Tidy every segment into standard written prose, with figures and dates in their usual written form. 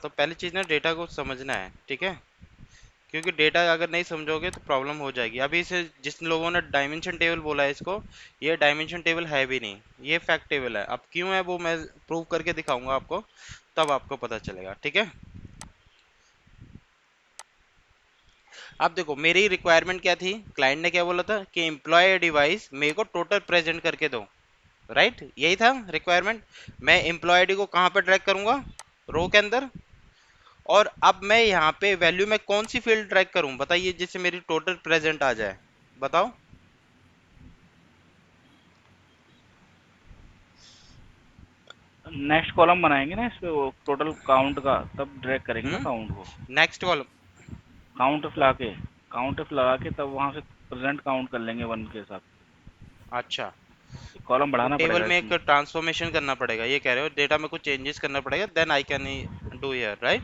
बताता हूँ। पहली चीज़ ना डेटा को समझना है, ठीक है, क्योंकि डेटा अगर नहीं समझोगे तो प्रॉब्लम हो जाएगी। अभी इसे जिस लोगों ने डायमेंशन टेबल बोला है इसको, ये डायमेंशन टेबल है भी नहीं, ये फैक्ट टेबल है। अब क्यों है वो मैं प्रूव करके दिखाऊंगा आपको, तब आपको पता चलेगा, ठीक है। अब देखो मेरी रिक्वायरमेंट क्या थी, क्लाइंट ने क्या बोला था कि एम्प्लॉय डिवाइस मेरे को टोटल प्रेजेंट करके दो, राइट, यही था रिक्वायरमेंट। मैं एम्प्लॉय आईडी को कहाँ पर ट्रैक करूंगा, रो के अंदर। और अब मैं यहाँ पे वैल्यू में कौन सी फील्ड ट्रैक करूं, बताइए, जिससे मेरी टोटल प्रेजेंट आ जाए, बताओ। नेक्स्ट कॉलम बनाएंगे ना इस पे, वो टोटल काउंट का, तब ड्रैग करेंगे ना काउंट को। Next column. काउंट ऑफ लगा के, काउंट ऑफ लगा के तब वहाँ से प्रेजेंट काउंट कर लेंगे वन के साथ। अच्छा, कॉलम तो बढ़ाना टेबल पड़ेगा में एक इसमें। ट्रांसफॉर्मेशन करना पड़ेगा, ये कह रहे हो, डेटा में कुछ चेंजेस करना पड़ेगा, then I can do here, right.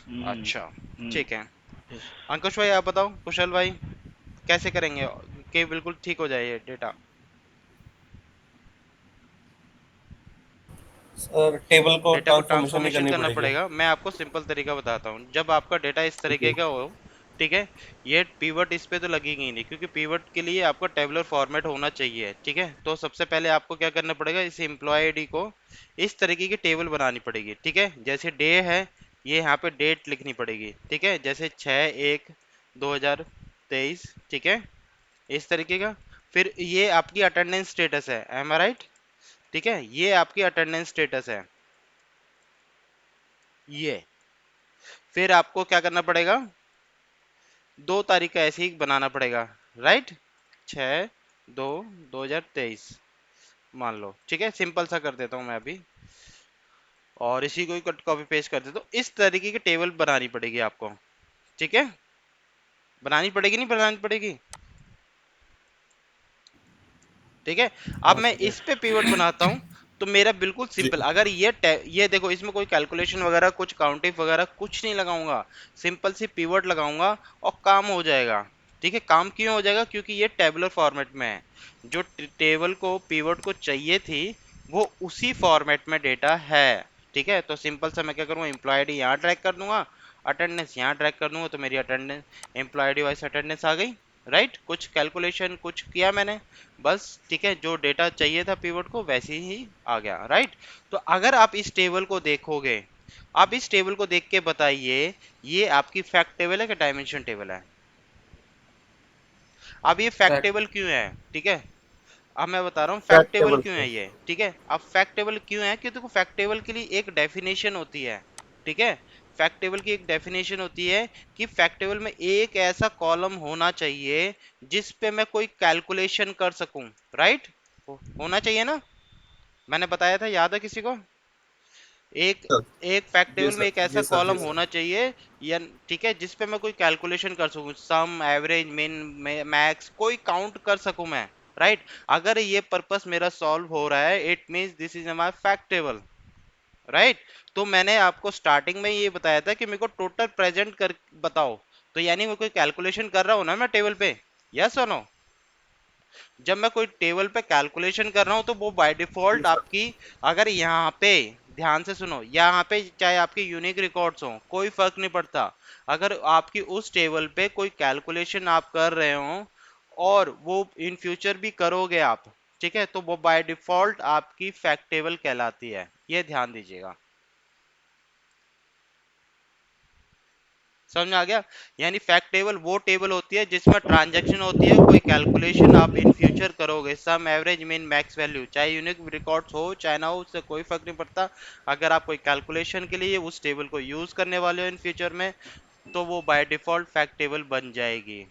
Hmm. अच्छा, हम्म। ठीक है। yes। अंकुश भाई आप बताओ, कुशल भाई, कैसे करेंगे कि बिल्कुल ठीक हो जाए ये डेटा। सर टेबल को डेटा को ट्रांसफॉर्मेशन नहीं ट्रांसफॉर्मेशन करनी करना पड़ेगी। पड़ेगा। मैं आपको सिंपल तरीका बताता हूँ। जब आपका डेटा इस ठीक तरीके है। का हो, ठीक है, ये पीवट इस पे तो लगेगी ही नहीं, क्योंकि पीवट के लिए आपका टेबुलर फॉर्मेट होना चाहिए, ठीक है। तो सबसे पहले आपको क्या करना पड़ेगा, इस एम्प्लॉय आईडी को इस तरीके की टेबल बनानी पड़ेगी, ठीक है। जैसे डे है, ये यहाँ पे डेट लिखनी पड़ेगी, ठीक है, जैसे 6/1/2023, ठीक है, इस तरीके का। फिर ये आपकी अटेंडेंस स्टेटस है, एम आई राइट, ठीक है, ये आपकी अटेंडेंस स्टेटस है, ये। फिर आपको क्या करना पड़ेगा, 2 तारीख का ऐसे ही बनाना पड़ेगा, राइट, 6/2/2023 मान लो, ठीक है। सिंपल सा कर देता हूँ मैं अभी, और इसी को ही कट कॉपी पेस्ट कर देता हूँ। इस तरीके की टेबल बनानी पड़ेगी आपको, ठीक है। बनानी पड़ेगी, नहीं बनानी पड़ेगी, ठीक है। अब हाँ मैं सर। इस पे पिवट बनाता हूँ, तो मेरा बिल्कुल जी। सिंपल, अगर ये देखो, इसमें कोई कैलकुलेशन वगैरह, कुछ काउंटिंग वगैरह कुछ नहीं लगाऊंगा, सिंपल सी पिवट लगाऊंगा और काम हो जाएगा, ठीक है। काम क्यों हो जाएगा, क्योंकि ये टेबुलर फॉर्मेट में है। जो टेबल को पिवट को चाहिए थी, वो उसी फॉर्मेट में डेटा है, ठीक है। तो सिंपल सा मैं क्या करूँगा, एम्प्लॉय आईडी यहाँ ट्रैक कर दूंगा, अटेंडेंस यहाँ ट्रैक कर दूंगा, तो मेरी attendance, employ ID wise attendance आ गई, राइट। कुछ कैलकुलेशन कुछ किया मैंने, बस, ठीक है, जो डेटा चाहिए था पिवट को वैसे ही आ गया, राइट। तो अगर आप इस टेबल को देखोगे, आप इस टेबल को देख के बताइए, ये आपकी फैक्ट टेबल है कि डायमेंशन टेबल है। अब ये फैक्ट फैक्ट टेबल क्यों है, ठीक है, अब मैं बता रहा हूँ फैक्ट फैक्ट टेबल टेबल क्यों पे। है ये, ठीक है। अब फैक्ट टेबल क्यों है, क्योंकि देखो फैक्ट टेबल के लिए एक डेफिनेशन होती है, ठीक है। फैक्ट टेबल की एक डेफिनेशन होती है कि फैक्ट टेबल में एक ऐसा कॉलम होना चाहिए जिस पे मैं कोई कैलकुलेशन कर सकूं, राइट। होना चाहिए ना, मैंने बताया था, याद है किसी को। एक सर। एक फैक्ट जी टेबल में सर, एक ऐसा जी सर, कॉलम जी सर। होना चाहिए, या, ठीक है, जिस पे मैं कोई कैलकुलेशन कर सकूं, सम, एवरेज, मिन, मैक्स, कोई काउंट कर सकूं मैं, राइट। अगर ये पर्पस मेरा सॉल्व हो रहा है, it means this is my fact table, right. तो मैंने आपको स्टार्टिंग में ये बताया था कि मेरे को टोटल प्रेजेंट कर बताओ, तो यानी मैं कोई कैलकुलेशन कर रहा हूं ना मैं टेबल पे, यस और नो। जब मैं कोई टेबल पे कैलकुलेशन कर रहा हूं, तो वो बाय जी डिफॉल्ट सर। आपकी, अगर यहाँ पे, ध्यान से सुनो, यहाँ पे चाहे आपके यूनिक रिकॉर्ड्स हो, कोई फर्क नहीं पड़ता, अगर आपकी उस टेबल पे कोई कैलकुलेशन आप कर रहे हो और वो इन फ्यूचर भी करोगे आप, ठीक है, तो वो बाय डिफॉल्ट आपकी फैक्ट टेबल कहलाती है, ये ध्यान दीजिएगा। समझ में आ गया। यानी फैक्ट टेबल वो टेबल होती है जिसमें ट्रांजैक्शन होती है, कोई कैलकुलेशन आप इन फ्यूचर करोगे, सम, एवरेज, मीन, मैक्स वैल्यू, चाहे यूनिक रिकॉर्ड्स हो चाहे ना हो, उससे कोई फर्क नहीं पड़ता। अगर आप कोई कैलकुलेशन के लिए उस टेबल को यूज करने वाले हो इन फ्यूचर में, तो वो बाय डिफॉल्ट फैक्ट टेबल बन जाएगी।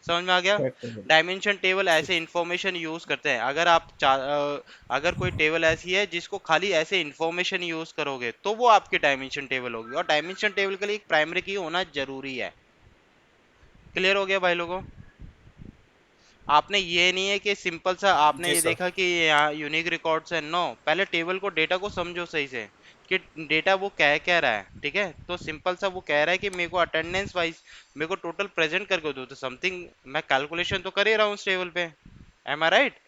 समझ में आ गया। Fact table. डायमेंशन टेबल ऐसे इंफॉर्मेशन यूज करते हैं, अगर आप अगर कोई टेबल ऐसी है जिसको खाली ऐसे इंफॉर्मेशन यूज करोगे, तो वो आपकी डायमेंशन टेबल होगी, और डायमेंशन टेबल के लिए एक प्राइमरी की होना जरूरी है। क्लियर हो गया भाई लोगों। आपने ये नहीं है कि सिंपल सा आपने जी ये सर। देखा कि यहाँ यूनिक रिकॉर्ड्स है, नो, पहले टेबल को, डेटा को समझो सही से कि डेटा वो कह रहा है, ठीक है। तो सिंपल सा वो कह रहा है कि मेरे को अटेंडेंस वाइज मेरे को टोटल प्रेजेंट करके दो, तो समथिंग मैं कैलकुलेशन तो कर ही रहा हूँ उस टेबल पे, एम आई राइट।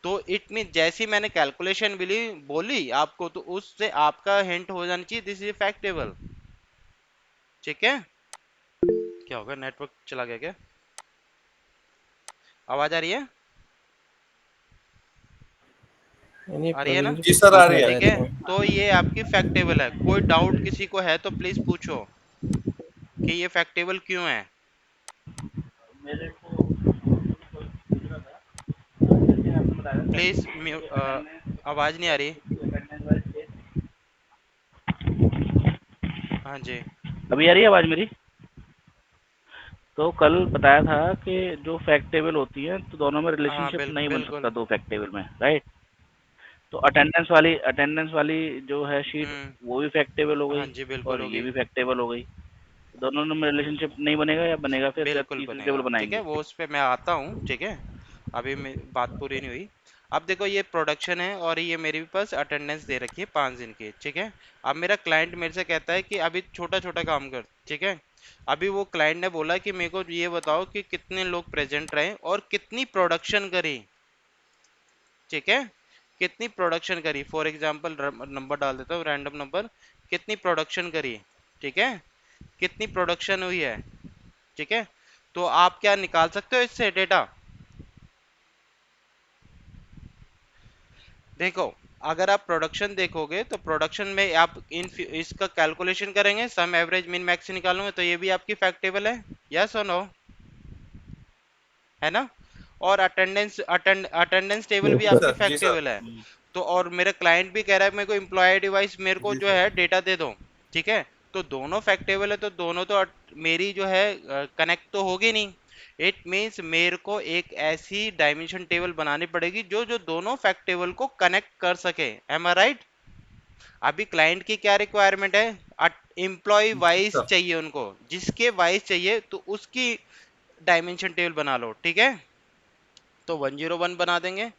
तो इट मीन जैसी मैंने कैलकुलेशन बोली बोली आपको, तो उससे आपका हिंट हो जाना चाहिए दिस इज फैक्ट टेबल। ठीक है। क्या होगा, नेटवर्क चला गया क्या? आवाज आ रही है? नहीं, आ रही है प्रवीण ना? जी जी कुछ सर, आ पूछ रही है। रहे ठीक है। थे। तो ये आपकी फैक्ट टेबल है। कोई डाउट किसी को है तो प्लीज पूछो कि ये फैक्ट टेबल क्यों है। मेरे को कोई पूछ रहा था, जैसे आपने बताया था प्लीज कि अटेंडेंस आवाज नहीं आ रही। Attendance wise. हाँ जी। अभी आ रही है आवाज मेरी? तो कल बताया था कि जो फैक्ट टेबल होती है तो दोनों में हाँ रिलेशनशिप नहीं बन सकता बिल्कुल। दो फैक्ट टेबल में, राइट? तो अटेंडेंस वाली जो है शीट, हम्म। वो भी फैक्ट टेबल हो हाँ गई जी बिल्कुल और ये होगी। भी फैक्ट टेबल हो गई। दोनों में रिलेशनशिप नहीं बनेगा या बनेगा फिर जब बिल्कुल तीसरी टेबल बनेगा। ठीक है, बनाएंगे? वो उस पे मैं आता हूँ। ठीक है, अभी बात पूरी नहीं हुई। अब देखो ये प्रोडक्शन है और ये मेरे पास अटेंडेंस दे रखी है 5 दिन की। ठीक है। अब मेरा क्लाइंट मेरे से कहता है कि अभी छोटा छोटा काम कर। ठीक है। अभी वो क्लाइंट ने बोला कि मेरे को ये बताओ कि कितने लोग प्रेजेंट रहे और कितनी प्रोडक्शन करी। ठीक है। कितनी प्रोडक्शन करी, फॉर एग्जांपल नंबर डाल देता हूँ, रैंडम नंबर। कितनी प्रोडक्शन करी। ठीक है। कितनी प्रोडक्शन हुई है। ठीक है। तो आप क्या निकाल सकते हो इससे डेटा? देखो, अगर आप प्रोडक्शन देखोगे तो प्रोडक्शन में आप इसका कैलकुलेशन करेंगे, सम एवरेज मिन मैक्स निकालोगे, तो ये भी आपकी फैक्ट टेबल है। यस और नो? है ना? और अटेंडेंस टेबल यस भी सर। आपकी सर, जी फैक्ट सर। टेबल है। तो और मेरा क्लाइंट भी कह रहा है मेरे को एम्प्लॉय डिवाइस मेरे को जी जो सर। है डेटा दे दो। ठीक है। तो दोनों फैक्ट टेबल है, तो दोनों तो मेरी जो है कनेक्ट तो होगी नहीं। इट मीन्स मेरे को एक ऐसी डायमेंशन टेबल बनानी पड़ेगी जो जो दोनों फैक्ट टेबल को कनेक्ट कर सके। एम आई राइट? अभी क्लाइंट की क्या रिक्वायरमेंट है? एम्प्लॉय जी वाइज सर। चाहिए उनको, जिसके वाइज चाहिए तो उसकी डायमेंशन टेबल बना लो। ठीक है। तो 101 बना देंगे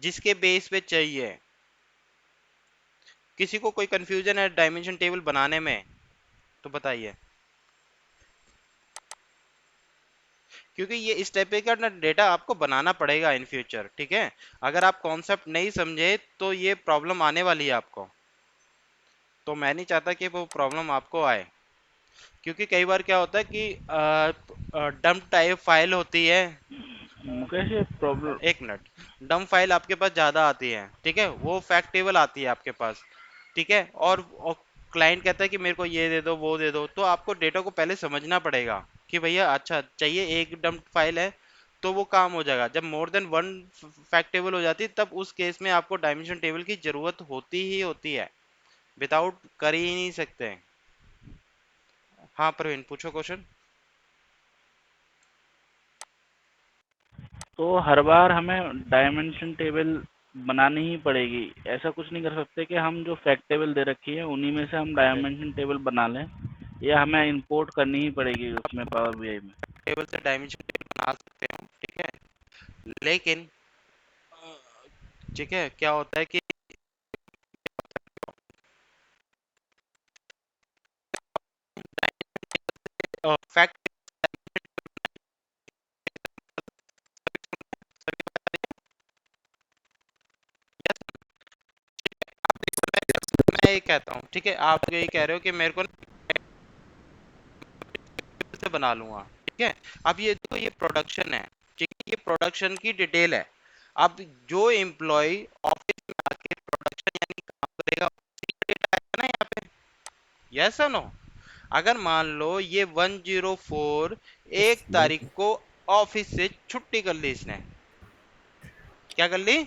जिसके बेस पे चाहिए। किसी को कोई कंफ्यूजन है डायमेंशन टेबल बनाने में तो बताइए, क्योंकि ये इस टाइप का ना डेटा आपको बनाना पड़ेगा इन फ्यूचर। ठीक है। अगर आप कॉन्सेप्ट नहीं समझे तो ये प्रॉब्लम आने वाली है आपको। तो मैं नहीं चाहता कि वो प्रॉब्लम आपको आए, क्योंकि कई बार क्या होता है कि डंप टाइप फाइल होती है। मुकेश, ये प्रॉब्लम। एक मिनट। डंप फाइल आपके पास ज्यादा आती है। ठीक है, वो फैक्ट टेबल आती है आपके पास। ठीक है। और क्लाइंट कहता है कि मेरे को ये दे दो वो दे दो, तो आपको डेटा को पहले समझना पड़ेगा कि भैया अच्छा चाहिए एक डंप फाइल है, तो वो काम हो जाएगा। जब more than one fact table हो जाती है तब उस केस में आपको डायमेंशन टेबल की जरूरत होती ही होती है। विदाउट कर ही नहीं सकते। हाँ प्रवीण, पूछो क्वेश्चन। तो हर बार हमें डायमेंशन टेबल बनानी ही पड़ेगी? ऐसा कुछ नहीं कर सकते कि हम जो फैक्ट टेबल दे रखी है उन्हीं में से हम ओके। डायमेंशन टेबल बना लें, या हमें इंपोर्ट करनी ही पड़ेगी उसमें पावर बीआई में? टेबल से डायमेंशन टेबल बना सकते हो। ठीक है। लेकिन ठीक है, क्या होता है कि फैक्ट मैं ये कहता हूँ, ठीक है, आप यही कह रहे हो कि मेरे को से बना लूंगा। ठीक है। अब ये देखो ये प्रोडक्शन है। ठीक है, ये प्रोडक्शन की डिटेल है। अब जो एम्प्लॉय ऑफिस में आके प्रोडक्शन यानी काम करेगा उसी का डेटा है ना यहाँ पे। यस और नो? अगर मान लो ये 104 एक तारीख को ऑफिस से छुट्टी कर ली इसने। क्या कर ली?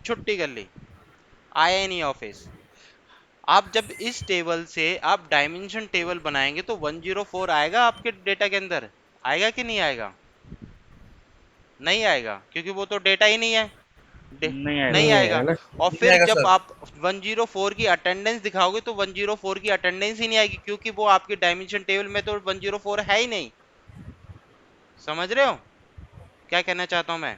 छुट्टी कर ली। आया ही नहीं ऑफिस। आप जब इस टेबल से आप डायमेंशन टेबल बनाएंगे तो 104 आएगा आपके डेटा के अंदर? आएगा कि नहीं आएगा? नहीं आएगा, क्योंकि वो तो डेटा ही नहीं है। नहीं आएगा। नहीं नहीं आएगा। आएगा ना। और नहीं फिर आएगा जब सर। आप 104 की अटेंडेंस दिखाओगे तो 104 की अटेंडेंस ही नहीं आएगी, क्योंकि वो आपके डायमेंशन टेबल में तो 104 है ही नहीं। समझ रहे हो क्या कहना चाहता हूं मैं?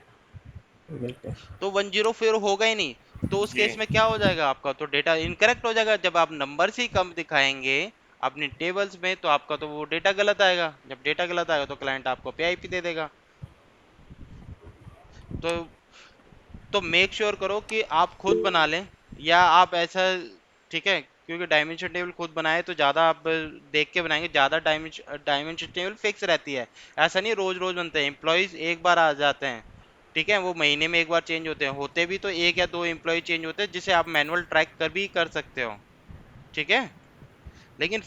बिल्कुल। तो 104 होगा ही नहीं। तो उस जी। केस में क्या हो जाएगा, आपका तो डेटा इनकरेक्ट हो जाएगा। जब आप नंबर ही कम दिखाएंगे अपनी टेबल्स में तो आपका तो वो डेटा गलत आएगा। जब डेटा गलत आएगा तो क्लाइंट आपको पीआईपी दे देगा। तो तो मेक श्योर करो कि आप खुद बना लें, या आप ऐसा, ठीक है, क्योंकि डायमेंशन टेबल खुद बनाए तो ज़्यादा आप देख के बनाएंगे, ज़्यादा डायमेंशन टेबल फिक्स रहती है। ऐसा नहीं रोज रोज बनते हैं, एम्प्लॉयज़ एक बार आ जाते हैं, ठीक है, वो महीने में एक बार चेंज होते हैं, होते भी तो एक या दो एम्प्लॉय चेंज होते हैं, जिसे आप मैनुअल ट्रैक कर भी कर सकते हो, ठीक है। लेकिन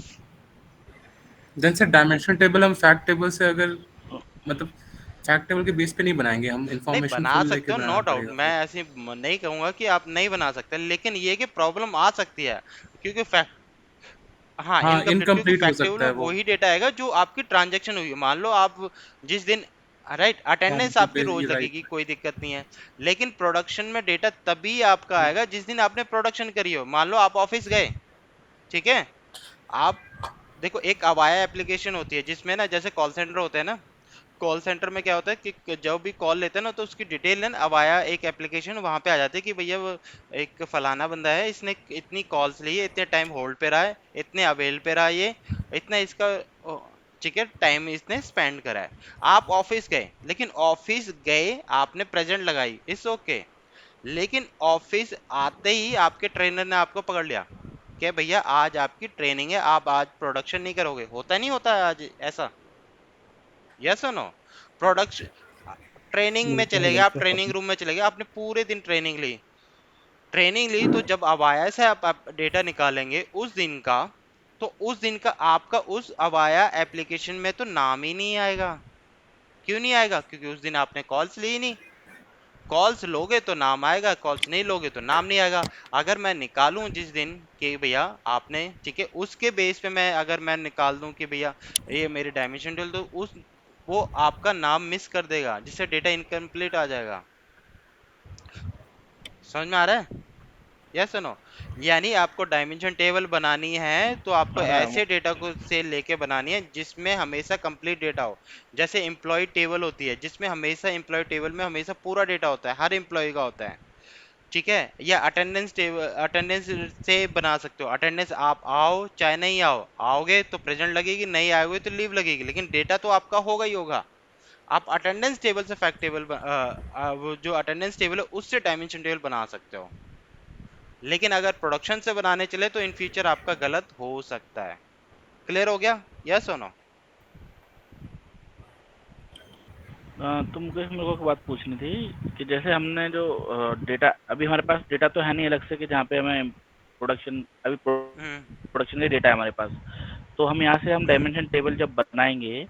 देन सर डायमेंशन टेबल हम फैक्ट टेबल से अगर मतलब फैक्ट टेबल के बेस पे नहीं बनाएंगे, हम नहीं, इंफॉर्मेशन बना फुल सकते लेके हो, नो बनाना डाउट, पड़ेगा मैं फिर। ऐसे नहीं कहूंगा कि आप नहीं बना सकते, लेकिन ये कि प्रॉब्लम आ सकती है, क्योंकि फैक्ट, हाँ, हाँ इनकम्प्लीट, क्योंकि इनकम्प्लीट हो फैक्ट टेबल सकता में है वो। वही डेटा आएगा जो आपकी ट्रांजैक्शन हुई है। मान लो आप जिस दिन, राइट, हाँ अटेंडेंस मतलब आपकी रोज लगेगी, राइट। कोई दिक्कत नहीं है, लेकिन प्रोडक्शन में डेटा तभी आपका आएगा जिस दिन आपने प्रोडक्शन करी हो। मान लो आप ऑफिस गए, ठीक है, आप देखो, एक अवाया एप्लीकेशन होती है जिसमें ना, जैसे कॉल सेंटर होते हैं ना, कॉल सेंटर में क्या होता है कि जब भी कॉल लेते हैं ना, तो उसकी डिटेल है ना, अवाया एक एप्लीकेशन वहां पे आ जाती है कि भैया वो एक फलाना बंदा है, इसने इतनी कॉल्स ली है, इतने टाइम होल्ड पे रहा है, इतने अवेल पे रहा है, ये इतना इसका ओ, ठीक है, टाइम इसने स्पेंड करा है। आप ऑफिस गए, लेकिन ऑफिस गए आपने प्रेजेंट लगाई, इट्स ओके, लेकिन ऑफिस आते ही आपके ट्रेनर ने आपको पकड़ लिया कि भैया आज आपकी ट्रेनिंग है, आप आज प्रोडक्शन नहीं करोगे, होता नहीं होता है आज ऐसा, यस और नो। प्रोडक्शन, ट्रेनिंग में मिलता है चले गए, आप मिलता ट्रेनिंग है। रूम में चले गए, आपने पूरे दिन ट्रेनिंग ली, ट्रेनिंग ली, तो जब अवाया से आप डेटा निकालेंगे उस दिन का, तो उस दिन का आपका उस अवाया एप्लीकेशन में तो नाम ही नहीं आएगा। क्यों नहीं आएगा? क्योंकि उस दिन आपने कॉल्स ली ही नहीं। कॉल्स लोगे तो नाम आएगा, कॉल्स नहीं लोगे तो नाम नहीं आएगा। अगर मैं निकालूं जिस दिन कि भैया आपने, ठीक है, उसके बेस पे मैं, अगर मैं निकाल दूं कि भैया ये मेरी डायमेंशन टेबल, तो उस, वो आपका नाम मिस कर देगा, जिससे डेटा इनकम्प्लीट आ जाएगा। समझ में आ रहा है? Yes no. यानी आपको डायमेंशन टेबल बनानी है तो आपको आ रहा है ऐसे डेटा को से लेके बनानी है जिसमें हमेशा कंप्लीट डेटा हो। जैसे एम्प्लॉय टेबल होती है, जिसमें हमेशा एम्प्लॉय टेबल में हमेशा पूरा डेटा होता है, हर एम्प्लॉय का होता है, ठीक है। या अटेंडेंस टेबल, अटेंडेंस से बना सकते हो, अटेंडेंस आप आओ चाहे नहीं आओ, आओगे तो प्रेजेंट लगेगी, नहीं आओगे तो लीव लगेगी, लेकिन डेटा तो आपका होगा ही होगा। आप अटेंडेंस टेबल से फैक्ट टेबल, वो जो अटेंडेंस टेबल है उससे डायमेंशन टेबल बना सकते हो। लेकिन अगर प्रोडक्शन से बनाने चले तो इन फ्यूचर आपका गलत हो सकता है। क्लियर हो गया? यस और नो? तो मुकेश, मेरे को एक बात पूछनी थी कि जैसे हमने जो डेटा, अभी हमारे पास डेटा तो है नहीं अलग से कि जहाँ पे हमें प्रोडक्शन, अभी हम्म। प्रोडक्शन का डेटा है हमारे पास। तो हम यहाँ से हम डायमेंशन टेबल जब बनाएंगे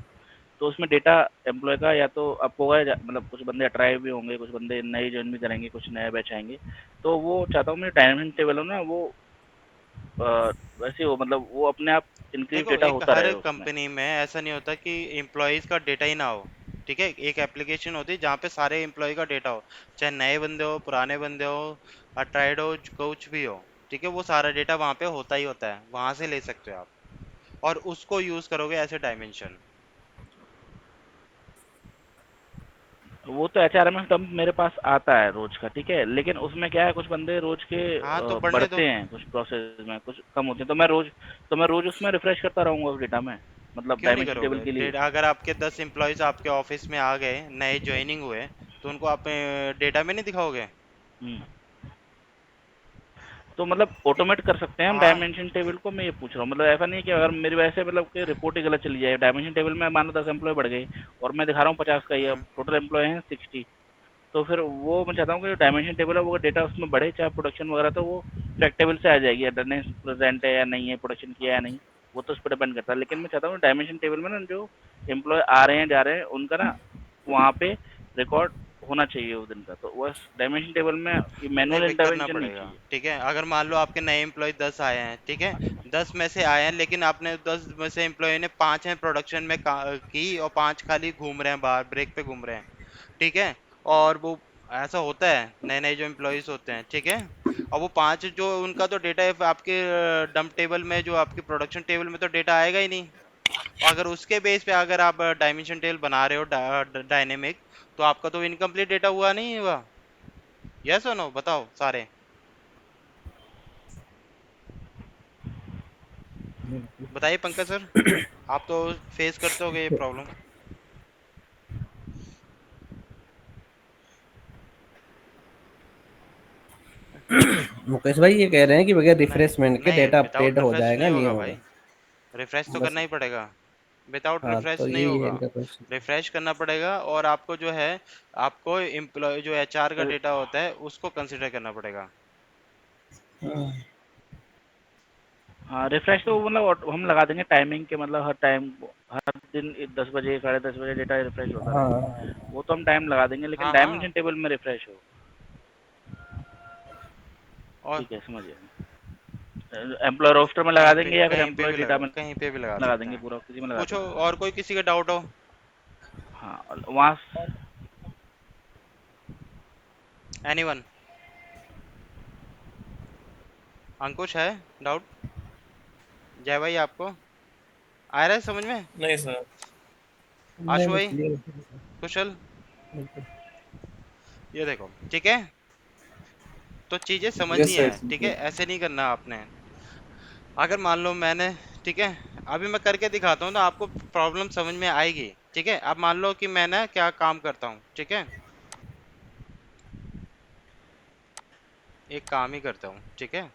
तो उसमें डेटा एम्प्लॉय का या तो अप होगा, मतलब कुछ बंदे अट्राइव भी होंगे, कुछ बंदे नए ज्वाइन भी करेंगे, कुछ नए बैच आएंगे। तो वो चाहता हूँ मेरे डायमेंशन टेबल हो ना, वो वैसे हो, मतलब वो अपने आप इंक्रीज देखो, डेटा एक होता हर रहे उसमें। कंपनी में ऐसा नहीं होता कि एम्प्लॉयज का डेटा ही ना हो, ठीक है। एक एप्लीकेशन होती है जहाँ पे सारे एम्प्लॉय का डेटा हो, चाहे नए बंदे हो, पुराने बंदे हो, अट्राइड हो, कुछ भी हो, ठीक है, वो सारा डेटा वहाँ पे होता ही होता है, वहां से ले सकते हो आप, और उसको यूज करोगे एज ए डायमेंशन। वो तो एचआरएमएस डंप मेरे पास आता है रोज का, ठीक है, लेकिन उसमें क्या है, कुछ बंदे रोज के हाँ, तो बढ़ने दो। बढ़ते हैं, कुछ प्रोसेस में कुछ कम होते हैं, तो मैं रोज उसमें रिफ्रेश करता रहूंगा उस डेटा में, मतलब क्यों नहीं डायमेंशन टेबल करोगे? के लिए। अगर आपके 10 एम्प्लॉयज आपके ऑफिस में आ गए, नए ज्वाइनिंग हुए, तो उनको आप डेटा में नहीं दिखाओगे? हम्म। तो मतलब ऑटोमेट कर सकते हैं हम हाँ। डायमेंशन टेबल को, मैं ये पूछ रहा हूँ, मतलब ऐसा नहीं कि अगर मेरी वजह से मतलब कि रिपोर्ट ही गलत चली जाए, डायमेंशन टेबल में मान लो 10 एम्प्लॉय बढ़ गए और मैं दिखा रहा हूँ 50 का ही, अब हम्म। टोटल एम्प्लॉय हैं 60। तो फिर वो मैं चाहता हूँ कि जो डायमेंशन टेबल है वो डेटा उसमें बढ़े, चाहे प्रोडक्शन वगैरह, तो वो फैक्ट टेबल से आ जाएगी, अटेंडेंस प्रेजेंट है या नहीं है, प्रोडक्शन किया है या नहीं, वो तो उस पर डिपेंड करता है। लेकिन मैं चाहता हूँ डायमेंशन टेबल में ना जो एम्प्लॉय आ रहे हैं जा रहे हैं उनका ना वहाँ पे रिकॉर्ड होना चाहिए उस दिन का, तो बस डायमेंशन टेबल में ये नहीं मैनुअल भाई, करना इंटरवेंशन नहीं पड़ेगा, चाहिए। ठीक है। अगर मान लो आपके नए एम्प्लॉय 10 आए हैं, ठीक है, 10 में से आए हैं, लेकिन आपने 10 में से एम्प्लॉय ने 5 हैं प्रोडक्शन में की, और 5 खाली घूम रहे हैं, बाहर ब्रेक पे घूम रहे हैं, ठीक है, और वो, ऐसा होता है नए नए जो एम्प्लॉयज होते हैं, ठीक है, और वो 5 जो उनका तो डेटा है आपके डंप टेबल में, जो आपके प्रोडक्शन टेबल में तो डेटा आएगा ही नहीं। और अगर उसके बेस पे अगर आप डायमेंशन टेबल बना रहे हो डायनेमिक, तो आपका तो इनकम्प्लीट डेटा हुआ नहीं हुआ? यस और नो बताओ सारे। बताइए पंकज सर, आप तो फेस करते होगे ये प्रॉब्लम। मुकेश भाई ये कह रहे हैं कि बगैर रिफ्रेशमेंट के नहीं, डेटा विदाउट अपडेट हो रिफ्रेश जाएगा, नहीं नहीं होगा होगा। भाई। रिफ्रेश तो बस। करना ही पड़ेगा। विदाउट हाँ, रिफ्रेश तो नहीं यही है होगा। इनका क्वेश्चन। रिफ्रेश करना पड़ेगा, और आपको जो है, आपको एम्प्लॉय जो एचआर का डेटा होता है उसको कंसिडर करना पड़ेगा। हाँ, हाँ, रिफ्रेश तो मतलब हम लगा देंगे टाइमिंग के, मतलब हर टाइम, हर दिन 10 बजे 10:30 बजे डेटा रिफ्रेश होता हाँ, रहे, वो तो हम टाइम लगा देंगे, लेकिन हाँ डायमेंशन हाँ। टेबल में रिफ्रेश हो। और ठीक है, समझ गया। एम्प्लॉय रोस्टर में लगा देंगे या फिर कहीं पे एम्प्लॉय भी डेटा लगा, में कहीं पे भी लगा लगा सकते देंगे, हैं। पूरा किसी में लगा पूछो, देंगे। और कोई किसी का डाउट हो? हाँ, और वहाँ एनीवन? अंकुश है डाउट? जय भाई, आपको आ रहा है समझ में? नहीं सर। नहीं आशु नहीं, भाई, क्लियर। कुशल, बिल्कुल। ये देखो, ठीक है, तो चीजें समझनी यस है, सर। ठीक है, ऐसे नहीं करना आपने। अगर मान लो मैंने, ठीक है, अभी मैं करके दिखाता हूँ तो आपको प्रॉब्लम समझ में आएगी। ठीक है, अब मान लो कि मैं ना क्या काम करता हूँ, ठीक है, एक काम ही करता हूँ, ठीक है।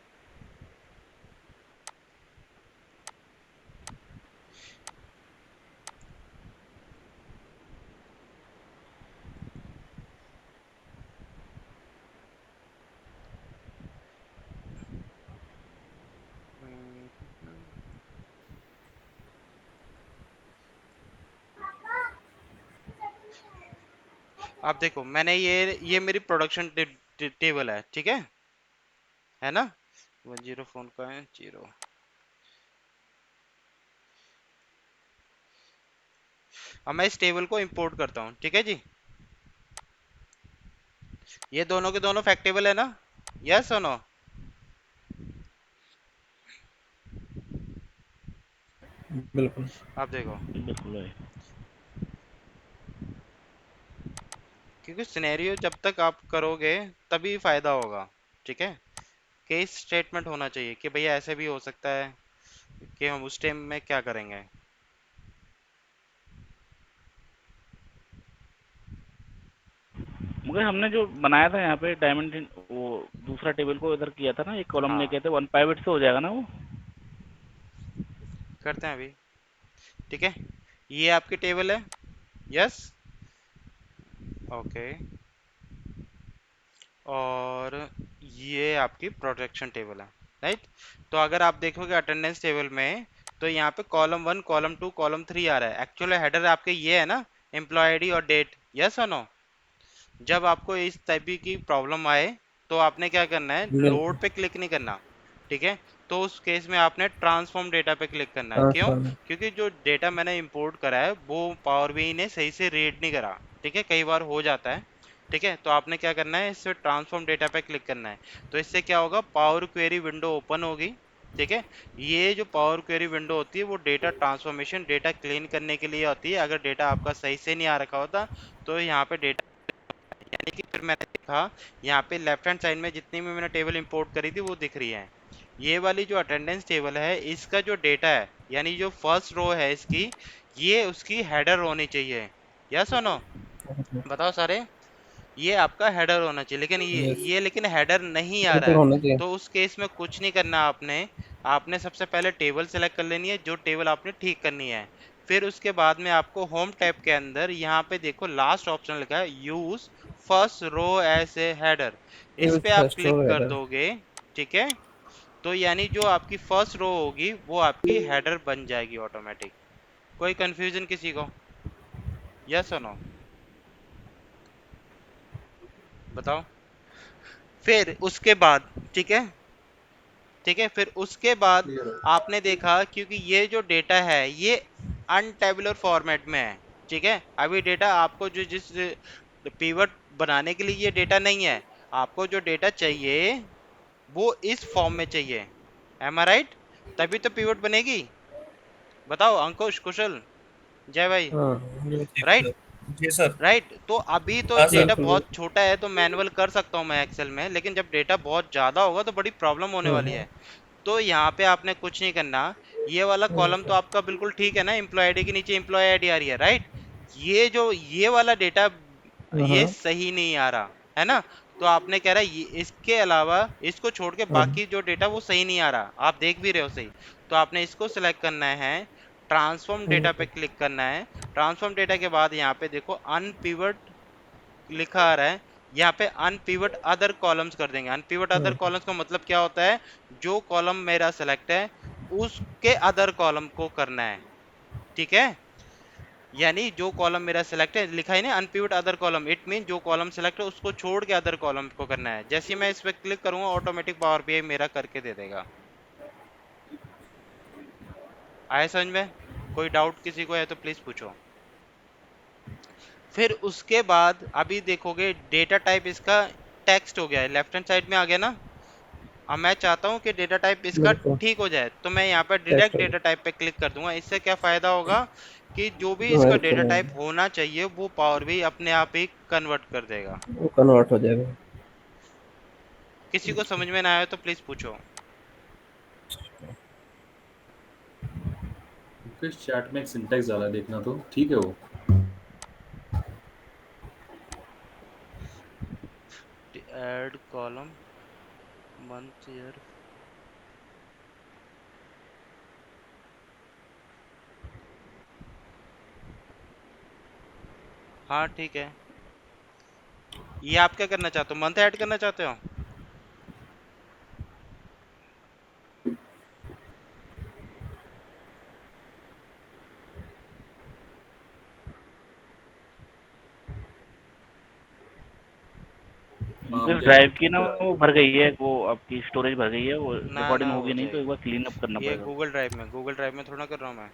हम्म, अब देखो, मैंने ये मेरी प्रोडक्शन टेबल है, ठीक है ना? 10 फोन का है 0। अब मैं इस टेबल को इंपोर्ट करता हूँ, ठीक है जी। ये दोनों के दोनों फैक्टेबल है ना? यस और नो? बिल्कुल। अब देखो, बिल्कुल है। क्योंकि सिनेरियो जब तक आप करोगे तभी फायदा होगा, ठीक है। केस स्टेटमेंट होना चाहिए कि भैया ऐसे भी हो सकता है, कि हम उस टाइम में क्या करेंगे। मगर हमने जो बनाया था यहाँ पे डायमंड, वो दूसरा टेबल को इधर किया था ना, एक कॉलम हाँ, लेके थे, 1 पाइवट से हो जाएगा ना वो? करते हैं अभी, ठीक है। ये आपकी टेबल है, यस, ओके। और ये आपकी प्रोटेक्शन टेबल है, राइट। तो अगर आप देखोगे अटेंडेंस टेबल में, तो यहाँ पे कॉलम 1, कॉलम 2, कॉलम 3 आ रहा है। एक्चुअल हेडर आपके ये है ना, एम्प्लॉय आईडी और डेट, यस और नो? जब आपको इस टाइप की प्रॉब्लम आए, तो आपने क्या करना है, बिल्कुल। लोड पे क्लिक नहीं करना, ठीक है। तो उस केस में आपने ट्रांसफॉर्म डेटा पे क्लिक करना है। क्यों? ट्रांसफर। क्योंकि जो डेटा मैंने इंपोर्ट करा है वो पावर बीआई ने सही से रीड नहीं करा, ठीक है, कई बार हो जाता है, ठीक है। तो आपने क्या करना है, इससे ट्रांसफॉर्म डेटा पे क्लिक करना है। तो इससे क्या होगा, पावर क्वेरी विंडो ओपन होगी, ठीक है। ये जो पावर क्वेरी विंडो होती है वो डेटा ट्रांसफॉर्मेशन, डेटा क्लीन करने के लिए होती है। अगर डेटा आपका सही से नहीं आ रखा होता, तो यहाँ पे डेटा, यानी कि फिर मैंने देखा, यहाँ पे लेफ्ट हैंड साइड में जितनी भी मैंने टेबल इंपोर्ट करी थी वो दिख रही है। ये वाली जो अटेंडेंस टेबल है, इसका जो डेटा है, यानी जो फर्स्ट रो है इसकी, ये उसकी हेडर होनी चाहिए। यस और नो? बताओ सारे। ये आपका हेडर होना चाहिए, लेकिन यस। ये लेकिन हेडर नहीं आ ये रहा तो है। होना चाहिए। तो उस केस में कुछ नहीं करना आपने। आपने सबसे पहले टेबल सेलेक्ट कर लेनी है, जो टेबल आपने ठीक करनी है। फिर उसके बाद में आपको होम टैब के अंदर यहाँ पे देखो लास्ट ऑप्शन लिखा है, use first row as a header. इस यूज पे आप फर्स्ट रो क्लिक कर हेडर। दोगे, ठीक है। तो यानी जो आपकी फर्स्ट रो होगी वो आपकी हेडर बन जाएगी ऑटोमेटिक। कोई कंफ्यूजन किसी को? यस और नो? बताओ। फिर उसके बाद, ठीक है, ठीक है, फिर उसके बाद आपने देखा, क्योंकि ये जो डेटा है ये अनटेबुलर फॉर्मेट में है, ठीक है। अभी डेटा आपको जो जिस पिवट बनाने के लिए ये डेटा नहीं है, आपको जो डेटा चाहिए वो इस फॉर्म में चाहिए। एम आई राइट? तभी तो पिवट बनेगी। बताओ अंकुश, कुशल, जय भाई, हाँ, ये जी राइट? सर। जी सर। राइट। तो अभी तो हाँ सर। डेटा बिल्कुल बहुत बिल्कुल। छोटा है तो मैनुअल कर सकता हूँ मैं एक्सेल में, लेकिन जब डेटा बहुत ज्यादा होगा तो बड़ी प्रॉब्लम होने वाली हम्म। है। तो यहाँ पे आपने कुछ नहीं करना। ये वाला कॉलम तो आपका बिल्कुल ठीक है ना, एम्प्लॉय आईडी के नीचे एम्प्लॉय आईडी आ रही है, राइट। ये जो ये वाला डेटा, ये हाँ। सही नहीं आ रहा है ना। तो आपने कह रहा है इसके अलावा इसको छोड़ के हाँ बाकी जो डेटा वो सही नहीं आ रहा, आप देख भी रहे हो सही। तो आपने इसको सिलेक्ट करना है, ट्रांसफॉर्म डेटा पे क्लिक करना है। ट्रांसफॉर्म डेटा के बाद यहाँ पे देखो अनपिवट लिखा आ रहा है, यहाँ पे अनपिवट अदर कॉलम्स कर देंगे। अनपिवट अदर कॉलम्स का मतलब क्या होता है, जो कॉलम मेरा सेलेक्ट है उसके अदर कॉलम को करना है, ठीक है। यानी जो कॉलम मेरा सेलेक्ट है, लिखा है ना unpivot other column, it mean जो कॉलम सेलेक्ट है उसको छोड़ के अदर कॉलम को करना है। जैसे ही मैं इस पे क्लिक करूंगा ऑटोमेटिक पावर बीआई मेरा करके दे देगा। आया समझ में? कोई डाउट किसी को है तो प्लीज पूछो। फिर उसके बाद अभी देखोगे डेटा टाइप इसका टेक्स्ट हो गया है, लेफ्ट हैंड साइड में आ गया ना। अब मैं चाहता हूँ कि डेटा टाइप इसका बिल्कुल ठीक हो जाए, तो मैं यहाँ पर टेक्स्ट डायरेक्ट डेटा टाइप पे क्लिक कर दूंगा। इससे क्या फायदा होगा कि जो भी इसका हमारे डेटा टाइप होना चाहिए वो पावर भी अपने आप ही कन्वर्ट कर देगा। वो कन्वर्ट हो जाएगा। किसी को समझ में ना आया तो प्लीज पूछो। मुकेश चैट में एक सिंटैक्स डाला है, देखना तो ठीक है वो। ऐड कॉलम मंथ ईयर, हाँ ठीक है। ये आप क्या करना चाहते हो, मंथ ऐड करना चाहते हो? मुझे ड्राइव की ना वो भर गई है, वो आपकी स्टोरेज भर गई है, वो ना रिकॉर्डिंग ना हो होगी नहीं, तो एक जाएगी। बार क्लीन अप करना ये पड़ेगा। गूगल ड्राइव में, गूगल ड्राइव में थोड़ा ना कर रहा हूँ मैं,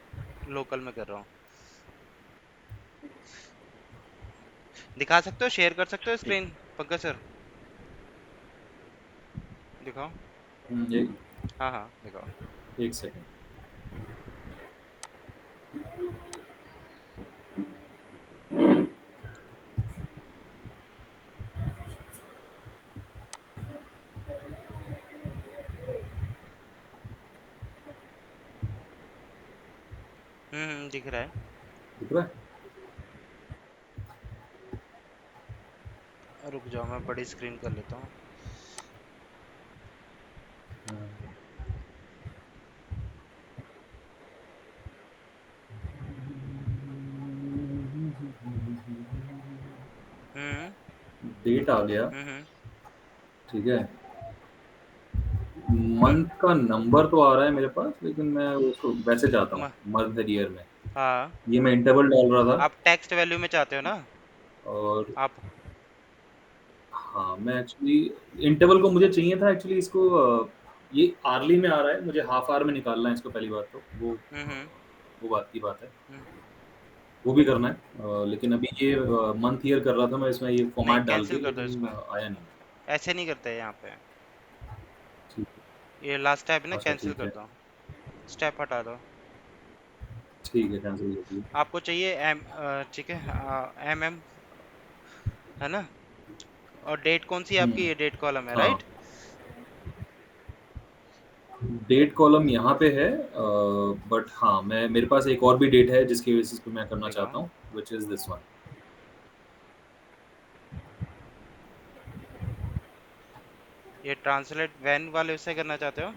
लोकल में कर रहा हूँ। दिखा सकते हो, शेयर कर सकते हो ठीक। Screen Pankaj sir? दिखाओ। एक हाँ हाँ दिखाओ। एक सेकंड। दिख रहा है। दिख रहा है? रुक जाओ मैं बड़ी स्क्रीन कर लेता हूँ। हम्म डेट आ गया। हम्म ठीक है। मंथ का नंबर तो आ रहा है मेरे पास, लेकिन मैं उसको वैसे चाहता हूँ म- मंथ ईयर में। हाँ, ये मैं इंटरवल डाल रहा था। आप टेक्स्ट वैल्यू में चाहते हो ना और आप? हाँ, मैं एक्चुअली इंटरवल को मुझे चाहिए था एक्चुअली इसको। ये आर्ली में आ रहा है, मुझे हाफ आवर में निकालना है इसको। पहली बात तो हम्म वो बात की बात है। हम्म, वो भी करना है। लेकिन अभी ये मंथ ईयर कर रहा था मैं इसमें, ये नहीं फॉर्मेट डाल कैंसिल के, कर दो लेकिन इसको। आया नहीं। ऐसे नहीं करते यहाँ पे। ठीक ये लास्ट स्टेप है ना, है। अच्छा कैंसिल ठीक कर है। दो, स्टेप हटा दो। ठीक है, कैंसिल कर दिया। आपको चाहिए ठीक है, एम है ना? और डेट कौन सी है आपकी, ये डेट कॉलम है हाँ, राइट? डेट कॉलम यहाँ पे है। बट हाँ, मैं मेरे पास एक और भी डेट है जिसके बेसिस पे मैं करना दिखाओ। चाहता हूँ, विच इज दिस वन। ये ट्रांसलेट वैन वाले से करना चाहते हो,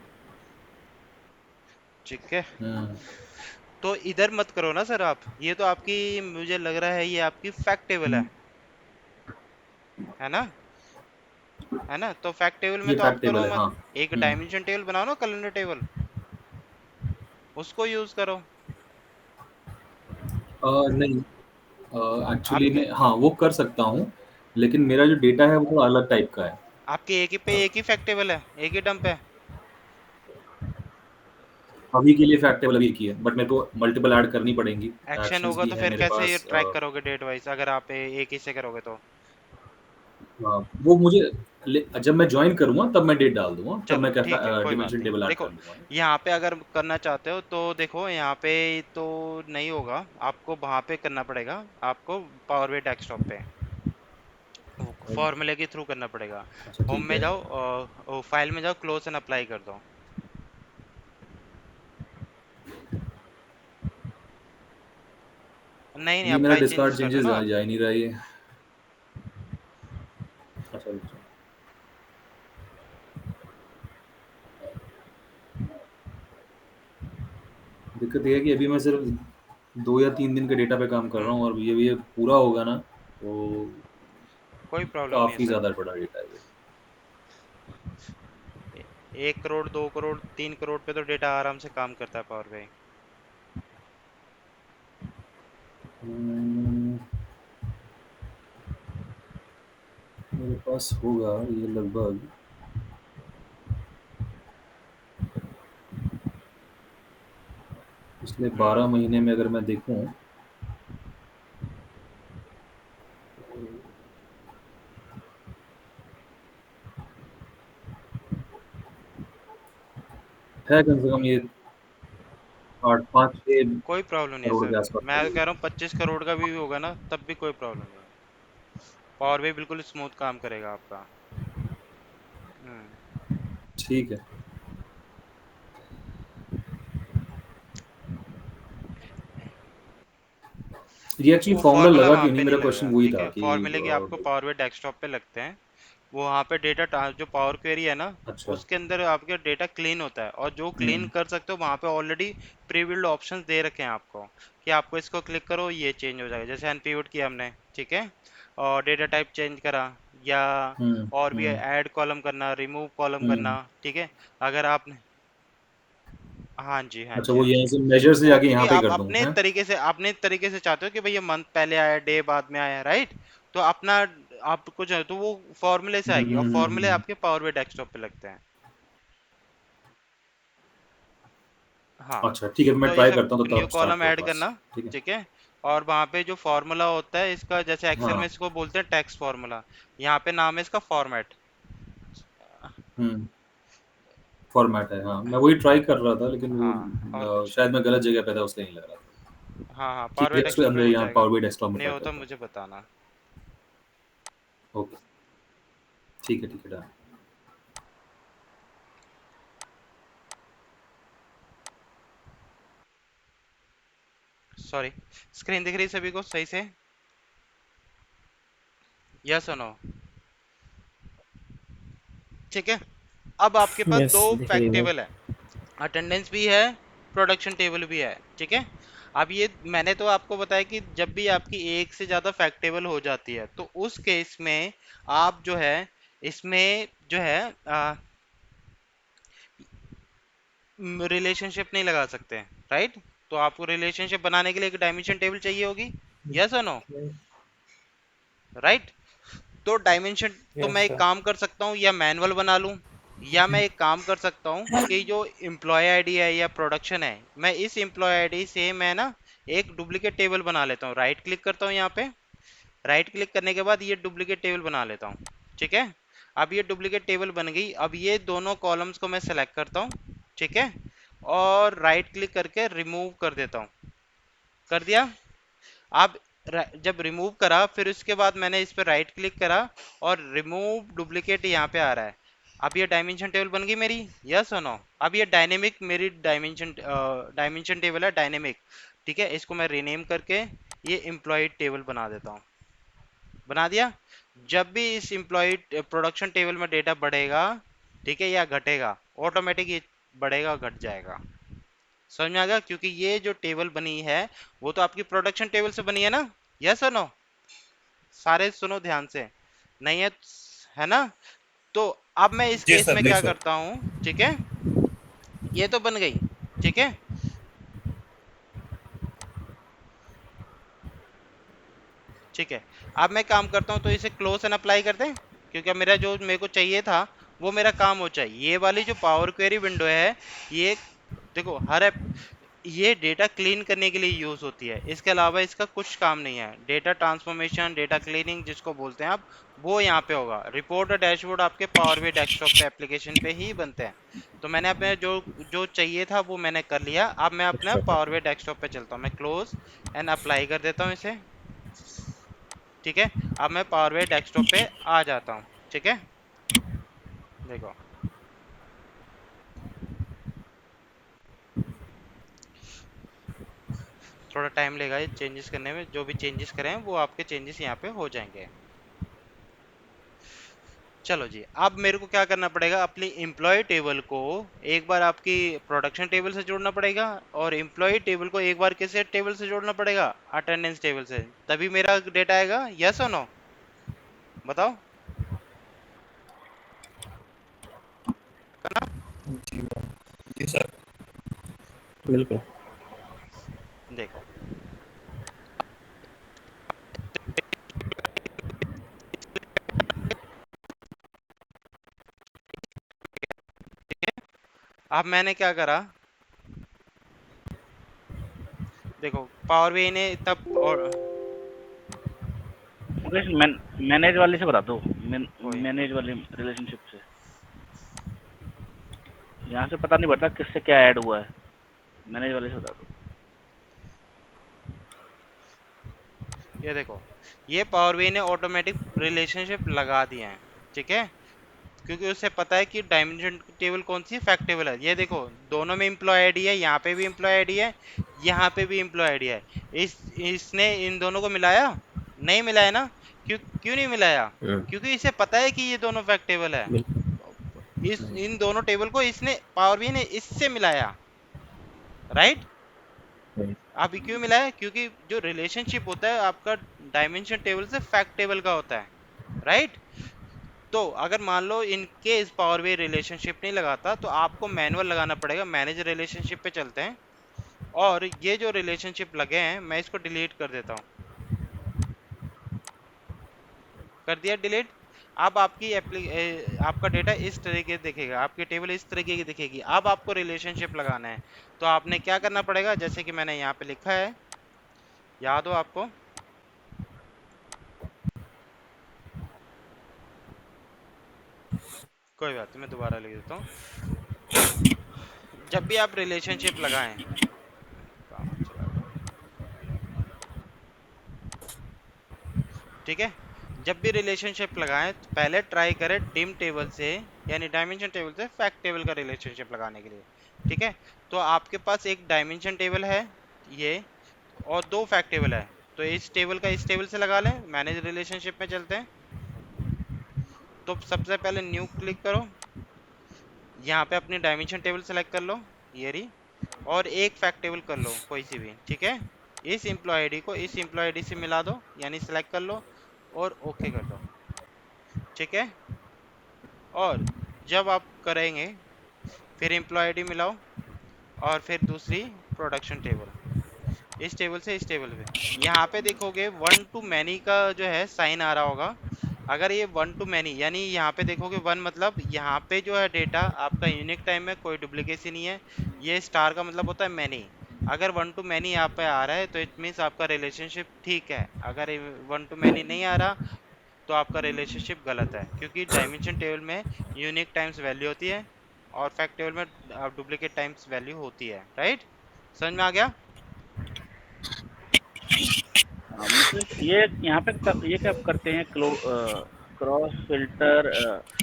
ठीक है। हम्म। तो इधर मत करो ना सर आप, ये तो आपकी, मुझे लग रहा है ये आपकी फैक्ट टेबल है ना? है ना? तो फैक्ट टेबल में ये तो आप फैक्ट करो टेबल है, मत। हाँ। एक हम्म। डायमेंशन टेबल बनाओ ना, कैलेंडर टेबल, उसको यूज करो। नहीं, आप एक्चुअली मैं हाँ वो कर सकता हूँ, लेकिन मेरा जो डेटा है वो थोड़ा अलग टाइप का है। आपके एक ही पे एक ही फैक्ट टेबल है, एक ही डंप है। अभी के लिए फैक्ट टेबल अभी एक ही है, बट मेरे को मल्टीपल ऐड करनी पड़ेंगी। एक्शन एक्शंस होगा भी तो है फिर मेरे कैसे पास। ट्रैक करोगे डेट वाइज, अगर आप एक ही से करोगे तो? हाँ, वो मुझे जब मैं ज्वाइन करूंगा तब मैं डेट डाल दूंगा, तब चलो मैं ठीक है, क्या कोई बात डिमेंशन नहीं। टेबल ऐड देखो कर दूंगा ना। यहाँ पे अगर करना चाहते हो तो देखो यहाँ पे तो नहीं होगा, आपको वहां पे करना पड़ेगा, आपको पावर बी डेस्कटॉप पे फॉर्मूले के थ्रू करना पड़ेगा। अच्छा होम ठीक में है। जाओ और फाइल में जाओ, क्लोज एंड अप्लाई कर दो। नहीं नहीं, ये मेरा अप्लाई डिस्कार्ड चेंजेस कर दो चेंजेस ना जा आप। जा ही नहीं रहा ये। अच्छा अच्छा। दिक्कत ये है कि अभी मैं सिर्फ 2 या 3 दिन के डेटा पे काम कर रहा हूँ और ये पूरा होगा ना तो कोई प्रॉब्लम नहीं है काफ़ी सर। ज़्यादा बड़ा डेटा है ये। 1 करोड़ 2 करोड़ 3 करोड़ पे तो डेटा आराम से काम करता है पावर BI। हम्म, मेरे पास होगा ये लगभग पिछले 12 महीने में अगर मैं देखूं है कम से कम ये 8 5 6 कोई प्रॉब्लम नहीं है करोड़ के सर। आसपास मैं होगी। कह रहा हूँ 25 करोड़ का भी होगा ना तब भी कोई प्रॉब्लम नहीं है। पावर BI बिल्कुल स्मूथ काम करेगा आपका। हम्म। ठीक है। ये एक्चुअली वो फॉर्मूला फॉर्मूला लगा वहाँ क्यों नहीं, पे नहीं मेरा क्वेश्चन लगेगा, वही ठीक था है। कि फॉर्मूले की आपको पावर BI डेस्कटॉप पे लगते हैं। वो वहाँ पे डेटा जो पावर क्वेरी है ना, अच्छा। उसके अंदर आपके डेटा क्लीन होता है, और जो क्लीन हुँ, कर सकते हो वहाँ पे ऑलरेडी प्री बिल्ड ऑप्शंस दे रखे हैं आपको, कि आपको इसको क्लिक करो ये चेंज हो जाएगा। जैसे अनपिवट किया हमने, ठीक है, और डेटा टाइप चेंज करा, या हुँ, और भी हुँ, ऐड कॉलम करना, रिमूव कॉलम करना, हुँ। ठीक है। अगर आपने, हाँ जी हाँ अच्छा जी वो हाँ यहीं जी, से मेजर से वो जाके क्योंकि यहाँ पे आप कर दूँ, हैं? अपने तरीके से चाहते हो कि भाई ये मंथ पहले आया, डे बाद में आया, राइट। तो अपना आप कुछ है तो वो फॉर्मूले से हुँ, आएगी, हुँ, और हुँ, फॉर्मूले हुँ। आपके पावर BI डेस्कटॉप पे लगते हैं। हाँ। अच्छा ठीक है, मैं तो ट्राई इसे करता हूँ तब न्यू तक स्टार्ट कॉलम करो ऐड क्लास। करना, ठीक है? ठीक है। और वहाँ पे जो फॉर्मूला होता है इसका, जैसे एक्सेल में हाँ, इसको बोलते हैं टैक्स फॉर्मूला, यहाँ पे नाम है इसका फॉर्मेट। हुँ, फॉर्मेट है, हाँ। मैं वही ट्राई कर रहा था लेकिन वो हाँ, और कुछ नहीं। शायद मैं गलत जगह पे था इसलिए नहीं लग रहा था। हाँ हाँ, ठीक पावर BI है, इसको डेस्कटॉप पे अंदर हो यहाँ जाएगा। पावर BI डेस्कटॉप में नहीं ट्राई होता करता हूँ। मुझे बताना। ओके, ठीक है, डन। सॉरी, स्क्रीन दिख रही है सभी को सही से? यस और नो? ठीक है। अब आपके पास दो यस दिख रही फैक्ट है। टेबल है, अटेंडेंस भी है, प्रोडक्शन टेबल भी है, ठीक है। अब ये मैंने तो आपको बताया कि जब भी आपकी एक से ज्यादा फैक्ट टेबल हो जाती है तो उस केस में आप जो है इसमें जो है रिलेशनशिप नहीं लगा सकते, राइट। तो आपको रिलेशनशिप बनाने के लिए एक डायमेंशन टेबल चाहिए होगी, यस और नो, राइट। तो डायमेंशन, तो मैं यस एक सर। काम कर सकता हूँ, या मैनुअल बना लूँ, या मैं एक काम कर सकता हूँ कि जो एम्प्लॉय आईडी है या प्रोडक्शन है, मैं इस एम्प्लॉय आईडी से मैं ना एक डुप्लीकेट टेबल बना लेता हूँ। राइट क्लिक करता हूँ यहाँ पे, राइट क्लिक करने के बाद ये डुप्लीकेट टेबल बना लेता हूँ, ठीक है। अब ये डुप्लीकेट टेबल बन गई। अब ये दोनों कॉलम्स को मैं सेलेक्ट करता हूँ, ठीक है, और राइट क्लिक करके रिमूव कर देता हूँ। कर दिया। अब जब रिमूव करा, फिर उसके बाद मैंने इस पर राइट क्लिक करा, और रिमूव डुप्लीकेट यहाँ पे आ रहा है। अब ये डायमेंशन टेबल बन गई मेरी, यस और नो। अब ये डायनेमिक मेरी डायमेंशन टेबल है, डायनेमिक, ठीक है। इसको मैं रीनेम करके ये एम्प्लॉय टेबल बना देता हूँ। बना दिया। जब भी इस एम्प्लॉय प्रोडक्शन टेबल में डेटा बढ़ेगा, ठीक है, या घटेगा, ऑटोमेटिक ये बढ़ेगा घट जाएगा। समझ में आ गया? क्योंकि ये जो टेबल बनी है वो तो आपकी प्रोडक्शन टेबल से बनी है ना, यस और नो? सारे सुनो ध्यान से। नहीं है ना? तो अब मैं इस जी केस सर, में जी क्या सर। करता हूं, ठीक है, ये तो बन गई, ठीक है। ठीक है। अब मैं काम करता हूँ, तो इसे क्लोज एंड अप्लाई कर दें, क्योंकि अब मेरा जो मेरे को चाहिए था वो मेरा काम हो चाहिए। ये वाली जो पावर क्वेरी विंडो है, ये देखो हर ऐप ये डेटा क्लीन करने के लिए यूज होती है, इसके अलावा इसका कुछ काम नहीं है। डेटा ट्रांसफॉर्मेशन, डेटा क्लीनिंग जिसको बोलते हैं आप, वो यहाँ पे होगा। रिपोर्ट और डैशबोर्ड आपके पावर BI डेस्कटॉप पे एप्लीकेशन पे ही बनते हैं। तो मैंने अपने जो जो चाहिए था वो मैंने कर लिया। अब मैं अपना अच्छा पावर BI डेस्कटॉप पे चलता हूँ, मैं क्लोज एंड अप्लाई कर देता हूँ इसे, ठीक है। अब मैं पावर BI डेस्कटॉप पे आ जाता हूँ, ठीक है। देखो, थोड़ा टाइम लेगा ये चेंजेस करने में, जो भी चेंजेस करें वो आपके चेंजेस यहाँ पे हो जाएंगे। चलो जी, अब मेरे को क्या करना पड़ेगा, अपनी एम्प्लॉय टेबल को एक बार आपकी प्रोडक्शन टेबल से जोड़ना पड़ेगा, और एम्प्लॉय टेबल को एक बार किस टेबल से जोड़ना पड़ेगा, अटेंडेंस टेबल से, तभी मेरा डेटा आएगा। यस और नो, बताओ। जी सर, बिल्कुल। देखो, अब मैंने क्या करा, देखो पावर बीआई ने तब और मुकेश मैनेज वाले से बता दो, कोई मैनेज वाले रिलेशनशिप से। यहाँ से पता नहीं पड़ता किससे क्या ऐड हुआ है, मैनेज वाले से बता दो। ये देखो, ये पावर बीआई ने ऑटोमेटिक रिलेशनशिप लगा दिए हैं, ठीक है, क्योंकि उसे पता है कि डायमेंशन टेबल कौन सी फैक्ट टेबल है। ये देखो, दोनों में एम्प्लॉय आईडी है, यहाँ पे भी एम्प्लॉय आईडी है, यहाँ पे भी एम्प्लॉय आईडी है। इसने इन दोनों को मिलाया, नहीं मिलाया ना, क्यों क्यों नहीं मिलाया, क्योंकि इसे पता है कि ये दोनों फैक्ट टेबल है। बिल्कुल। इस इन दोनों टेबल को इसने, पावर बीआई ने इससे मिलाया, राइट। अभी क्यों मिलाया, क्योंकि जो रिलेशनशिप होता है आपका डायमेंशन टेबल से फैक्ट टेबल का होता है, राइट। तो अगर मान लो इनके इस पावर बीआई रिलेशनशिप नहीं लगाता, तो आपको मैनुअल लगाना पड़ेगा। मैनेज रिलेशनशिप पे चलते हैं, और ये जो रिलेशनशिप लगे हैं मैं इसको डिलीट कर देता हूँ। कर दिया डिलीट। अब आपकी आपका डेटा इस तरीके से दिखेगा, आपकी टेबल इस तरीके की दिखेगी। अब आपको रिलेशनशिप लगाना है, तो आपने क्या करना पड़ेगा, जैसे कि मैंने यहाँ पे लिखा है, याद हो आपको, कोई बात नहीं, मैं दोबारा लिख देता हूँ। जब भी आप रिलेशनशिप लगाएं, काम चला गया, ठीक है, जब भी रिलेशनशिप लगाएं तो पहले ट्राई करें डिम टेबल से, यानी डायमेंशन टेबल से फैक्ट टेबल का रिलेशनशिप लगाने के लिए, ठीक है। तो आपके पास एक डायमेंशन टेबल है ये, और दो फैक्ट टेबल है, तो इस टेबल का इस टेबल से लगा लें। मैनेज रिलेशनशिप में चलते हैं, तो सबसे पहले न्यू क्लिक करो, यहाँ पे अपनी डायमेंशन टेबल सेलेक्ट कर लो, ये रही, और एक फैक्ट टेबल कर लो कोई सी भी, ठीक है। इस एम्प्लॉय आईडी को इस एम्प्लॉय आईडी से मिला दो, यानी सेलेक्ट कर लो और ओके कर दो, ठीक है। और जब आप करेंगे, फिर एम्प्लॉय आईडी मिलाओ, और फिर दूसरी प्रोडक्शन टेबल, इस टेबल से इस टेबल पे, यहाँ पे देखोगे वन टू मैनी का जो है साइन आ रहा होगा। अगर ये वन टू मैनी, यानी यहाँ पे देखोगे वन मतलब यहाँ पे जो है डेटा आपका यूनिक टाइम में कोई डुप्लीकेसी नहीं है, ये स्टार का मतलब होता है मैनी। अगर वन टू मैनी यहाँ पे आ रहा है तो इट मीन्स आपका रिलेशनशिप ठीक है, अगर वन टू मैनी नहीं आ रहा तो आपका रिलेशनशिप गलत है, क्योंकि डायमेंशन टेबल में यूनिक टाइम्स वैल्यू होती है, और फैक्ट टेबल में डुप्लीकेट टाइम्स वैल्यू होती है, राइट। समझ में आ गया। ये यहाँ पे ये क्या करते हैं, क्रॉस फिल्टर,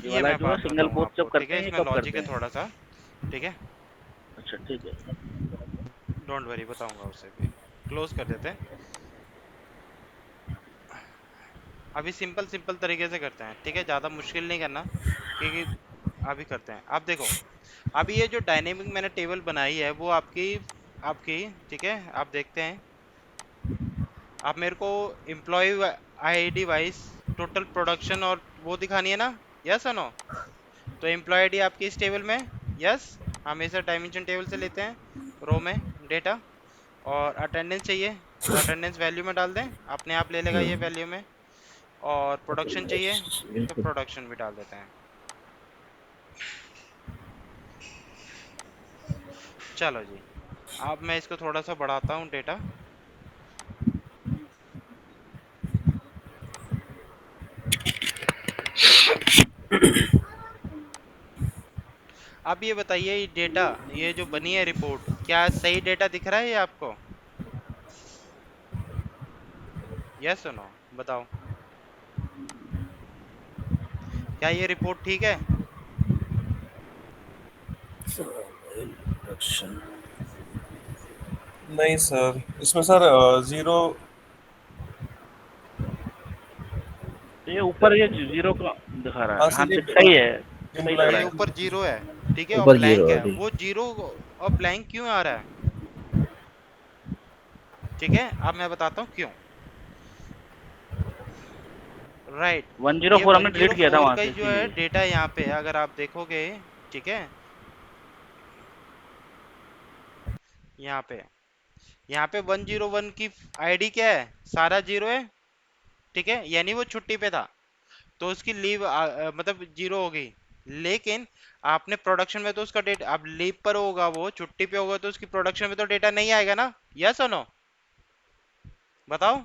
ये ये वाला मैं जो है बात सिंगल बताऊंगा बोथ आपको, जब ठीक करते है, हैं, ये इसमें कब लॉजिक करते है हैं? थोड़ा सा, ठीक है, अच्छा ठीक है। डोंट वरी, बताऊंगा उसे भी। क्लोज कर देते हैं, अभी सिंपल सिंपल तरीके से करते हैं, ठीक है, ज़्यादा मुश्किल नहीं करना, क्योंकि अभी करते हैं। अब देखो, अभी ये जो डायनेमिक मैंने टेबल बनाई है वो आपकी आपकी ठीक है, आप देखते हैं। आप मेरे को employ ID wise total production और वो दिखानी है ना, यस और नो। तो एम्प्लॉय आईडी आपकी इस टेबल में, यस, हमेशा डायमेंशन टेबल से लेते हैं, रो में डेटा, और अटेंडेंस चाहिए तो अटेंडेंस वैल्यू में डाल दें, अपने आप ले लेगा ये वैल्यू में। और प्रोडक्शन चाहिए तो बिल्कुल। प्रोडक्शन भी डाल देते हैं। चलो जी, अब मैं इसको थोड़ा सा बढ़ाता हूँ डेटा। अब ये बताइए, ये डेटा, ये जो बनी है रिपोर्ट, क्या सही डेटा दिख रहा है ये आपको, यस और नो, बताओ, क्या ये रिपोर्ट ठीक है। नहीं सर, इसमें सर तो ये ऊपर ये जीरो का दिखा रहा हाँ है, हाँ सर, ये सही है, सही लग रहा ये है। ऊपर जीरो है, ठीक है, और ऊपर जीरो ब्लैंक है है, ठीक। वो जीरो और ब्लैंक क्यों आ रहा है? ठीक है, अब मैं बताता हूँ क्यों। राइट, ये 104 हमने डिलीट किया था 104 वहां का से ही जो है इसीलिए। डेटा यहाँ पे है, अगर आप देखोगे, ठीक है, यहाँ पे, यहाँ पे 101 की आईडी क्या है? सारा जीरो है, ठीक है, यानी वो छुट्टी पे था, तो उसकी लीव मतलब जीरो हो गई। लेकिन आपने प्रोडक्शन में तो उसका डेटा, अब लीव पर होगा, वो छुट्टी पे होगा, तो उसकी प्रोडक्शन में तो डेटा नहीं आएगा ना, यस और नो? बताओ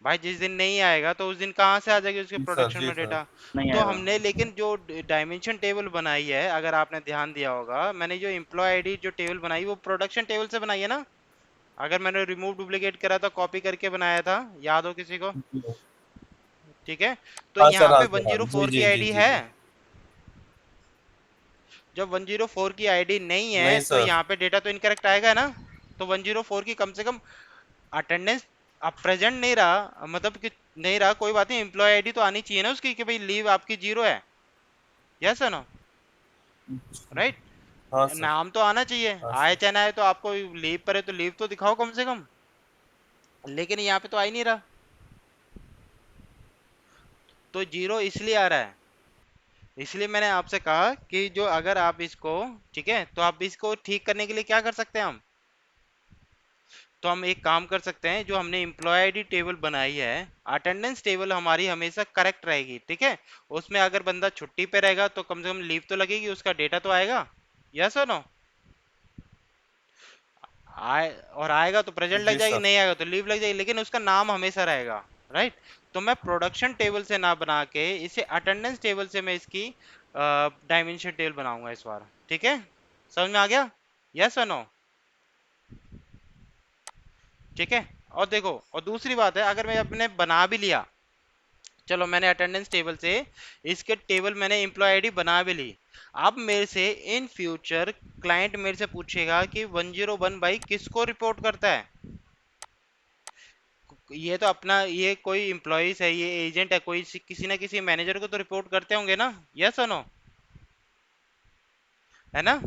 भाई, जिस दिन नहीं आएगा तो उस दिन कहाँ से आ जाएगी उसके जी सर, प्रोडक्शन जी में सर। डेटा? नहीं तो आएगा। हमने लेकिन जो डायमेंशन टेबल बनाई है, अगर आपने ध्यान दिया होगा, मैंने जो एम्प्लॉय आईडी जो टेबल बनाई, वो प्रोडक्शन टेबल से बनाई है ना? अगर मैंने रिमूव डुप्लीकेट करा था, कॉपी करके बनाया था, याद हो किसी को? जी। ठीक है, तो हाँ सर, यहाँ हाँ पे सर, हाँ। जी, 104 की जी, जी, आईडी जी, है। जी। जब 104 की आईडी नहीं है नहीं तो सर। यहाँ पे डेटा तो इनकरेक्ट आएगा ना? तो 104 की कम से कम अटेंडेंस, अब प्रेजेंट नहीं रहा, मतलब कि नहीं रहा, कोई बात नहीं, एम्प्लॉय आईडी तो आनी चाहिए ना उसकी, कि भाई लीव आपकी जीरो है, यस है ना? राइट, हाँ सर, नाम तो आना चाहिए, हाँ आए सर। चाहे ना आए, तो आपको लीव पर है तो लीव तो दिखाओ कम से कम, लेकिन यहाँ पे तो आ ही नहीं रहा, तो जीरो इसलिए आ रहा है। इसलिए मैंने आपसे कहा कि जो अगर आप इसको, ठीक है, तो आप इसको ठीक करने के लिए क्या कर सकते हैं हम? तो हम एक काम कर सकते हैं, जो हमने एम्प्लॉय आईडी टेबल बनाई है, अटेंडेंस टेबल हमारी हमेशा करेक्ट रहेगी, ठीक है, उसमें अगर बंदा छुट्टी पे रहेगा तो कम से कम लीव तो लगेगी, उसका डेटा तो आएगा, यस और नो? आए, और आएगा तो प्रेजेंट लग जी जाएगी, सर। नहीं आएगा तो लीव लग जाएगी, लेकिन उसका नाम हमेशा रहेगा। राइट, तो मैं प्रोडक्शन टेबल से ना बना के इसे अटेंडेंस टेबल से मैं इसकी डायमेंशन टेबल बनाऊंगा इस बार, ठीक है, समझ में आ गया, यस और नो? ठीक है, और देखो, और दूसरी बात है, अगर मैं अपने बना भी लिया, चलो मैंने अटेंडेंस टेबल से इसके टेबल, मैंने एम्प्लॉय आईडी बना भी ली, अब मेरे से इन फ्यूचर क्लाइंट मेरे से पूछेगा कि 101 बाई किसको रिपोर्ट करता है? ये तो अपना, ये कोई एम्प्लॉइज है, ये एजेंट है, कोई किसी ना किसी मैनेजर को तो रिपोर्ट करते होंगे ना, यस और नो? है ना?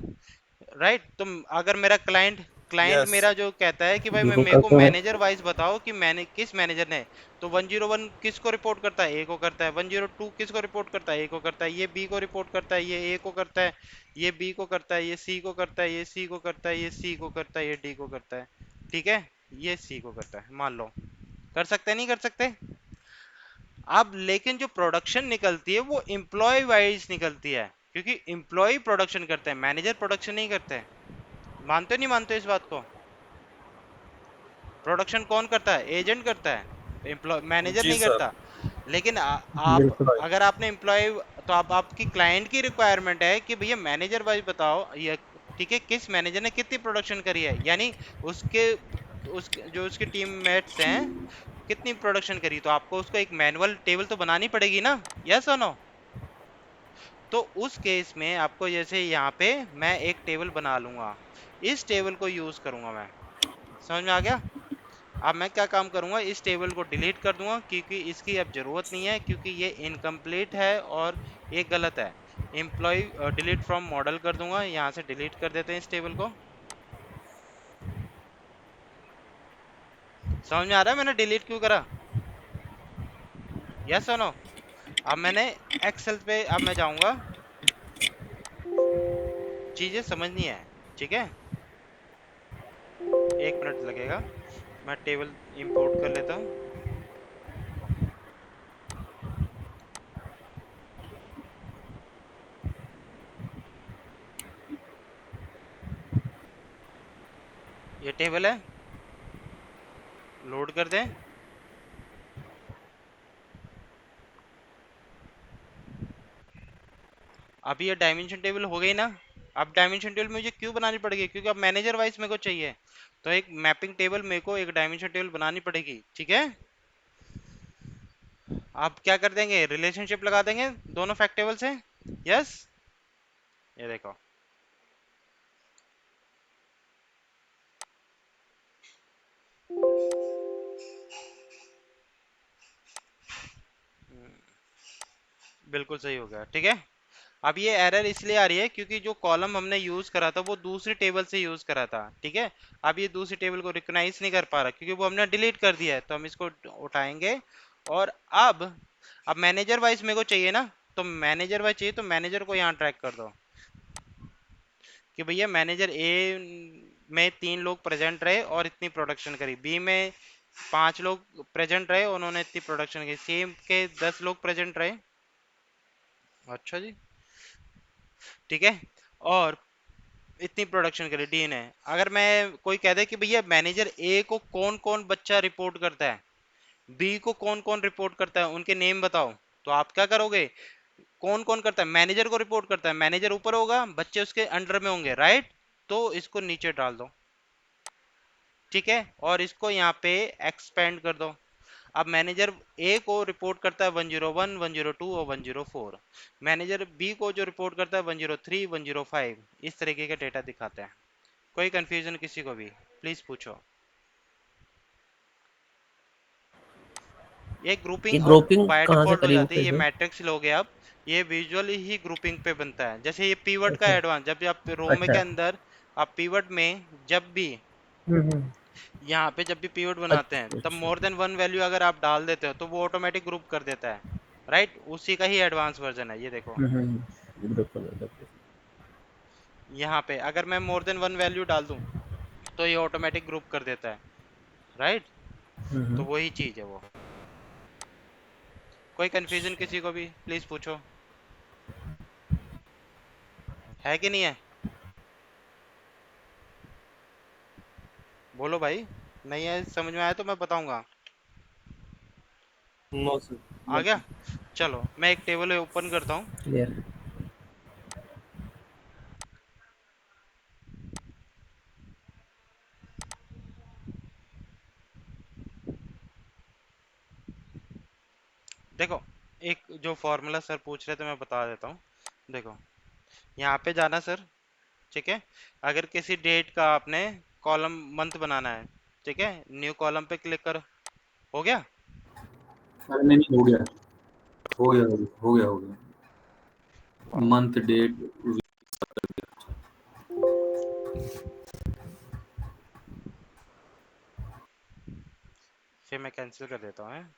राइट, तो अगर मेरा क्लाइंट क्लाइंट यस। मेरा जो कहता है कि भाई मैं, बिल्कुल मेरे को करते हैं। मैनेजर वाइज बताओ कि मैंने किस मैनेजर ने, तो 101 किसको रिपोर्ट करता है? ए को करता है। 102 किसको रिपोर्ट करता है? ए को करता है। ये बी को रिपोर्ट करता है, ये ए को करता है, ये बी को करता है, ये सी को करता है, ये सी को करता है, ये सी को करता है, ये डी को करता है, ठीक है, ये सी को करता है, मान लो। कर सकते हैं, नहीं कर सकते? अब लेकिन जो प्रोडक्शन निकलती है वो एम्प्लॉय वाइज निकलती है, क्योंकि एम्प्लॉय प्रोडक्शन करते हैं, मैनेजर प्रोडक्शन नहीं करते हैं। मानते हो नहीं मानते हो इस बात को? प्रोडक्शन कौन करता है? एजेंट करता है, एम्प्लॉय, मैनेजर जी नहीं सर। करता। लेकिन आप, बिल्कुल। अगर आपने एम्प्लॉय, तो आप, आपकी क्लाइंट की रिक्वायरमेंट है कि भैया मैनेजर वाइज बताओ ये, ठीक है, किस मैनेजर ने कितनी प्रोडक्शन करी है, यानी उसके, उसके जो उसके टीममेट्स हैं, कितनी प्रोडक्शन करी, तो आपको उसको एक मैनुअल टेबल तो बनानी पड़ेगी ना, यस और नो? तो उस केस में आपको, जैसे यहाँ पे मैं एक टेबल बना लूंगा, इस टेबल को यूज करूंगा मैं, समझ में आ गया? अब मैं क्या काम करूंगा, इस टेबल को डिलीट कर दूंगा, क्योंकि इसकी अब जरूरत नहीं है, क्योंकि ये इनकम्प्लीट है और ये गलत है। एम्प्लॉय डिलीट फ्रॉम मॉडल कर दूंगा, यहाँ से डिलीट कर देते हैं इस टेबल को। समझ में आ रहा है मैंने डिलीट क्यों करा, यस और नो? अब मैंने एक्सेल पे, अब मैं जाऊंगा, चीजें समझनी है, ठीक है, 1 मिनट लगेगा, मैं टेबल इंपोर्ट कर लेता हूँ। ये टेबल है, लोड कर दें। अब ये डायमेंशन टेबल हो गई ना? अब डायमेंशन टेबल मुझे क्यों बनानी पड़ेगी? क्योंकि अब मैनेजर वाइज मेरे को चाहिए, तो एक मैपिंग टेबल मेरे को, एक डायमेंशन टेबल बनानी पड़ेगी, ठीक है। आप क्या कर देंगे, रिलेशनशिप लगा देंगे दोनों फैक्ट टेबल से, यस, ये देखो, बिल्कुल सही हो गया, ठीक है। अब ये एरर इसलिए आ रही है क्योंकि जो कॉलम हमने यूज करा था वो दूसरी टेबल से यूज करा था, ठीक है। अब ये दूसरी टेबल को रिकॉग्नाइज नहीं कर पा रहा क्योंकि वो हमने डिलीट कर दिया है, तो हम इसको उठाएंगे। और अब मैनेजर वाइज मेरे को चाहिए ना, तो मैनेजर वाइज चाहिए तो मैनेजर को यहाँ ट्रैक कर दो कि भैया मैनेजर ए में 3 लोग प्रेजेंट रहे और इतनी प्रोडक्शन करी, बी में 5 लोग प्रेजेंट रहे उन्होंने इतनी प्रोडक्शन की, सी के 10 लोग प्रेजेंट रहे। अच्छा जी, ठीक है। और इतनी प्रोडक्शन करी डी ने। अगर मैं कोई कह दे कि भैया मैनेजर ए को कौन कौन बच्चा रिपोर्ट करता है, बी को कौन कौन रिपोर्ट करता है, उनके नेम बताओ, तो आप क्या करोगे? कौन कौन करता है? मैनेजर को रिपोर्ट करता है, मैनेजर ऊपर होगा, बच्चे उसके अंडर में होंगे, राइट। तो इसको नीचे डाल दो, ठीक है, और इसको यहाँ पे एक्सपेंड कर दो। अब मैनेजर ए को रिपोर्ट करता है 101, 102 और 104। मैनेजर बी को जो रिपोर्ट करता है 103, 105। इस तरीके के डेटा दिखाते हैं। कोई कंफ्यूजन किसी को भी प्लीज पूछो। ये ये ग्रुपिंग अब ग्रुपिंग बाय कहाँ से डिफॉल्ट हो करी जाती है, फिर ये से? मैट्रिक्स लोगे आप, ये विजुअली ही ग्रुपिंग पे बनता है। जैसे ये पीवट का अच्छा एडवांस, जब भी आप रो में के अच्छा। अंदर आप पीवट में जब भी हम्म। यहाँ पे जब भी पीवट बनाते हैं अच्छा तब अच्छा। मोर देन वन वैल्यू अगर आप डाल देते हो तो वो ऑटोमेटिक ग्रुप कर देता है, राइट। उसी का ही एडवांस वर्जन है ये देखो। ग्रुप कर। यहाँ पे अगर मैं मोर देन वन वैल्यू डाल दूं तो ये ऑटोमेटिक ग्रुप कर देता है, राइट। तो हम्म। वही चीज है वो। कोई कंफ्यूजन किसी को भी प्लीज पूछो, है कि नहीं है? बोलो भाई, नहीं है समझ में आया तो मैं बताऊंगा। No sir. आ गया। चलो मैं एक टेबल ओपन करता हूँ। क्लियर। देखो, एक जो फॉर्मूला सर पूछ रहे थे मैं बता देता हूँ। देखो, यहाँ पे जाना सर, ठीक है। अगर किसी डेट का आपने कॉलम मंथ बनाना है, ठीक है, न्यू कॉलम पे क्लिक करो। हो गया। अरे नहीं नहीं, हो गया हो गया हो गया हो गया। Month date. फिर मैं कैंसिल कर देता हूँ, हैं?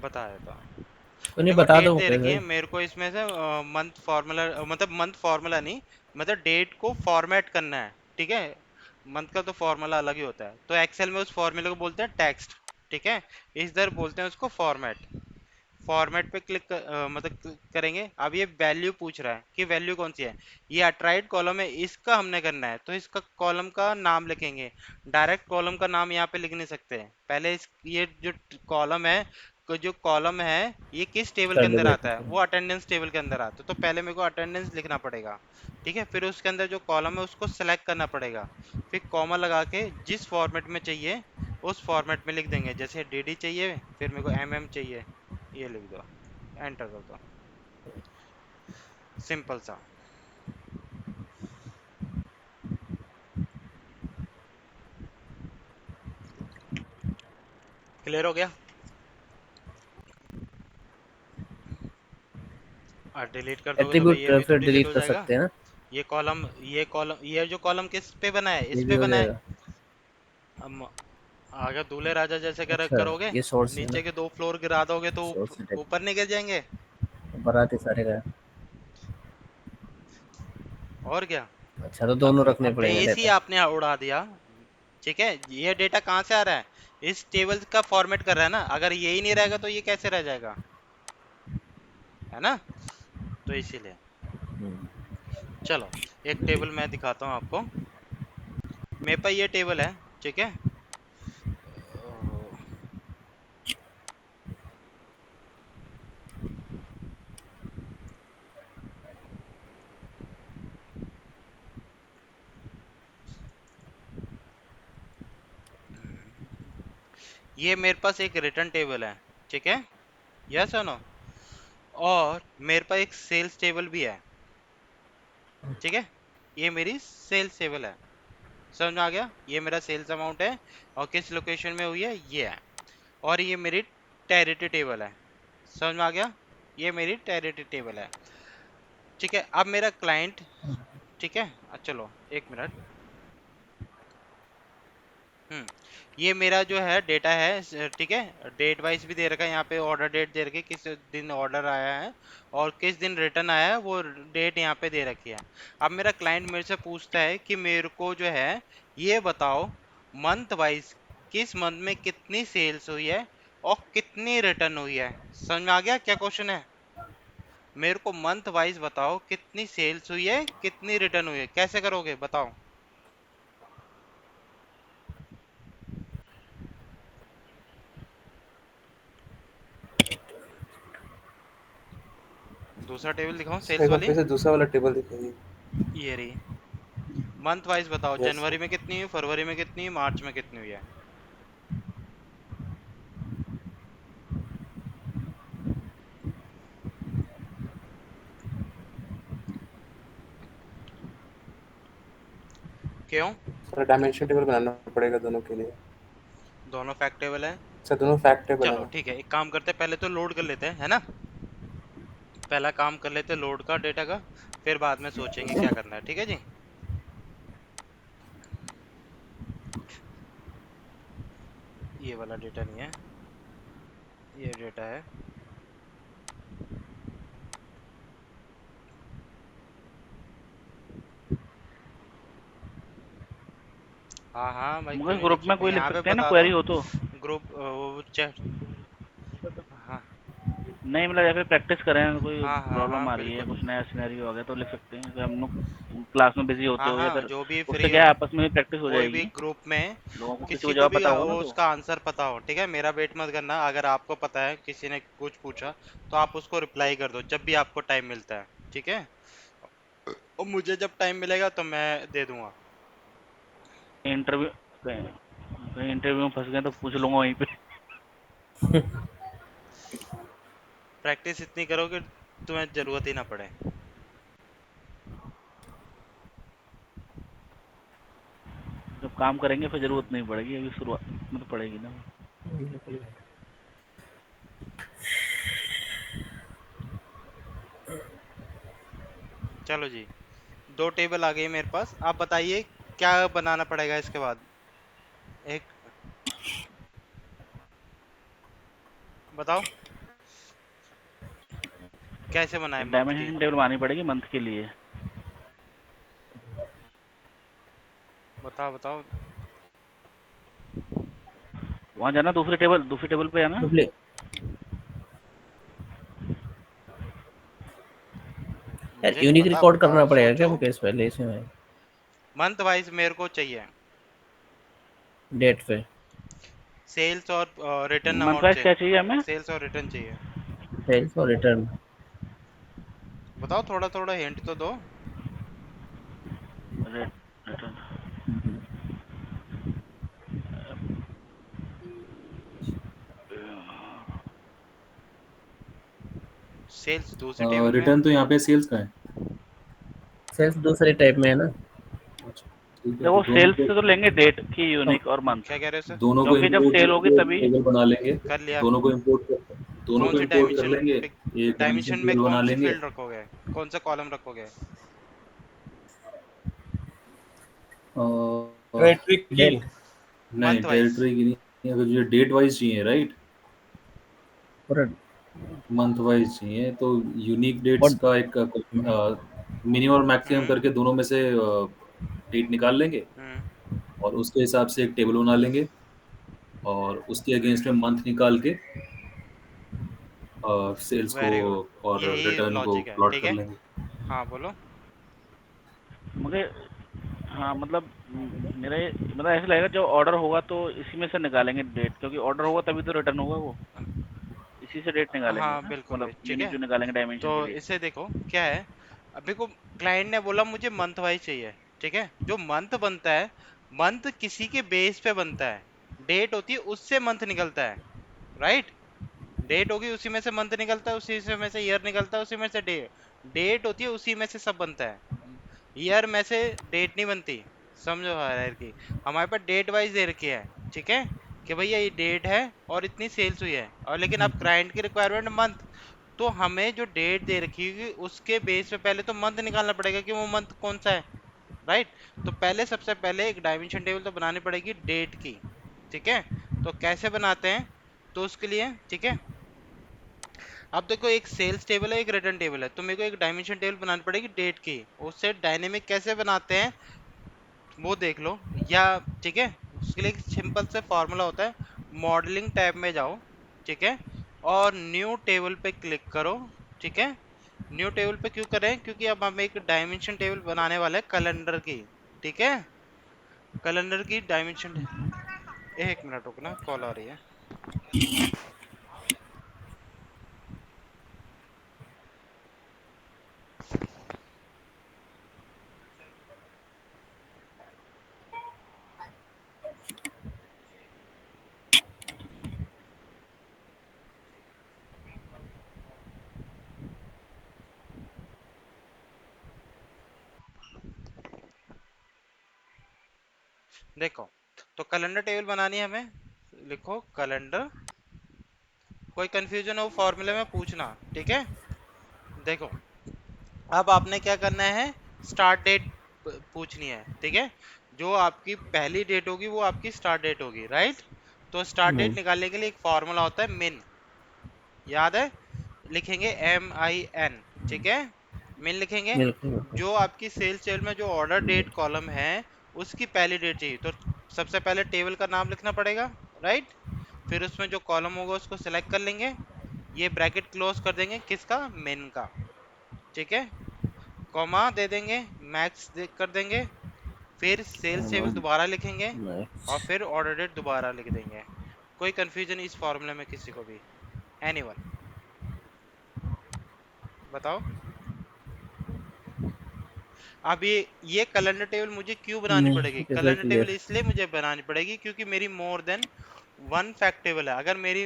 बता देता हूँ। कोई नहीं, देखो बता डेट दो दे फिर रखी है भाई। मेरे को इसमें से, मंथ फार्मूला, मतलब मंथ फार्मूला नहीं, मतलब डेट को फॉर्मेट करना है, ठीक है। मंथ का तो फार्मूला अलग ही होता है, तो एक्सेल में उस फार्मूले को बोलते हैं टेक्स्ट, ठीक है। इधर बोलते हैं उसको फॉर्मेट। फॉर्मेट पे मतलब क्लिक करेंगे। अब ये वैल्यू पूछ रहा है कि वैल्यू कौन सी है। ये अट्राइड कॉलम है, इसका हमने करना है, तो इसका कॉलम का नाम लिखेंगे। डायरेक्ट कॉलम का नाम यहाँ पे लिख नहीं सकते, पहले ये जो कॉलम है, जो कॉलम है ये किस टेबल के कर दो अंदर आता बेटा है, फिर। वो अटेंडेंस टेबल के अंदर आता है, तो पहले मेरे को अटेंडेंस लिखना पड़ेगा, ठीक है। फिर उसके अंदर जो कॉलम है उसको सेलेक्ट करना पड़ेगा, फिर कॉमा लगा के जिस फॉर्मेट में चाहिए उस फॉर्मेट में लिख देंगे। जैसे डी चाहिए, फिर मेरे को चाहिए, ये लिख दो, एंटर कर दो, सिंपल सा। क्लियर हो गया। और डिलीट कर दोगे तो भाई एट्रीब्यूट ये भी तो फिर डिलीट डिलीट हो कर जाएगा। सकते हैं ना? ये जो कॉलम किस पे बना है, इस ये भी पे हो बना है। जाएगा। अब अगर दूल्हे राजा जैसे अच्छा, करोगे, ये सोर्स है ना? नीचे के 2 फ्लोर गिरा दोगे तो सोर्स है। ऊपर नहीं गिर जाएंगे? बाराती सारे का। और क्या। अच्छा, तो दोनों रखने अब पड़ेंगे बेस ही डेटा। आपने उड़ा दिया, ठीक है। ये डेटा कहाँ से आ रहा है? इस टेबल का फॉर्मेट कर रहा है ना, अगर ये ही नहीं रहेगा तो ये कैसे रह जाएगा, है ना। तो इसीलिए चलो एक टेबल मैं दिखाता हूँ आपको। मेरे पास ये टेबल है, ठीक है। ये मेरे पास एक रिटर्न टेबल है, ठीक है, यस और नो। और मेरे पास एक सेल्स टेबल भी है, ठीक है। ये मेरी सेल्स टेबल है, समझ में आ गया? ये मेरा सेल्स अमाउंट है और किस लोकेशन में हुई है, ये है। और ये मेरी टेरिटरी टेबल है। समझ में आ गया? ये मेरी टेरिटरी टेबल है। ठीक है, अब मेरा क्लाइंट, ठीक है, चलो एक मिनट। ये मेरा जो है डेटा है, ठीक है, डेट वाइज भी दे रखा है यहाँ पे, ऑर्डर डेट दे रखी है, किस दिन ऑर्डर आया है और किस दिन रिटर्न आया है, वो डेट यहाँ पे दे रखी है। अब मेरा क्लाइंट मेरे से पूछता है कि मेरे को जो है ये बताओ मंथ वाइज किस मंथ में कितनी सेल्स हुई है और कितनी रिटर्न हुई है। समझ में आ गया क्या क्वेश्चन है? मेरे को मंथ वाइज बताओ कितनी सेल्स हुई है कितनी रिटर्न हुई है। कैसे करोगे बताओ? दूसरा टेबल दिखाऊं सेल्स एक बार वाली? फिर से दूसरा वाला टेबल दिखाइए। ये रही। मंथ वाइज बताओ, यस जनवरी में कितनी हुई, फरवरी में कितनी हुई, मार्च में कितनी हुई है। क्यों? सर, डायमेंशन टेबल बनाना पड़ेगा दोनों के लिए। दोनों फैक्ट टेबल है। सर, दोनों फैक्ट टेबल चलो है। ठीक है, एक काम करते हैं, पहले तो लोड कर लेते हैं, है ना। पहला काम कर लेते हैं लोड का, डेटा का, फिर बाद में सोचेंगे क्या करना है। ठीक है जी। ये वाला डेटा नहीं है, ये डेटा है। हाँ हाँ भाई, क्यों मुझे नहीं ग्रुप में लिखी, कोई लिख यहाँ पे सकते हैं ना, बता दो। क्वेरी हो तो। ग्रुप वो चैट। हाँ नहीं मतलब या फिर प्रैक्टिस करें, कोई हाँ हाँ प्रॉब्लम हाँ आ रही है, बिल्कुल। कुछ नया सिनेरियो आ गया तो लिख सकते हैं। अगर हम लोग क्लास में बिजी होते हाँ हो या हाँ, फिर जो भी उससे फ्री क्या हो, है, आपस में भी प्रैक्टिस हो कोई भी जाएगी, ग्रुप में लोगों को किसी किसी को को जवाब भी पता होगा ना वो तो। उसका आंसर पता हो, ठीक है, मेरा वेट मत करना। अगर आपको पता है किसी ने कुछ पूछा तो आप उसको रिप्लाई कर दो जब भी आपको टाइम मिलता है, ठीक है। और मुझे जब टाइम मिलेगा तो मैं दे दूंगा। इंटरव्यू कहीं कहीं इंटरव्यू में फंस गए तो पूछ लूंगा वहीं पे। प्रैक्टिस इतनी करो कि तुम्हें जरूरत ही ना पड़े। जब काम करेंगे फिर जरूरत नहीं पड़ेगी, अभी शुरुआत में तो पड़ेगी ना। चलो जी, दो टेबल आ गई मेरे पास। आप बताइए क्या बनाना पड़ेगा इसके बाद। एक बताओ कैसे बनाए मंथ की। डायमेंशन टेबल बनानी पड़ेगी मंथ के लिए। बताओ बताओ। वहाँ जाना, दूसरी टेबल पे आना। डुप्ली यार, मुझे नहीं यूनिक पता, रिकॉर्ड करना बताओ पड़ेगा क्या सोचो। मुकेश पहले इसमें? मंथ वाइज मेरे को चाहिए, डेट पे सेल्स और रिटर्न मंथ अमाउंट वाइज चाहिए। क्या चाहिए हमें? सेल्स और रिटर्न चाहिए। सेल्स और रिटर्न। बताओ, थोड़ा थोड़ा हिंट तो दो। रिटर्न। सेल्स दूसरी टेबल में। रिटर्न तो यहाँ पे सेल्स का है। सेल्स दूसरे टाइप में है ना। अच्छा, ठीक है, तो देखो सेल्स से तो लेंगे डेट की, हम यूनिक और मंथ, क्या कह रहे हो सर? दोनों को क्योंकि जब इंपोर्ट सेल होगी करके तभी। टेबल बना लेंगे। कर लिया। दोनों को दोनों कौन को सी इंपोर्ट कर डायमेंशन लेंगे, पे, एक डायमेंशन डायमेंशन में टेबल बना कौन सी लेंगे। फील्ड रखोगे, कौन सा कॉलम रखोगे? टेरिटरी की। डेट नहीं, मंथ वाइज। टेरिटरी की नहीं, अगर मुझे डेट वाइज चाहिए, राइट, पूरा। मंथ वाइज चाहिए तो यूनिक डेट्स और का एक मिनिमम और मैक्सिमम हम्म करके दोनों में से डेट निकाल लेंगे हम्म और उसके हिसाब से एक टेबल बना लेंगे और उसके अगेंस्ट में मंथ निकाल के सेल्स को वेरी गुड, और यही रिटर्न को लॉजिक है, प्लॉट ठीक कर है। लेंगे। हाँ बोलो। मुझे हाँ मतलब मेरा ऐसा लगेगा जो ऑर्डर होगा तो इसी में से निकालेंगे डेट, क्योंकि ऑर्डर होगा तभी तो रिटर्न होगा, वो इसी से डेट निकालेंगे हाँ ना, बिल्कुल भाई, मतलब ठीक यूनिक है। जो निकालेंगे तो डायमेंशन के लिए। इसे देखो क्या है, अभी को क्लाइंट ने बोला मुझे मंथ वाइज चाहिए, ठीक है। जो मंथ बनता है, मंथ किसी के बेस पे बनता है, डेट होती है उससे मंथ निकलता है, राइट। डेट होगी उसी में से मंथ निकलता है, उसी से में से ईयर निकलता है, उसी में से डे, डेट होती है उसी में से सब बनता है। ईयर में से डेट नहीं बनती। समझो हायरार्की। हमारे पास डेट वाइज दे रखी है, ठीक है, कि भैया ये डेट है और इतनी सेल्स हुई है, और लेकिन अब क्लाइंट की रिक्वायरमेंट मंथ, तो हमें जो डेट दे रखी होगी उसके बेस पे पहले तो मंथ निकालना पड़ेगा कि वो मंथ कौन सा है, राइट। तो पहले सबसे पहले एक डायमेंशन टेबल तो बनानी पड़ेगी डेट की, ठीक है। तो कैसे बनाते हैं, तो उसके लिए, ठीक है, अब देखो एक सेल्स टेबल है, एक रिटर्न टेबल है, तो मेरे को एक डायमेंशन टेबल बनानी पड़ेगी डेट की। उससे डायनेमिक कैसे बनाते हैं वो देख लो, या ठीक है, उसके लिए एक सिंपल से फॉर्मूला होता है। मॉडलिंग टैब में जाओ, ठीक है, और न्यू टेबल पे क्लिक करो, ठीक है। न्यू टेबल पे क्यों करें, क्योंकि अब हम एक डायमेंशन टेबल बनाने वाले हैं कैलेंडर की, ठीक है, कैलेंडर की डायमेंशन। एक मिनट रुकना, कॉल आ रही है। देखो, तो कैलेंडर टेबल बनानी है हमें, लिखो कैलेंडर, कोई कंफ्यूजन हो फॉर्मूले में पूछना, ठीक है। देखो, अब आपने क्या करना है, स्टार्ट डेट पूछनी है, ठीक है। जो आपकी पहली डेट होगी वो आपकी स्टार्ट डेट होगी, राइट। तो स्टार्ट डेट निकालने के लिए एक फॉर्मूला होता है मिन, याद है, लिखेंगे MIN, ठीक है, मिन लिखेंगे। बिल्कुल बिल्कुल। जो आपकी सेल्स टेबल में जो ऑर्डर डेट कॉलम है उसकी पहली डेट चाहिए, तो सबसे पहले टेबल का नाम लिखना पड़ेगा, राइट। फिर उसमें जो कॉलम होगा उसको सिलेक्ट कर लेंगे, ये ब्रैकेट क्लोज कर देंगे, किसका, मिन का, ठीक है, कॉमा दे देंगे, मैक्स कर देंगे, फिर सेल्स टेबल दोबारा लिखेंगे, और नेक्स्ट। फिर ऑर्डर डेट दोबारा लिख देंगे। कोई कंफ्यूजन इस फॉर्मूले में किसी को भी, एनीवन, बताओ। अब ये कैलेंडर टेबल मुझे क्यों बनानी नहीं, पड़ेगी, it is very calendar table clear. इसलिए मुझे बनानी पड़ेगी क्योंकि मेरी more than one fact table है। अगर मेरी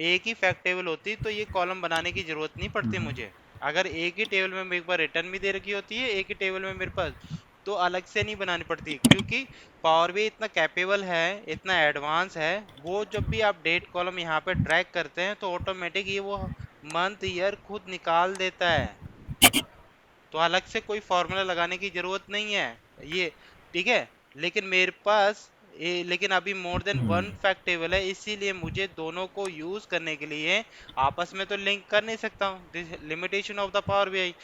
एक ही फैक्ट टेबल होती तो ये कॉलम बनाने की जरूरत नहीं पड़ती मुझे। अगर एक ही टेबल में मेरे पास रिटर्न भी दे रखी होती है, एक ही टेबल में मेरे पास, तो अलग से नहीं बनानी पड़ती, क्योंकि पावर भी इतना कैपेबल है, इतना एडवांस है, वो जब भी आप डेट कॉलम यहाँ पे ड्रैग करते हैं तो ऑटोमेटिक ये वो मंथ ईयर खुद निकाल देता है, तो अलग से कोई फॉर्मूला लगाने की जरूरत नहीं है ये, ठीक है। लेकिन मेरे पास लेकिन अभी more than one fact table है, इसीलिए मुझे दोनों को यूज करने के लिए आपस में तो लिंक कर नहीं सकता हूँ, limitation of the power BI.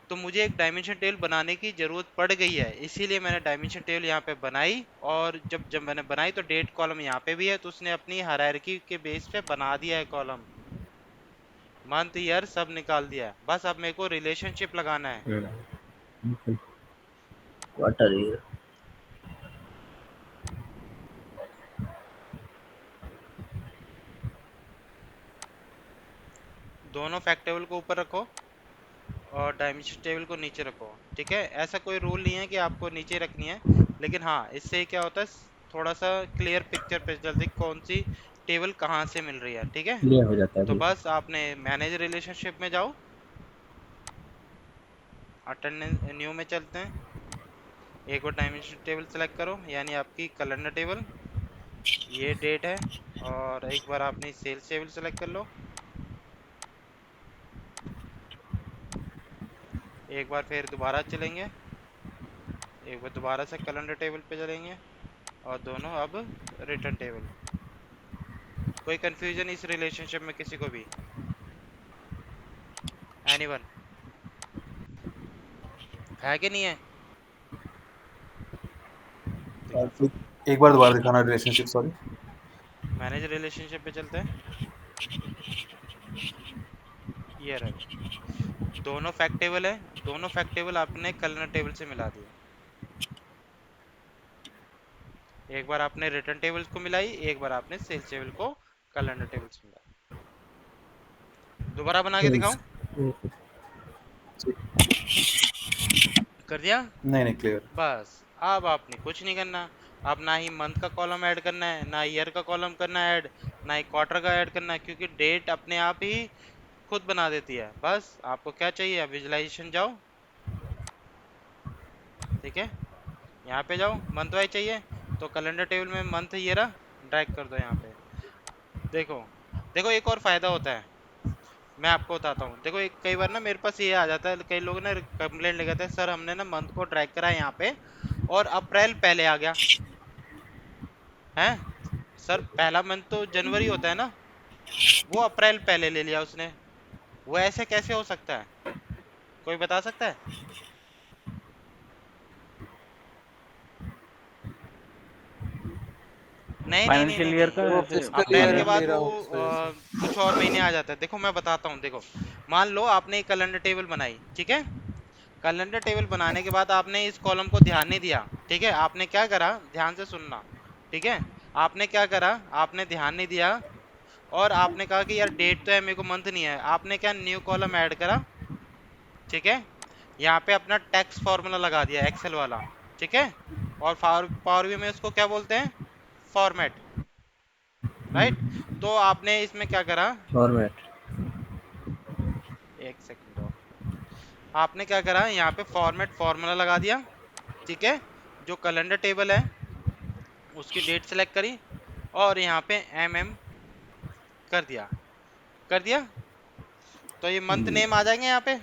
तो मुझे एक डायमेंशन टेबल बनाने की जरूरत पड़ गई है, इसीलिए मैंने डायमेंशन टेबल यहाँ पे बनाई, और जब जब मैंने बनाई तो डेट कॉलम यहाँ पे भी है, तो उसने अपनी हायरार्की के बेस पे बना दिया है कॉलम, मंथ ईयर सब निकाल दिया है। बस अब मेरे को रिलेशनशिप लगाना है। Quarter year. दोनों फैक्ट टेबल को ऊपर रखो और डायमेंशन टेबल को नीचे रखो, ठीक है। ऐसा कोई रूल नहीं है कि आपको नीचे रखनी है, लेकिन हाँ इससे क्या होता है, थोड़ा सा क्लियर पिक्चर पे चलती है कौन सी टेबल कहाँ से मिल रही है, ठीक है। क्लियर हो जाता है तो बिल्कुल। बस आपने मैनेज रिलेशनशिप में जाओ, अटेंडेंस न्यू में चलते हैं, एक बार डायमेंशन टेबल सेलेक्ट करो, यानी आपकी कैलेंडर टेबल, ये डेट है, और एक बार आपने सेल्स टेबल सेलेक्ट कर लो, एक बार फिर दोबारा चलेंगे, एक बार दोबारा से कैलेंडर टेबल पे चलेंगे, और दोनों अब रिटर्न टेबल। कोई कंफ्यूजन इस रिलेशनशिप में किसी को भी, एनीवन, है कि नहीं है, दिखाता हूँ। एक बार दोबारा दिखाना रिलेशनशिप, सॉरी। मैनेज रिलेशनशिप पे चलते हैं, ये रहा, दोनों फैक्ट टेबल है, दोनों फैक्ट टेबल आपने कैलेंडर टेबल से मिला दिए, एक बार आपने रिटर्न टेबल को मिलाई, एक बार आपने सेल्स टेबल को कैलेंडर टेबल से मिलाई। दोबारा बना के दिखाऊं, कर दिया। नहीं नहीं, क्लियर। बस अब आपने कुछ नहीं करना, अब ना ही मंथ का कॉलम ऐड करना है, ना ईयर का कॉलम करना है ऐड, ना ही क्वार्टर का ऐड करना है, क्योंकि डेट अपने आप ही खुद बना देती है। बस आपको क्या चाहिए, विजुलाइजेशन जाओ, ठीक है, यहाँ पे जाओ, मंथ वाइज चाहिए तो कैलेंडर टेबल में मंथ ये रहा, ड्रैग कर दो यहाँ पे। देखो देखो एक और फायदा होता है, मैं आपको बताता हूँ। देखो एक कई बार ना मेरे पास ये आ जाता है, कई लोग ना कंप्लेंट ले जाते हैं, सर हमने ना मंथ को ट्रैक करा है यहाँ पे और अप्रैल पहले आ गया है। सर पहला मंथ तो जनवरी होता है ना, वो अप्रैल पहले ले लिया उसने, वो ऐसे कैसे हो सकता है? कोई बता सकता है? नहीं नहीं नहीं फाइनेंशियल नहीं ईयर नहीं, का वो ऐसे फिजिकल अप्रैल ईयर के बाद ले रहा वो हूँ उस वजह से। कुछ और महीने आ जाता है। देखो मैं बताता हूँ, देखो मान लो आपने एक कैलेंडर टेबल बनाई, ठीक है। कैलेंडर टेबल बनाने के बाद आपने इस कॉलम को ध्यान नहीं दिया, ठीक है। आपने क्या करा, ध्यान से सुनना, ठीक है। आपने क्या करा, आपने ध्यान नहीं दिया और आपने कहा कि यार डेट तो है, मेरे को मंथ नहीं है। आपने क्या न्यू कॉलम ऐड करा, ठीक है। यहाँ पे अपना टैक्स फॉर्मूला लगा दिया एक्सेल वाला, ठीक है। और पावर व्यू में उसको क्या बोलते हैं, फॉर्मेट, राइट। तो आपने इसमें क्या करा, फॉर्मेट। एक सेकंड दो, आपने क्या करा, यहाँ पे फॉर्मेट फॉर्मूला लगा दिया, ठीक है। जो कैलेंडर टेबल है उसकी डेट सेलेक्ट करी और यहाँ पे कर दिया, कर दिया। तो ये मंथ नेम आ जाएंगे यहाँ पे।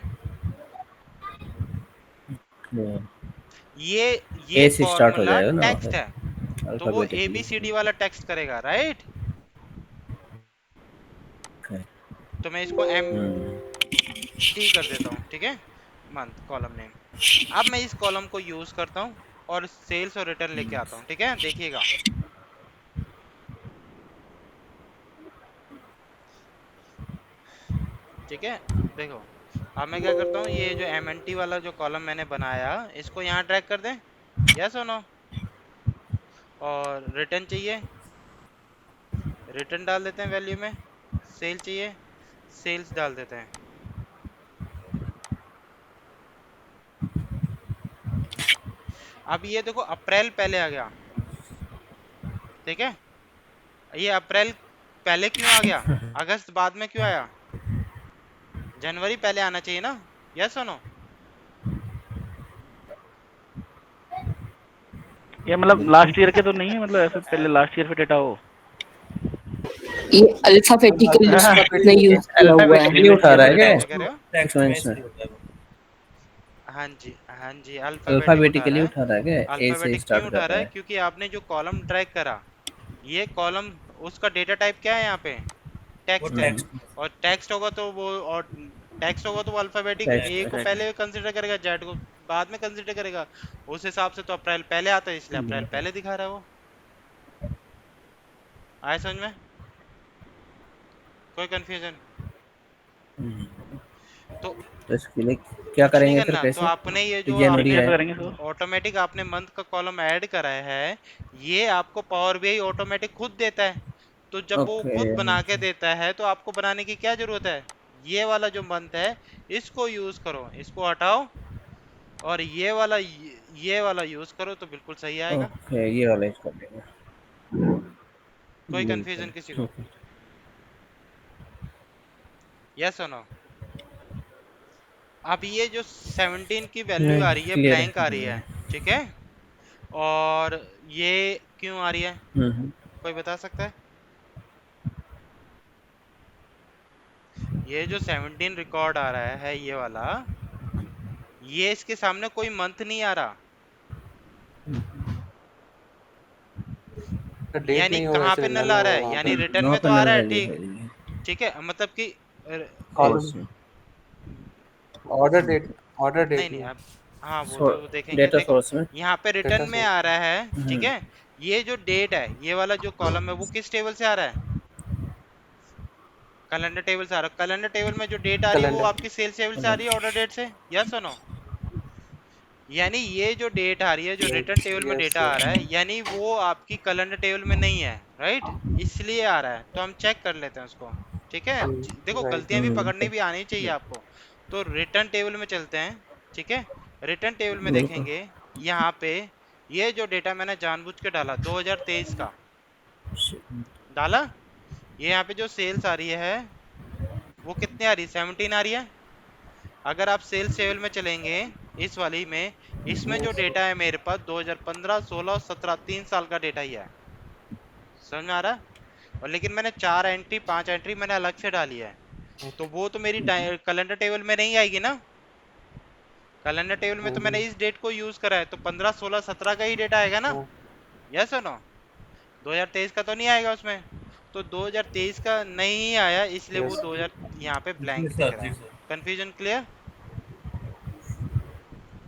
ये ए ये से स्टार्ट हो फॉर्मूला जाएगा ना वहाँ टेक्स्ट पे, है, तो वो A B C alphabetically. D वाला टेक्स्ट करेगा, राइट। ओके। तो मैं इसको टी कर देता हूँ, ठीक है, मंथ कॉलम नेम। अब मैं इस कॉलम को यूज करता हूँ और सेल्स और रिटर्न लेके आता हूँ, ठीक है। देखिएगा, ठीक है। देखो अब मैं क्या करता हूँ, ये जो एम एन टी वाला जो कॉलम मैंने बनाया इसको यहाँ ड्रैग कर दें, यस और नो। और रिटर्न चाहिए, रिटर्न डाल देते हैं वैल्यू में। सेल चाहिए, सेल्स डाल देते हैं। अब ये देखो अप्रैल पहले आ गया, ठीक है। ये अप्रैल पहले क्यों आ गया, अगस्त बाद में क्यों आया, जनवरी पहले आना चाहिए ना, यस और नो। ये मतलब लास्ट ईयर के तो नहीं है, मतलब ऐसे पहले लास्ट ईयर पे डेटा हो। ये अल्फाबेटिकल में यूज किया हुआ है। नहीं उठा रहा है क्या? क्या कह रहे हो? टैक्स में इसलिए होता है वो। हाँ जी हाँ जी, अल्फाबेटिक उठा अल्फाबेटिकली रहा है। उठा रहा है क्या? ए से अल्फाबेटिक क्यों स्टार्ट कर उठा रहा रहा है, है। क्योंकि आपने जो कॉलम ट्रैक करा, ये कॉलम उसका डेटा टाइप क्या है यहाँ पे, वो टेक्स्ट है। टैक्स और टेक्स्ट होगा तो वो, और टेक्स्ट होगा तो वो अल्फाबेटिक टेक्स्ट ए है। को पहले कंसिडर करेगा, जेड को बाद में कंसिडर करेगा। उस हिसाब से तो अप्रैल पहले आता है, इसलिए अप्रैल पहले दिखा रहा है वो। आए समझ में, कोई कंफ्यूजन? तो तो इसके लिए क्या कुछ नहीं करेंगे फिर करना, तो कैसे? आपने ये जो जनवरी आपने कैसे है। करेंगे सर? ऑटोमेटिक आपने मंथ का कॉलम ऐड करा है, ये आपको पावर बीआई ऑटोमेटिक खुद देता है। तो जब वो ओके। खुद बना के देता है तो आपको बनाने की क्या जरूरत है, ये वाला जो मंथ है इसको यूज करो, इसको हटाओ और ये वाला यूज करो तो बिल्कुल सही आएगा। ओके, ये वाला यूज कर लेंगे। कोई बिल्कुल कंफ्यूजन किसी को, ठीक है। यस और नो? अब ये जो 17 की वैल्यू आ रही है, क्लियर ब्लैंक आ रही है। है, ठीक है। और ये क्यों आ रही है, हम्म। कोई बता सकता है? ये जो 17 रिकॉर्ड आ रहा है ये वाला, ये इसके सामने कोई मंथ नहीं आ रहा, डेट यानी नहीं होगा कहाँ पे इसलिए नल नल आ रहा होगा है, वहाँ यानी पे। रिटर्न वहाँ में पे तो आ नल रहा है, वैल्यू ठीक, है ये। ठीक है। मतलब कि कॉलम इसमें ऑर्डर नहीं डेट नहीं, में। अब हाँ वो देखेंगे। डेटा देखो सोर्स में। यहाँ पे डेटा रिटर्न में से आ रहा है, ठीक हम्म। है। ये जो डेट है, ये वाला जो कॉलम है वो किस टेबल से आ रहा है, कैलेंडर टेबल से आ रहा है। कैलेंडर टेबल में जो डेट आ रही है वो कैलेंडर। आपकी सेल्स टेबल से आ रही है, ऑर्डर डेट से, यस और नो। यानी ये जो डेट आ रही है, जो रिटर्न टेबल में यस डेटा आ रहा है, यानी वो आपकी कैलेंडर टेबल में नहीं है, राइट, इसलिए आ रहा है। तो हम चेक कर लेते हैं उसको, ठीक है। देखो राइट। गलतियां भी पकड़नी बिल्कुल भी आनी चाहिए आपको। तो रिटर्न टेबल में चलते हैं, ठीक है। रिटर्न टेबल में बिल्कुल। देखेंगे, यहाँ पे ये जो डेटा मैंने जानबूझ के डाला 2023 का डाला, ये यहाँ पे जो सेल्स आ रही है वो कितने आ रही है, 17 आ रही है। अगर आप सेल्स टेबल में चलेंगे इस वाली में, इसमें जो डेटा है मेरे पास 2015, 16, 17, 3 साल का डेटा ही है। समझ में आ रहा है? और लेकिन मैंने 4 एंट्री 5 एंट्री मैंने अलग से डाली है, तो वो तो मेरी कैलेंडर टेबल में नहीं आएगी ना। कैलेंडर टेबल में तो मैंने इस डेट को यूज करा है, तो 15, 16, 17 का ही डेटा आएगा ना। यस और नो? 2023 का तो नहीं आएगा उसमें। तो 2023 का नहीं आया, इसलिए वो 2000 यहाँ पे जी ब्लैंक दिख सर, रहा जी है। सर। Confusion clear?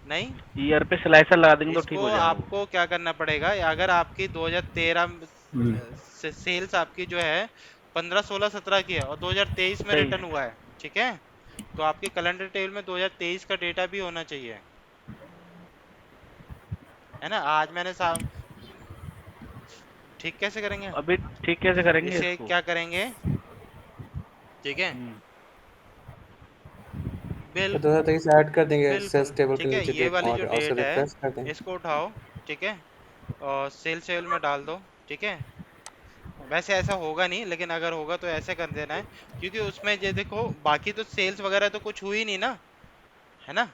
नहीं? ईयर पे स्लाइसर लगा देंगे तो ठीक इसको हो जाएगा वो। आपको क्या करना पड़ेगा, अगर आपकी 2013 हम्म, से सेल्स आपकी जो है 15, 16, 17 की है और 2023 में सही। रिटर्न हुआ है, ठीक है, तो आपके कैलेंडर टेबल में 2023 का डेटा भी होना चाहिए, है ना। आज मैंने ठीक कैसे करेंगे? अभी ठीक कैसे करेंगे इसे इसको? क्या करेंगे, ठीक है, बिल तो 2023 ऐड कर देंगे बिल्कुल सेल्स टेबल के ठीक है, नीचे ये डेट वाली जो और उसे डेट है रिफ्रेश कर देंगे। इसको उठाओ, ठीक है, और सेल सेल में डाल दो, ठीक है। वैसे ऐसा होगा नहीं, लेकिन अगर होगा तो ऐसे कर देना है, क्योंकि उसमें ये देखो बाकी तो सेल्स वगैरह तो कुछ हुई नहीं ना, है ना।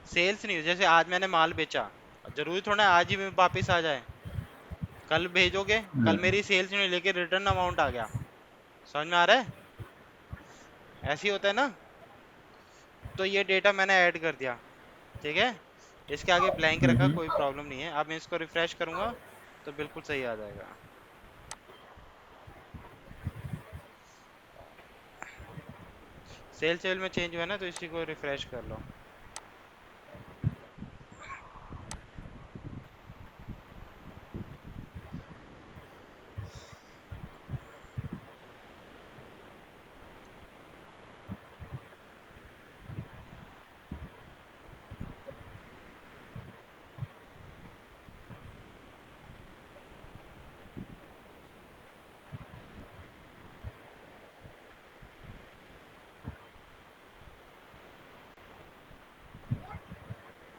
सेल्स नहीं हुई, जैसे आज मैंने माल बेचा, जरूरी थोड़ा है आज ही में वापस आ जाए। कल भेजोगे, कल हम्म, मेरी सेल्स नहीं हुई लेकिन रिटर्न अमाउंट आ गया। समझ में आ रहा है? ऐसे ही होता है ना। तो ये डेटा मैंने ऐड कर दिया, ठीक है, इसके आगे ब्लैंक रखा, हम्म। कोई प्रॉब्लम नहीं है। अब मैं इसको रिफ्रेश करूंगा तो बिल्कुल सही आ जाएगा। सेल सेल में चेंज हुआ ना, तो इसी को रिफ्रेश कर लो।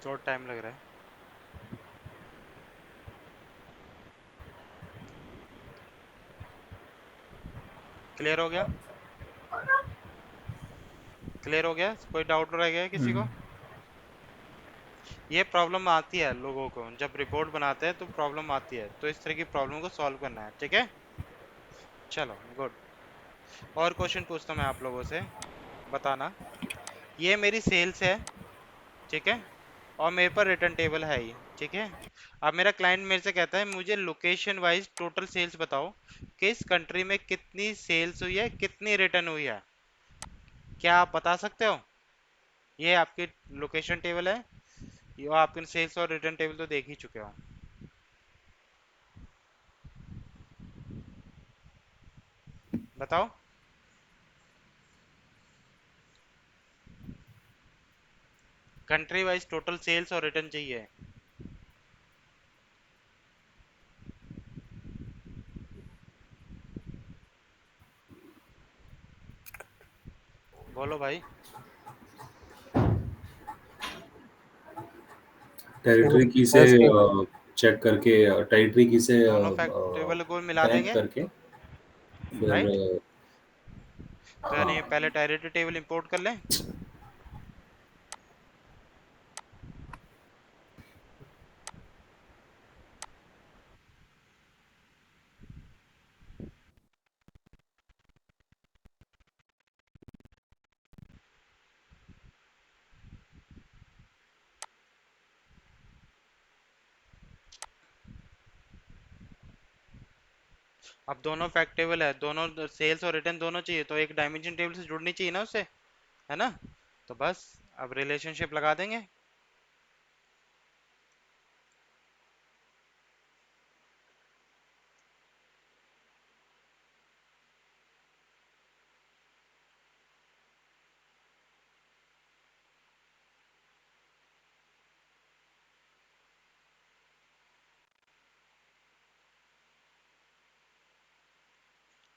थोड़ा टाइम लग रहा है। क्लियर हो गया? क्लियर हो गया? कोई डाउट रह गया किसी को? ये प्रॉब्लम आती है लोगों को, जब रिपोर्ट बनाते हैं तो प्रॉब्लम आती है, तो इस तरह की प्रॉब्लम को सॉल्व करना है, ठीक है। चलो गुड। और क्वेश्चन पूछता हूं मैं आप लोगों से, बताना। ये मेरी सेल्स है, ठीक है, और मेरे पर रिटर्न टेबल है ही, ठीक है। अब मेरा क्लाइंट मेरे से कहता है मुझे लोकेशन वाइज टोटल सेल्स बताओ, किस कंट्री में कितनी सेल्स हुई है, कितनी रिटर्न हुई है। क्या आप बता सकते हो? ये आपकी लोकेशन टेबल है, ये आपके सेल्स और रिटर्न टेबल तो देख ही चुके हो। बताओ। कंट्री वाइज टोटल सेल्स और रिटर्न चाहिए। बोलो भाई। टेरिटरी की से सेल्स के चेक करके, टेरिटरी की से दोनों फैक्ट टेबल को मिला कनेक्ट देंगे, करके फिर राइट। तो यानी हाँ। पहले टेरिटरी टेबल इंपोर्ट कर लें। अब दोनों फैक्ट टेबल है, दोनों सेल्स और रिटर्न दोनों चाहिए, तो एक डायमेंशन टेबल से जुड़नी चाहिए ना उससे, है ना। तो बस अब रिलेशनशिप लगा देंगे।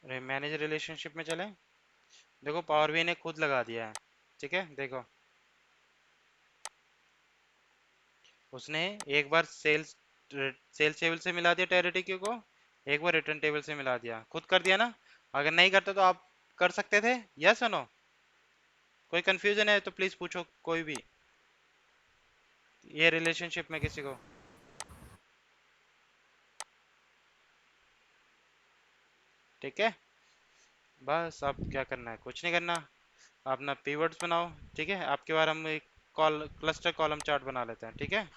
मैनेज रिलेशनशिप में चलें। देखो पावर बी ने खुद लगा दिया है, ठीक है, देखो उसने एक बार सेल्स टेबल से मिला दिया टेरिटरी को, एक बार रिटर्न टेबल से मिला दिया, खुद कर दिया ना। अगर नहीं करते तो आप कर सकते थे, यस और नो? कोई कंफ्यूजन है तो प्लीज पूछो कोई भी। ये रिलेशनशिप में किसी को ठीक है। बस अब क्या करना है, कुछ नहीं करना, अपना पीवर्ड्स बनाओ। ठीक है, आपके बार हम एक क्लस्टर कॉलम चार्ट बना लेते हैं। ठीक है,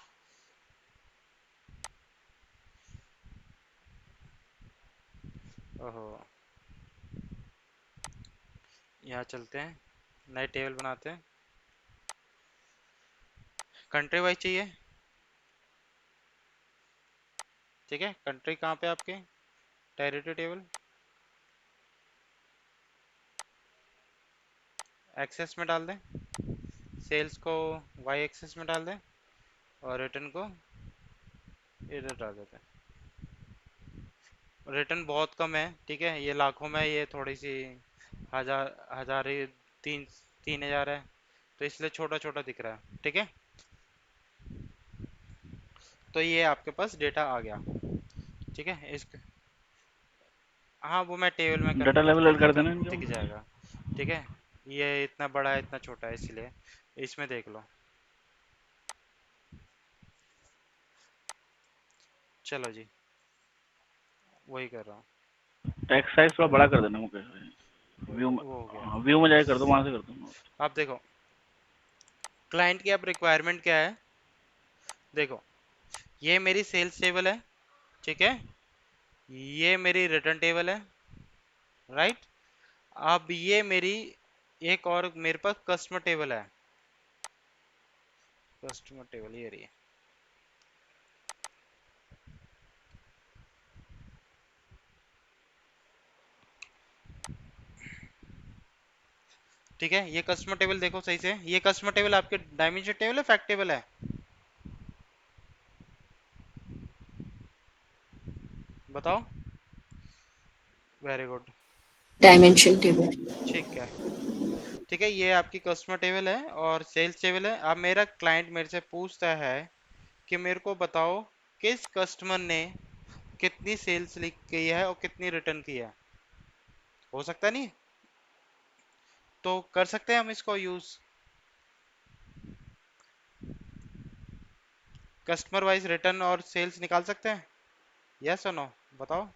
ओहो, यहाँ चलते हैं, नए टेबल बनाते हैं। कंट्री वाइज चाहिए, ठीक है। कंट्री कहाँ पे आपके, टेरिटरी टेबल, एक्सेस में डाल दें, सेल्स को वाई एक्सेस में डाल दें और रिटर्न को इधर डाल देते हैं। रिटर्न बहुत कम है, ठीक है, ये लाखों में, ये थोड़ी सी हजार ही 3,000 है, तो इसलिए छोटा छोटा दिख रहा है। ठीक है, तो ये आपके पास डेटा आ गया। ठीक है, इस हाँ वो मैं टेबल में डाटा कन्वर्ट लेवल कर ऐड कर देता देना हूँ, इनके। दिख जाएगा। ठीक है, ये इतना बड़ा है इतना छोटा है, इसलिए इसमें देख लो। चलो जी, वही कर रहा हूँ, टेक्स्ट साइज थोड़ा बड़ा कर देना मुकेश भाई, व्यू में, वो हो गया। व्यू में जाके कर दो, वहां से कर दो। आप देखो क्लाइंट की अब रिक्वायरमेंट क्या है, देखो ये मेरी सेल्स टेबल है, ठीक है, ये मेरी रिटर्न टेबल है, राइट। अब ये मेरी एक और मेरे पास कस्टमर टेबल है, कस्टमर टेबल ये रही है। ठीक है, ये कस्टमर टेबल देखो सही से, ये कस्टमर टेबल आपके डायमेंशन टेबल है, फैक्ट टेबल है, बताओ। Very good, dimension table. ठीक है। ठीक है, ये आपकी कस्टमर टेबल है और सेल्स टेबल है। अब मेरा क्लाइंट मेरे से पूछता है कि मेरे को बताओ किस कस्टमर ने कितनी सेल्स लिख की है और कितनी रिटर्न की है। हो सकता नहीं, तो कर सकते हैं हम इसको यूज, कस्टमर वाइज रिटर्न और सेल्स निकाल सकते हैं, यस और नो, बताओ।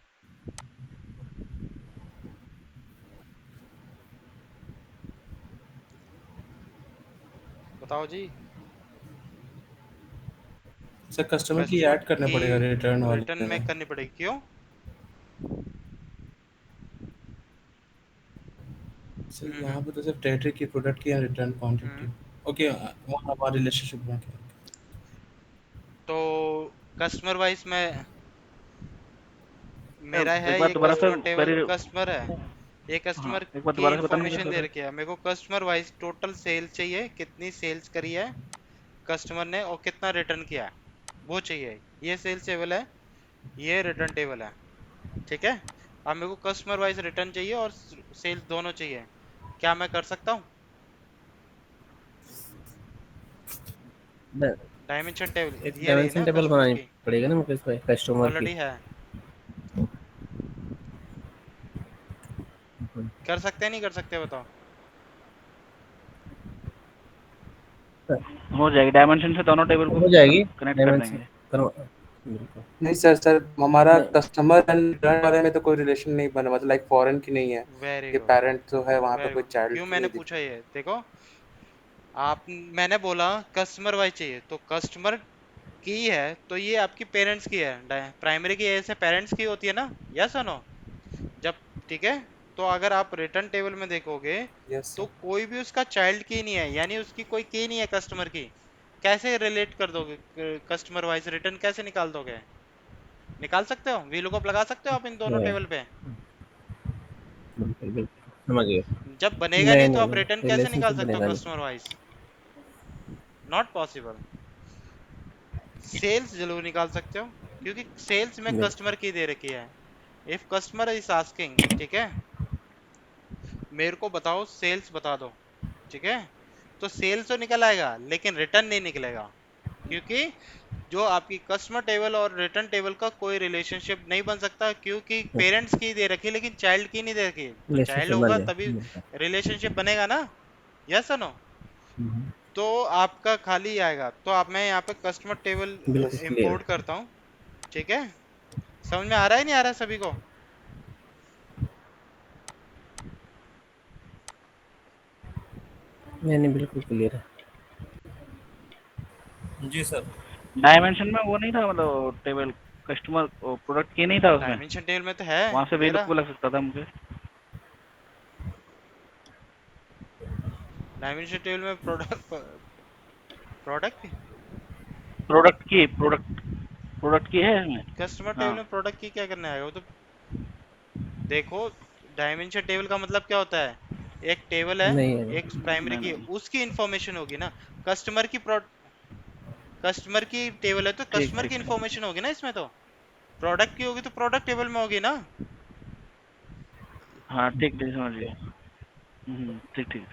बताओ जी। सर कस्टमर की कस्टमर ऐड करना की पड़ेगा रिटर्न रिटर्न वाले में में। करनी पड़ेगी, क्यों? सर यहाँ पे तो सिर्फ टेरिटरी की, प्रोडक्ट की, रिटर्न क्वांटिटी। ओके, वहाँ हमारा रिलेशनशिप बना के। तो कस्टमर वाइज में मेरा है, एक बार ये दोबारा से कस्टमर टेबल क्वेरी, कस्टमर है, ये हाँ कस्टमर एक बार की दोबारा से बताना इंफॉर्मेशन मुकेश दे भाई। रखी है मेरे को। कस्टमर वाइज टोटल सेल चाहिए, कितनी सेल्स करी है कस्टमर ने और कितना रिटर्न किया है, वो चाहिए। ये सेल्स टेबल है, ये रिटर्न टेबल है, ठीक है। अब मेरे को कस्टमर वाइज रिटर्न चाहिए और सेल्स दोनों चाहिए, क्या मैं कर सकता हूँ? न- डायमेंशन टेबल एक ये रही डायमेंशन ना टेबल कस्टमर बनानी की, पड़ेगी ना मुकेश भाई, कस्टमर की। ऑलरेडी है, कर सकते हैं नहीं कर सकते, बताओ। हो जाएगी, डायमेंशन से दोनों टेबल को हो जाएगी कनेक्ट कर डायमेंशन। देंगे। बिल्कुल। नहीं सर, सर हमारा नहीं, कस्टमर एंड रिटर्न वाले में तो कोई रिलेशन नहीं बना, मतलब लाइक फॉरेन की नहीं है वेरी कि गुड, पेरेंट जो है वहाँ पे वेरी कोई गुड। चाइल्ड क्यों की मैंने नहीं पूछा, दिखती। ये देखो, आप मैंने बोला कस्टमर वाइज चाहिए, तो कस्टमर की है तो ये आपकी पेरेंट्स की है, प्राइमरी की ऐसे पेरेंट्स की होती है ना, यस और नो, जब, ठीक है। तो अगर आप रिटर्न टेबल में देखोगे यस तो सर। कोई भी उसका चाइल्ड की नहीं है, यानी उसकी कोई की नहीं है कस्टमर की। कैसे रिलेट कर दोगे, कस्टमर वाइज रिटर्न कैसे निकाल दोगे? निकाल सकते हो, वीलुकअप लगा सकते हो आप इन दोनों टेबल पे? बिल्कुल बिल्कुल समझ गए। जब बनेगा नहीं नहीं तो नहीं आप नहीं, रिटर्न कैसे निकाल रिलेशनशिप सकते हो बनेगा नहीं। Customer wise? Not possible. Sales जरूर निकाल सकते हो, क्योंकि सेल्स में नहीं, कस्टमर की दे रखी है। इफ कस्टमर इज आस्किंग, ठीक है, मेरे को बताओ सेल्स बता दो, ठीक है, तो सेल्स तो निकल आएगा लेकिन रिटर्न नहीं निकलेगा, क्योंकि जो आपकी कस्टमर टेबल और रिटर्न टेबल का कोई रिलेशनशिप नहीं बन सकता, क्योंकि पेरेंट्स की दे रखी है लेकिन चाइल्ड की नहीं दे रखी। तो चाइल्ड रिलेशनशिप बन होगा जाए तभी बिल्कुल। रिलेशनशिप बनेगा ना, यस और नो, तो आपका खाली आएगा। तो आप मैं यहाँ पे कस्टमर टेबल बिल्कुल क्लियर इंपोर्ट करता हूँ, ठीक है। समझ में आ रहा है नहीं आ रहा है सभी को? नहीं नहीं बिल्कुल क्लियर है। जी सर। डायमेंशन में वो नहीं था, मतलब टेबल कस्टमर प्रोडक्ट की नहीं था उसमें, डायमेंशन टेबल में तो है वहां से भी मेरा। लग सकता था मुझे। डायमेंशन टेबल में प्रोडक्ट प्रोडक्ट प्रोडक्ट की है इसमें। कस्टमर टेबल हाँ में प्रोडक्ट की क्या करने आएगा वो तो। देखो, डायमेंशन टेबल का मतलब क्या होता है? एक टेबल है, नहीं है। एक प्राइमरी नहीं की, नहीं, उसकी इंफॉर्मेशन होगी ना। कस्टमर की कस्टमर की टेबल है तो ठीक कस्टमर ठीक की ठीक। इंफॉर्मेशन होगी ना इसमें। तो प्रोडक्ट की होगी तो प्रोडक्ट टेबल में होगी ना। हाँ ठीक ठीक, समझ गया। ठीक ठीक ठीक।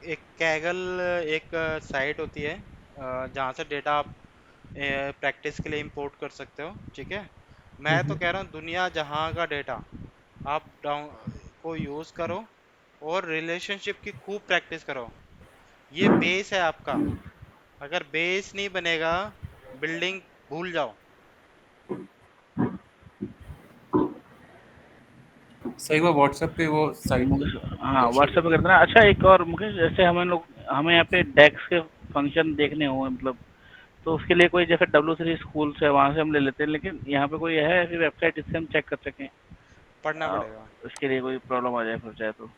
एक कैगल एक साइट होती है जहाँ से डेटा आप प्रैक्टिस के लिए इंपोर्ट कर सकते हो, ठीक है। मैं तो कह रहा हूँ दुनिया जहाँ का डेटा आप डाउन को यूज़ करो और रिलेशनशिप की खूब प्रैक्टिस करो। ये बेस है आपका। अगर बेस नहीं बनेगा, बिल्डिंग भूल जाओ। सही हुआ व्हाट्सएप पे वो साइट हाँ शेयर व्हाट्सएप पे कर देना। अच्छा एक और मुकेश, जैसे हमें यहाँ पे डेक्स के फंक्शन देखने हो मतलब, तो उसके लिए कोई जैसे W3 स्कूल्स है वहाँ से हम ले लेते हैं, लेकिन यहाँ पे कोई है ऐसी वेबसाइट जिससे हम चेक कर सकें? पढ़ना पड़ेगा। इसके लिए कोई प्रॉब्लम आ जाए फिर चाहे तो?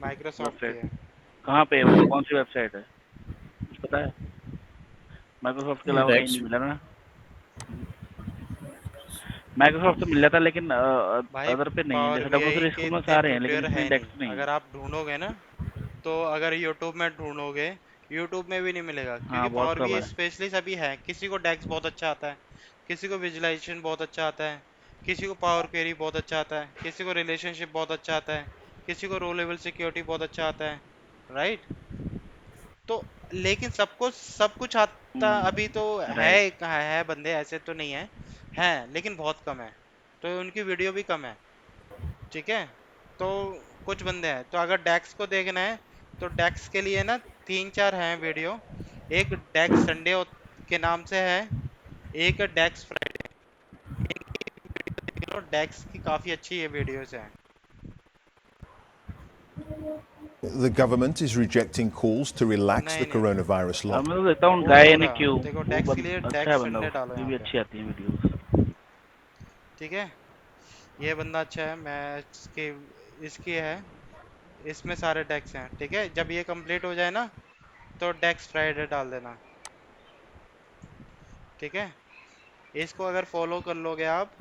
माइक्रोसॉफ्ट की वेबसाइट है। कहाँ पे है, वो कौन सी वेबसाइट है, कुछ पता है? माइक्रोसॉफ्ट के अलावा कहीं रेक्स नहीं मिला ना। माइक्रोसॉफ्ट तो मिल जाता, लेकिन भाई अदर पे नहीं है। पावर जैसे बीआई W3 के स्कूल में इतने सारे हैं, लेकिन प्रिपेयर इसमें है नहीं। डेक्स नहीं है। अगर आप ढूंढोगे ना, तो अगर यूट्यूब में ढूंढोगे, यूट्यूब में भी नहीं मिलेगा, क्योंकि हाँ बहुत पावर कम बीआई है। स्पेशलिस्ट अभी है। किसी को डेक्स बहुत अच्छा आता है, किसी को विजुअलाइजेशन बहुत अच्छा आता है, किसी को पावर क्वेरी बहुत अच्छा आता है, किसी को रिलेशनशिप बहुत अच्छा आता है, किसी को रो लेवल सिक्योरिटी बहुत अच्छा आता है, राइट। तो लेकिन सबको सब कुछ आता अभी तो राइट। है कहाँ है, बंदे ऐसे तो नहीं है, हैं लेकिन बहुत कम है। तो उनकी वीडियो भी कम है, ठीक है। तो कुछ बंदे हैं। तो अगर डेक्स को देखना है तो डेक्स के लिए ना तीन चार हैं वीडियो। एक डेक्स संडे के नाम से है, एक डेक्स फ्राइडे। वीडियो डेक्स की काफी अच्छी ये वीडियोस हैं। The government is rejecting calls to relax नहीं the नहीं नहीं, coronavirus अब lockdown. मैं तो देखता हूँ वो नहीं गाय हो ने रहा। क्यों, देखो वो डेक्स के लिए अच्छा है डेक्स बंदा, संडे डालो उसकी यहाँ भी पे, अच्छी आती है वीडियोस। ठीक है। ये बंदा अच्छा है। मैं इसके इसकी है, इसमें सारे डेक्स हैं, ठीक है। जब ये कंप्लीट हो जाए ना, तो डेक्स फ्राइडे डाल देना, ठीक है। इसको अगर फॉलो कर लोगे आप,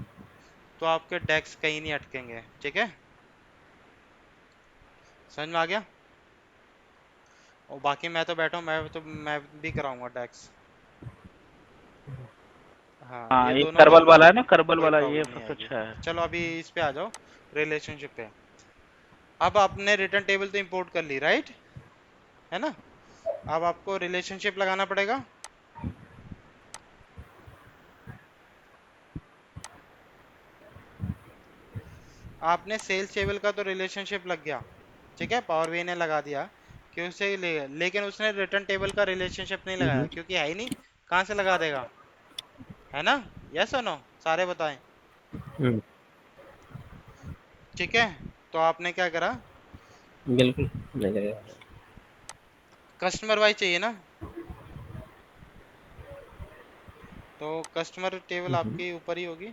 तो आपके डेक्स कहीं नहीं अटकेंगे, ठीक है। समझ में आ गया? और बाकी मैं तो बैठा हूँ, मैं भी कराऊंगा डेक्स। हाँ, हाँ ये ये दोनों कर करबल लो, वाला है ना, करबल कोई वाला, ये प्रॉब्लम नहीं सबसे आएगी। अच्छा है। चलो अभी इस पे आ जाओ, रिलेशनशिप पे। अब आपने रिटर्न टेबल तो इंपोर्ट कर ली, राइट, है ना। अब आपको रिलेशनशिप लगाना पड़ेगा। आपने सेल्स टेबल का तो रिलेशनशिप लग गया, ठीक है, पावर बीआई ने लगा दिया कि उसे ले, लेकिन उसने रिटर्न टेबल का रिलेशनशिप नहीं लगाया क्योंकि है ही नहीं। कहाँ से लगा देगा, है ना। यस और नो, सारे बताएं। ठीक है। तो आपने क्या करा, बिल्कुल नहीं लगेगा। कस्टमर वाइज चाहिए ना, तो कस्टमर टेबल आपकी ऊपर ही होगी।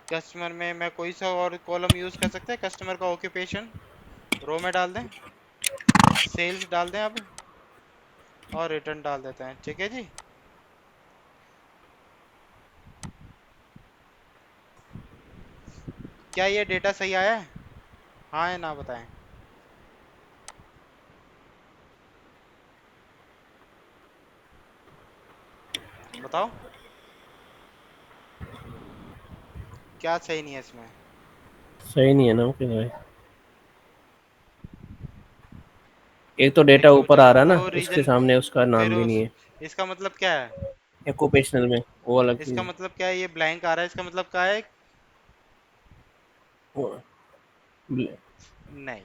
कस्टमर में मैं कोई सा और कॉलम यूज कर सकते हैं। कस्टमर का ऑक्यूपेशन रो में डाल दें, सेल्स डाल दें अब, और रिटर्न डाल देते हैं, ठीक है जी। क्या ये डेटा सही आया है? हाँ या ना बताएं, बताओ क्या सही नहीं है इसमें। सही नहीं है ना मुकेश भाई। एक तो नहीं डेटा तो ऊपर जब आ रहा है ना, वो उसके रीजन सामने उसका फिर नाम भी नहीं उस है। इसका मतलब क्या है? ऑक्यूपेशनल में वो अलग चीज इसका है। मतलब क्या है? ये ब्लैंक आ रहा है, इसका मतलब क्या है? वो नहीं,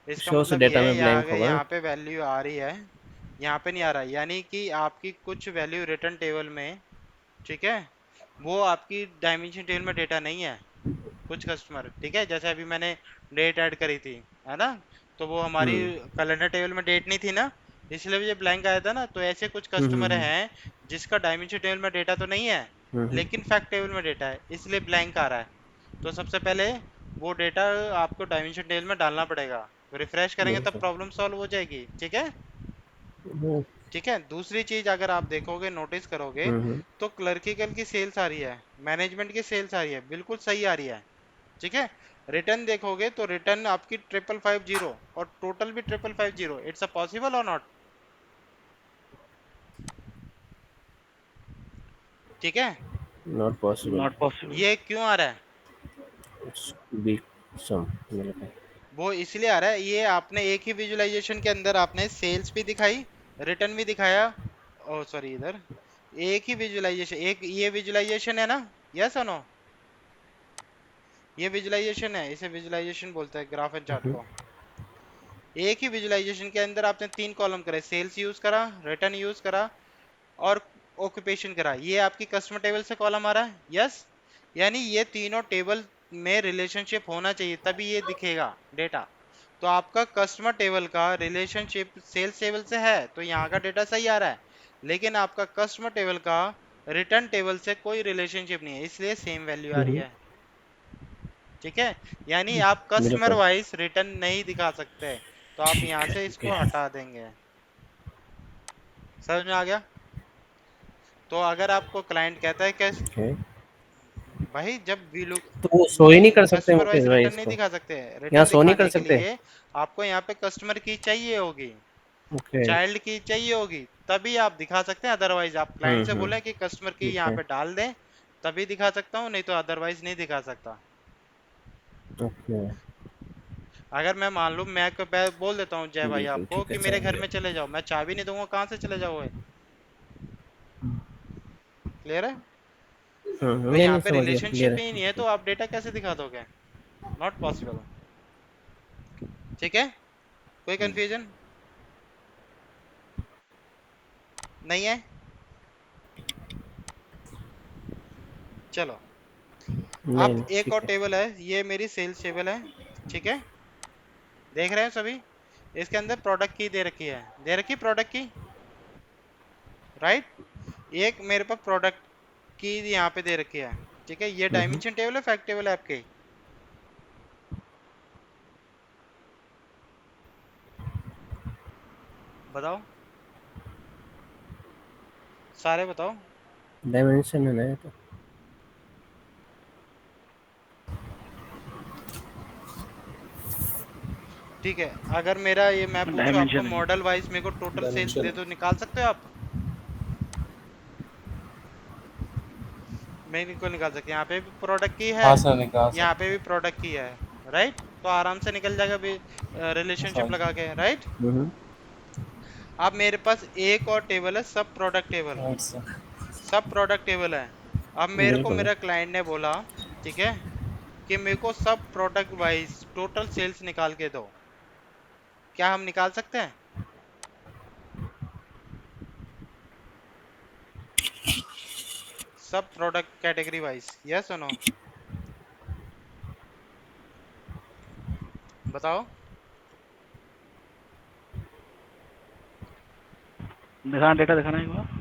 इसका शो से मतलब ये डेटा है, में यहाँ ब्लैंक अगर होगा ना। यहाँ पे वैल्यू आ रही है, यहाँ पे नहीं आ रहा है, यानी कि आपकी कुछ वैल्यू रिटर्न टेबल में, ठीक है, वो आपकी डायमेंशन टेबल में डेटा नहीं है। कुछ कस्टमर, ठीक है, जैसे अभी मैंने डेट ऐड करी थी, है ना, तो वो हमारी हम्म कैलेंडर टेबल में डेट नहीं थी ना, इसलिए ये ब्लैंक आया था ना। तो ऐसे कुछ कस्टमर हम्म हैं जिसका डायमेंशन टेबल में डेटा तो नहीं है, हम्म लेकिन फैक्ट टेबल में डेटा है, इसलिए ब्लैंक आ रहा है। तो सबसे पहले वो डेटा आपको डायमेंशन टेबल में डालना पड़ेगा, रिफ्रेश करेंगे तब बिल्कुल। प्रॉब्लम सॉल्व हो जाएगी, ठीक है। हम्म ठीक है, दूसरी चीज अगर आप देखोगे, नोटिस करोगे, हम्म तो क्लर्किकल की सेल्स आ रही है, मैनेजमेंट की सेल्स आ रही है, बिल्कुल सही आ रही है, ठीक है। रिटर्न देखोगे तो रिटर्न आपकी 5550 और टोटल भी 5550, इट्स अ पॉसिबल और नॉट? ठीक है, नॉट पॉसिबल। Not possible. ये क्यों आ रहा है? बी सम बिल्कुल। वो इसलिए आ रहा है, ये आपने एक ही विजुअलाइजेशन के अंदर आपने सेल्स भी दिखाई, रिटर्न भी दिखाया, ओ सॉरी, इधर एक ही विजुअलाइजेशन, एक ये विजुअलाइजेशन है ना, यस और नो? ये विजुअलाइजेशन है, इसे विजुअलाइजेशन बोलते हैं, ग्राफ एंड चार्ट को। एक ही विजुअलाइजेशन के अंदर आपने तीन कॉलम करे, सेल्स यूज करा, रिटर्न यूज करा और ऑक्यूपेशन करा, ये आपकी कस्टमर टेबल से कॉलम आ रहा है, यस। यानी ये तीनों टेबल में रिलेशनशिप होना चाहिए, तभी ये दिखेगा डेटा। तो आपका कस्टमर टेबल का रिलेशनशिप सेल्स टेबल से है, तो यहाँ का डेटा सही आ रहा है, लेकिन आपका कस्टमर टेबल का रिटर्न टेबल से कोई रिलेशनशिप नहीं है, इसलिए सेम वैल्यू आ रही है, ठीक है। यानी आप कस्टमर बिल्कुल। वाइज रिटर्न नहीं दिखा सकते, तो आप यहाँ से ओके। इसको हटा देंगे। समझ में आ गया? तो अगर आपको क्लाइंट कहता है कि ओके। भाई जब वी लुक, तो वो शो ही नहीं नहीं, कर सकते कस्टमर मुकेश वाइज भाई रिटर्न नहीं इसको? दिखा सकते। यहाँ रिटर्न शो नहीं कर दिखाने के सकते? लिए आपको यहाँ पे कस्टमर की चाहिए होगी, ओके। चाइल्ड की चाहिए होगी, तभी आप दिखा सकते हैं। अदरवाइज आप क्लाइंट से बोले कि कस्टमर की यहाँ ओके पे डाल दें, तभी दिखा सकता हूँ, नहीं तो अदरवाइज नहीं दिखा सकता। ओके। अगर मैं मान लूँ, मैं बोल देता हूँ जय भाई बिल्कुल आपको ठीक है, कि मेरे घर समझ में चले जाओ, मैं चाबी नहीं दूंगा, कहाँ से चले जाओगे? क्लियर है? तो नहीं यहाँ नहीं, पे समझ गया, क्लियर रिलेशनशिप है ही नहीं है, बिल्कुल। तो आप डेटा कैसे दिखा दोगे? नॉट पॉसिबल, ठीक है। कोई कंफ्यूजन नहीं है? चलो, नहीं अब नहीं एक ठीक और है। टेबल है, ये मेरी सेल्स टेबल है, ठीक है। देख रहे हैं सभी? इसके अंदर प्रोडक्ट की दे रखी है, दे रखी प्रोडक्ट की, राइट। एक मेरे पास प्रोडक्ट की यहाँ पे दे रखी है, ठीक है। ये डायमेंशन टेबल है, फैक्ट टेबल है आपके? बताओ, सारे बताओ। डायमेंशन है ना ये तो। ठीक है, अगर मेरा ये मैं पूछूं आपको डायमेंशन है। मॉडल वाइज मेरे को टोटल सेल्स डायमेंशन दे है। दो, निकाल सकते हो आप? मेरे को निकाल सकते हैं, यहाँ पे भी प्रोडक्ट की है, हाँ सर, निकाल यहाँ सकते पे भी प्रोडक्ट की है, राइट। तो आराम से निकल जाएगा हैं रिलेशनशिप सर। लगा के, राइट। अब मेरे पास एक और टेबल है, सब प्रोडक्ट टेबल, राइट सर। सब प्रोडक्ट टेबल है। अब मेरे को बिल्कुल। मेरा क्लाइंट ने बोला, ठीक है, कि मेरे को सब प्रोडक्ट वाइज टोटल सेल्स निकाल के दो, क्या हम निकाल सकते हैं? सब प्रोडक्ट कैटेगरी वाइज, यस और नो? बताओ। दिखाना, डेटा दिखाना एक बार।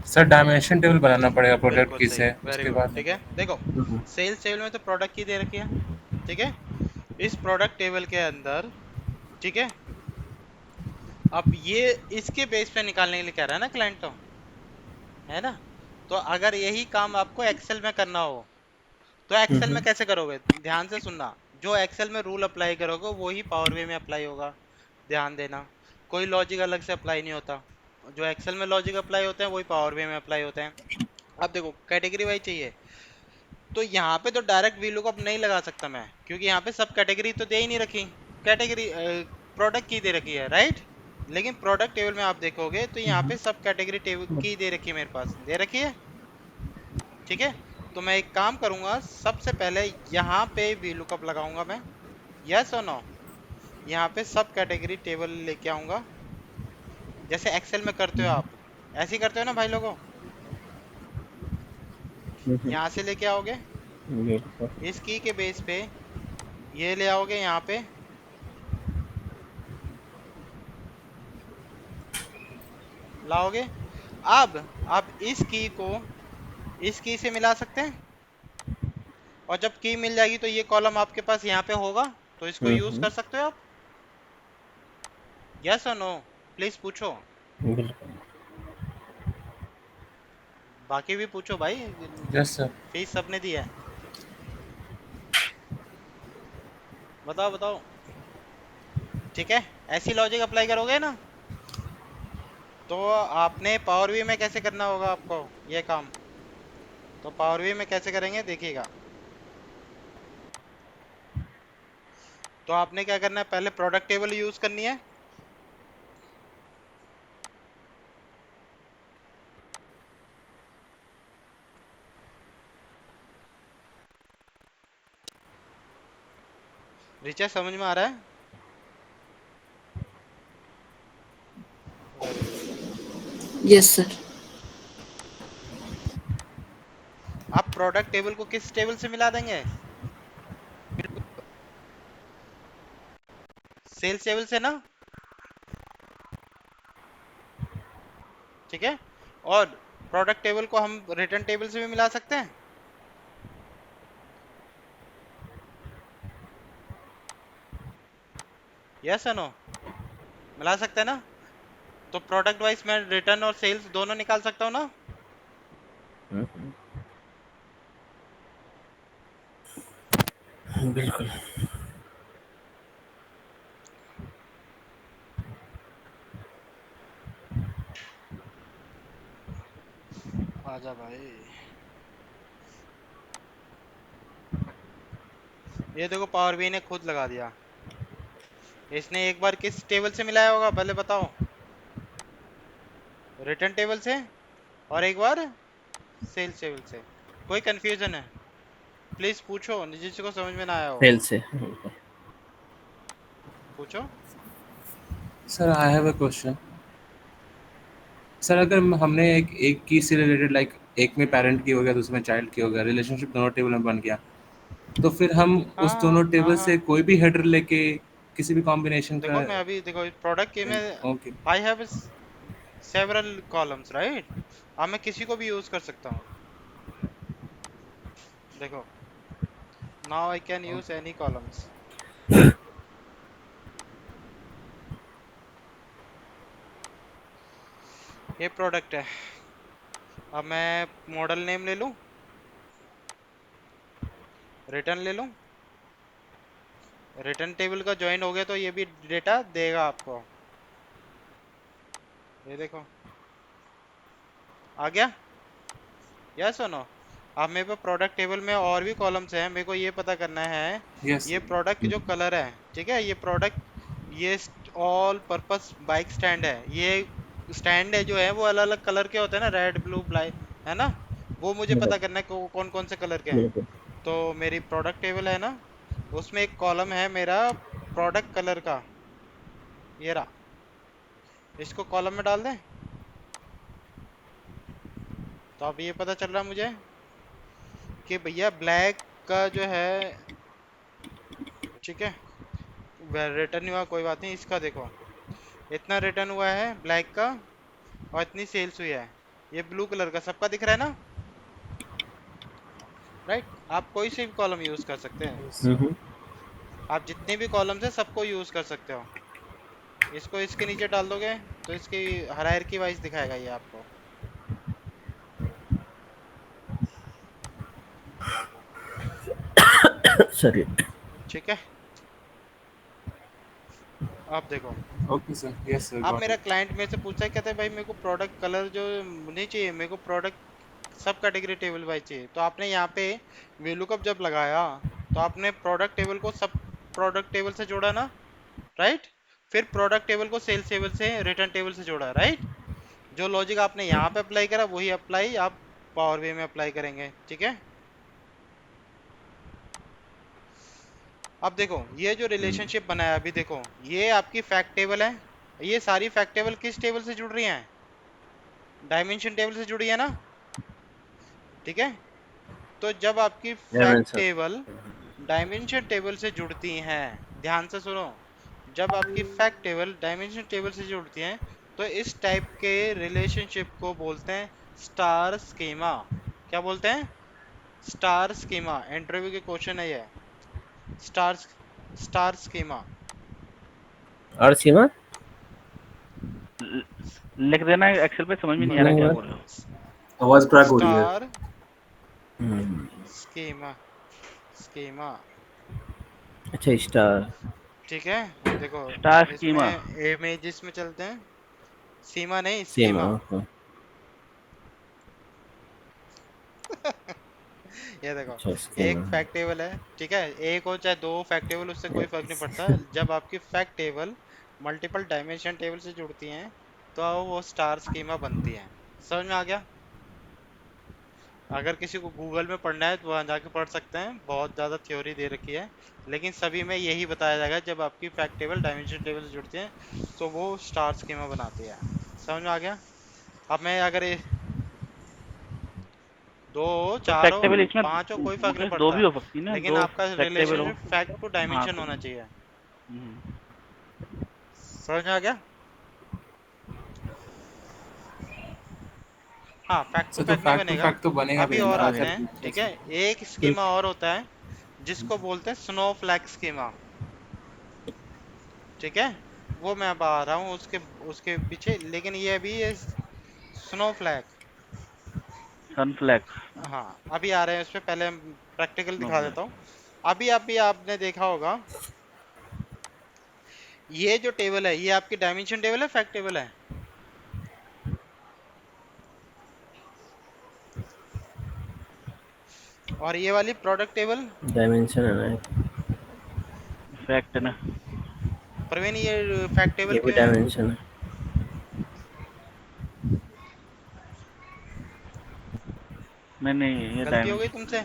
सर डायमेंशन टेबल बनाना पड़ेगा प्रोडक्ट बिल्कुल की सही, से, वेरी उसके गुड, बाद ठीक है। देखो, सेल्स टेबल में तो प्रोडक्ट की दे रखी है, ठीक है। इस प्रोडक्ट टेबल के अंदर, ठीक है, अब ये इसके बेस पे निकालने के लिए कह रहा है ना क्लाइंट, तो है ना। तो अगर यही काम आपको एक्सेल में करना हो, तो एक्सेल में कैसे करोगे? ध्यान से सुनना, जो एक्सेल में रूल अप्लाई करोगे वही पावर बी में अप्लाई होगा, ध्यान देना। कोई लॉजिक अलग से अप्लाई नहीं होता। जो एक्सेल में लॉजिक अप्लाई होते हैं वही पावर बीआई में अप्लाई होते हैं। अब देखो कैटेगरी वाइज चाहिए, तो यहाँ पे तो डायरेक्ट वी लुकअप नहीं लगा सकता मैं, क्योंकि यहाँ पे सब कैटेगरी तो दे ही नहीं रखी। कैटेगरी प्रोडक्ट की दे रखी है, राइट। लेकिन प्रोडक्ट टेबल में आप देखोगे तो यहाँ पे सब कैटेगरी टेबल की दे रखी है, मेरे पास दे रखी है, ठीक है। तो मैं एक काम करूंगा, सबसे पहले यहाँ पे वी लुकअप लगाऊंगा मैं, यस और नो। यहाँ पे सब कैटेगरी टेबल लेके आऊंगा, जैसे एक्सेल में करते हो आप, ऐसे ही करते हो ना भाई लोगों। यहाँ से लेके आओगे, बिल्कुल। इस की के बेस पे ये ले आओगे यहाँ पे, लाओगे। अब आप इस की को इस की से मिला सकते हैं, और जब की मिल जाएगी तो ये कॉलम आपके पास यहाँ पे होगा, तो इसको यूज कर सकते हो आप। यस और नो, प्लीज पूछो, बिल्कुल। बाकी भी पूछो भाई, यस सर। फीस सबने दी है। बताओ बताओ, ठीक है। ऐसी लॉजिक अप्लाई करोगे ना, तो आपने पावर बी में कैसे करना होगा आपको ये काम, तो पावर बी में कैसे करेंगे देखिएगा। तो आपने क्या करना है, पहले प्रोडक्ट टेबल यूज करनी है। रिचा समझ में आ रहा है? Very good. Yes sir. आप प्रोडक्ट टेबल को किस टेबल से मिला देंगे, सेल्स टेबल से ना, ठीक है। और प्रोडक्ट टेबल को हम रिटर्न टेबल से भी मिला सकते हैं। यस या नो, मिला सकते हैं ना। तो प्रोडक्ट वाइज मैं रिटर्न और सेल्स दोनों निकाल सकता हूँ ना। बिल्कुल। आजा भाई, ये देखो पावर बी ने खुद लगा दिया। इसने एक बार किस टेबल से मिलाया होगा पहले बताओ, रिटर्न टेबल से, और एक बार सेल्स टेबल से। कोई कंफ्यूजन है प्लीज पूछो, जिसको समझ में ना आया हो फेल से। पूछो। Sir I have a question. Sir अगर हमने एक की से रिलेटेड लाइक एक में पेरेंट की हो गया, दूसरे में चाइल्ड की हो गया, रिलेशनशिप दोनों टेबल में बन गया, तो फिर हम हाँ उस दोनों हाँ हाँ टेबल हाँ, से कोई भी हेडर लेके किसी भी कॉम्बिनेशन का। देखो मैं अभी देखो प्रोडक्ट के में okay. I have several columns, right. अब मैं किसी को भी यूज कर सकता हूँ, देखो now I can use any columns. ये प्रोडक्ट है, अब मैं मॉडल नेम ले लूँ, रिटर्न ले लूँ, रिटर्न टेबल का ज्वाइन हो गया तो ये भी डेटा देगा आपको। ये देखो आ गया, यस और नो। अब मेरे पास प्रोडक्ट टेबल में और भी कॉलम्स हैं, मेरे को ये पता करना है यस। ये प्रोडक्ट जो कलर है, ठीक है। ये प्रोडक्ट, ये ऑल पर्पस बाइक स्टैंड है, ये स्टैंड है जो है वो अलग अलग कलर के होते हैं ना, रेड ब्लू ब्लैक, है ना। वो मुझे पता करना है कि वो कौन कौन से कलर के हैं। बिल्कुल। तो मेरी प्रोडक्ट टेबल है ना, उसमें एक कॉलम है मेरा प्रोडक्ट कलर का, ये रहा। इसको कॉलम में डाल दें, तो अब ये पता चल रहा है मुझे कि भैया ब्लैक का जो है, ठीक है, रिटर्न नहीं हुआ कोई बात नहीं। इसका देखो इतना रिटर्न हुआ है ब्लैक का, और इतनी सेल्स हुई है। ये ब्लू कलर का सबका दिख रहा है ना, राइट। आप कोई से भी कॉलम यूज कर सकते हैं, आप जितने भी कॉलम्स हैं सबको यूज कर सकते हो। इसको इसके नीचे डाल दोगे तो इसकी हायरार्की वाइज दिखाएगा ये आपको। सॉरी। ठीक है, आप देखो, ओके सर, यस सर, अब गॉट मेरा इट। क्लाइंट मेरे से पूछता है, कहता है भाई मेरे को प्रोडक्ट कलर जो नहीं चाहिए, मेरे को प्रोडक्ट सब कैटेगरी टेबल वाइज चाहिए। तो आपने यहाँ पे VLOOKUP जब लगाया, तो आपने प्रोडक्ट टेबल को सब प्रोडक्ट टेबल से जोड़ा ना, राइट? फिर प्रोडक्ट टेबल को सेल्स टेबल से, रिटर्न टेबल से जोड़ा, राइट? जो लॉजिक आपने यहाँ पे अप्लाई करा वही अप्लाई आप पावर बी में अप्लाई करेंगे, ठीक है? अब देखो ये जो रिलेशनशिप बनाया, अभी देखो ये आपकी फैक्ट टेबल है, ये सारी फैक्ट टेबल किस टेबल से जुड़ रही हैं? डायमेंशन टेबल से जुड़ी है ना, ठीक है? तो जब आपकी fact dimension. Table dimension table से जुड़ती हैं, ध्यान से सुनो, जब आपकी फैक्ट टेबल डायमेंशन टेबल से जुड़ती हैं, तो इस टाइप के रिलेशनशिप को बोलते हैं स्टार स्कीमा। क्या बोलते हैं? Star schema. इंटरव्यू के क्वेश्चन है ये, स्टार स्टार स्कीमा। और सीमा। लिख देना एक्सेल पे, समझ में नहीं आ रहा नहीं क्या हुआ। बोल रहे हो। आवाज क्रैक हो रही है। स्टार हम्म, स्कीमा, स्कीमा, अच्छा स्टार। ठीक है? अब देखो स्टार स्कीमा। इसमें इमेजेस में चलते हैं, सीमा नहीं सीमा, स्कीमा। ओके। ये देखो, अच्छा एक स्कीमा। फैक्ट टेबल है, ठीक है? एक हो चाहे दो फैक्ट टेबल, उससे कोई फर्क नहीं पड़ता। जब आपकी fact table multiple dimension table से जुड़ती हैं, तो वो स्टार स्कीमा बनती हैं। समझ में आ गया? अगर किसी को गूगल में पढ़ना है तो वहाँ जाके पढ़ सकते हैं, बहुत ज़्यादा थ्योरी दे रखी है, लेकिन सभी में यही बताया जाएगा, जब आपकी फैक्ट टेबल डायमेंशन टेबल से जुड़ती है तो वो स्टार स्कीमा बनाती है। समझ में आ गया? अब मैं अगर दो हो, तो चार फैक्ट हो, टेबल इसमें पांच हो, कोई फर्क नहीं मुकेश दो पड़ता, भी हो सकती है ना, लेकिन दो आपका फैक्ट टेबल हो। रिलेशनशिप फैक्ट टू हाँ डायमेंशन तो होना चाहिए। हम्म, समझ में आ गया? हाँ, फैक्ट टू सर तो फैक्ट नहीं फैक्ट टू बनेगा। फैक्ट तो बनेगा अभी भी नहीं और ना आते सर। हैं, ठीक है? एक स्कीमा बिल्कुल। और होता है जिसको बोलते हैं स्नोफ्लैक स्कीमा, ठीक है? वो मैं अब आ रहा हूँ उसके उसके पीछे, लेकिन ये अभी ये स्नोफ्लैक, सनफ्लैक्स। हाँ अभी आ रहे हैं, उसमें पहले प्रैक्टिकल दिखा देता स्नोफ्लैक्स। हूँ। अभी आपने देखा होगा, ये जो टेबल है ये आपकी डायमेंशन टेबल है, फैक्ट टेबल है? और ये वाली प्रोडक्ट टेबल, डायमेंशन है ना। फैक्ट ना। प्रवीण ये फैक्ट टेबल ये भी क्यों है? डायमेंशन है। नहीं नहीं, ये गलती हो गई डायमेंशन। तुमसे?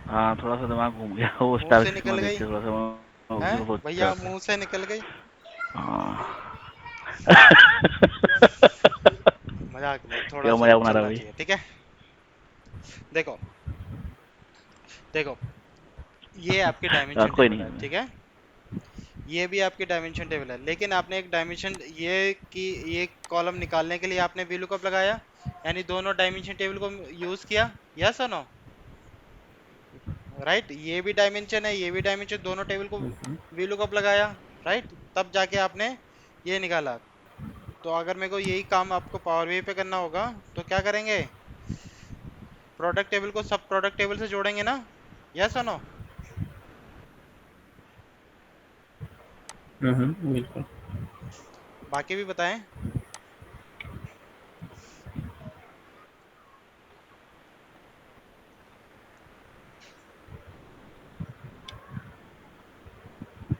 हाँ थोड़ा सा दिमाग घूम गया, वो मुंह स्टार से स्कीमा निकल देख गई के थोड़ा सा है वो हो भैया, चुका था। मुंह से निकल गई। हाँ। मजाक नहीं, थोड़ा क्या सा मजाक बना रहा चलना भाई। चाहिए, ठीक है? देखो, देखो ये आपकी डायमेंशन कोई टेबल नहीं है, है। ठीक है? ये भी आपकी डायमेंशन टेबल है, लेकिन आपने एक डायमेंशन ये की ये कॉलम निकालने के लिए आपने VLOOKUP लगाया, यानी दोनों डायमेंशन टेबल को यूज किया, यस और नो? राइट? ये भी डायमेंशन है, ये भी डायमेंशन, दोनों टेबल को VLOOKUP लगाया, राइट? तब जाके आपने ये निकाला। तो अगर मेरे को यही काम आपको पावर BI पे करना होगा, तो क्या करेंगे? प्रोडक्ट टेबल को सब प्रोडक्ट टेबल से जोड़ेंगे ना, यस और नो? बिल्कुल। बाकी भी बताएं।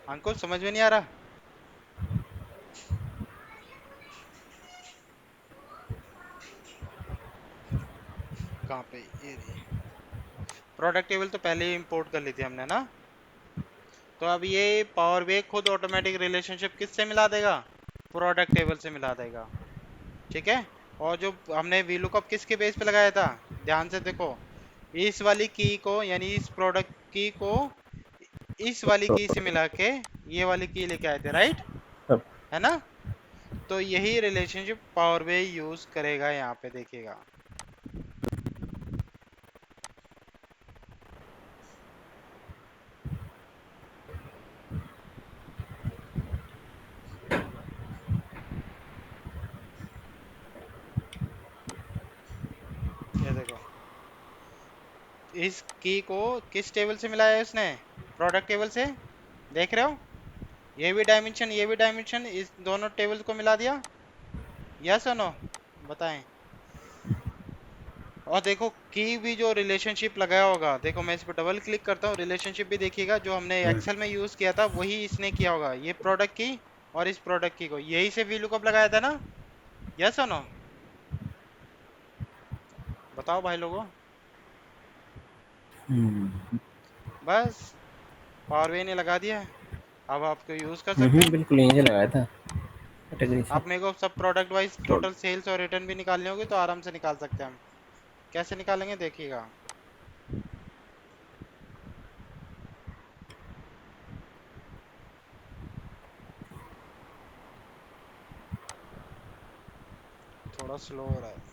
अंकुल समझ में नहीं आ रहा? कहाँ पे? ये प्रोडक्ट टेबल तो पहले ही इंपोर्ट कर ली थी हमने ना। तो अब ये पावर BI खुद ऑटोमेटिक रिलेशनशिप किससे मिला देगा? प्रोडक्ट टेबल से मिला देगा, ठीक है? और जो हमने VLOOKUP किसके बेस पे लगाया था, ध्यान से देखो, इस वाली की को, यानी इस प्रोडक्ट की को इस वाली की से मिला के ये वाली की लेके आए थे, राइट? अब है ना? तो यही रिलेशनशिप पावर BI यूज करेगा, यहाँ पे देखिएगा। ये देखो, इस की को किस टेबल से मिलाया है उसने? प्रोडक्ट टेबल से। देख रहे हो, ये भी डायमेंशन ये भी डायमेंशन, इस दोनों टेबल को मिला दिया। यस और नो, बताएं। और देखो की भी जो रिलेशनशिप लगाया होगा, देखो मैं इस पर डबल क्लिक करता हूँ, रिलेशनशिप भी देखिएगा जो हमने एक्सेल में यूज किया था वही इसने किया होगा। ये प्रोडक्ट की और इस प्रोडक्ट की को यही से VLOOKUP लगाया था ना। यस और नो, बताओ भाई लोगों। बस पावर वे ने लगा दिया है, अब आपको यूज कर सकते हैं। बिल्कुल यहीं से लगाया था कैटेगरी से। आप मेरे को सब प्रोडक्ट वाइज टोटल सेल्स और रिटर्न भी निकालने होगी तो आराम से निकाल सकते हैं हम। कैसे निकालेंगे देखिएगा। थोड़ा स्लो हो रहा है।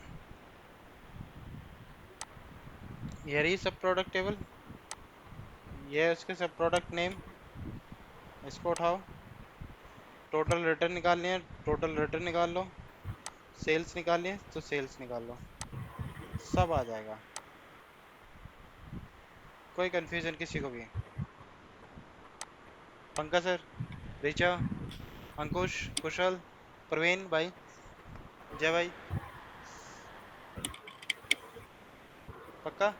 ये रही सब प्रोडक्ट टेबल, ये है उसके सब प्रोडक्ट नेम। इसको उठाओ, टोटल रिटर्न निकालनी है, टोटल रिटर्न निकाल लो। सेल्स निकालनी है तो सेल्स निकाल लो, सब आ जाएगा। कोई कंफ्यूजन किसी को भी? पंकज सर, ऋचा, अंकुश, कुशल, प्रवीण भाई, जय भाई, पक्का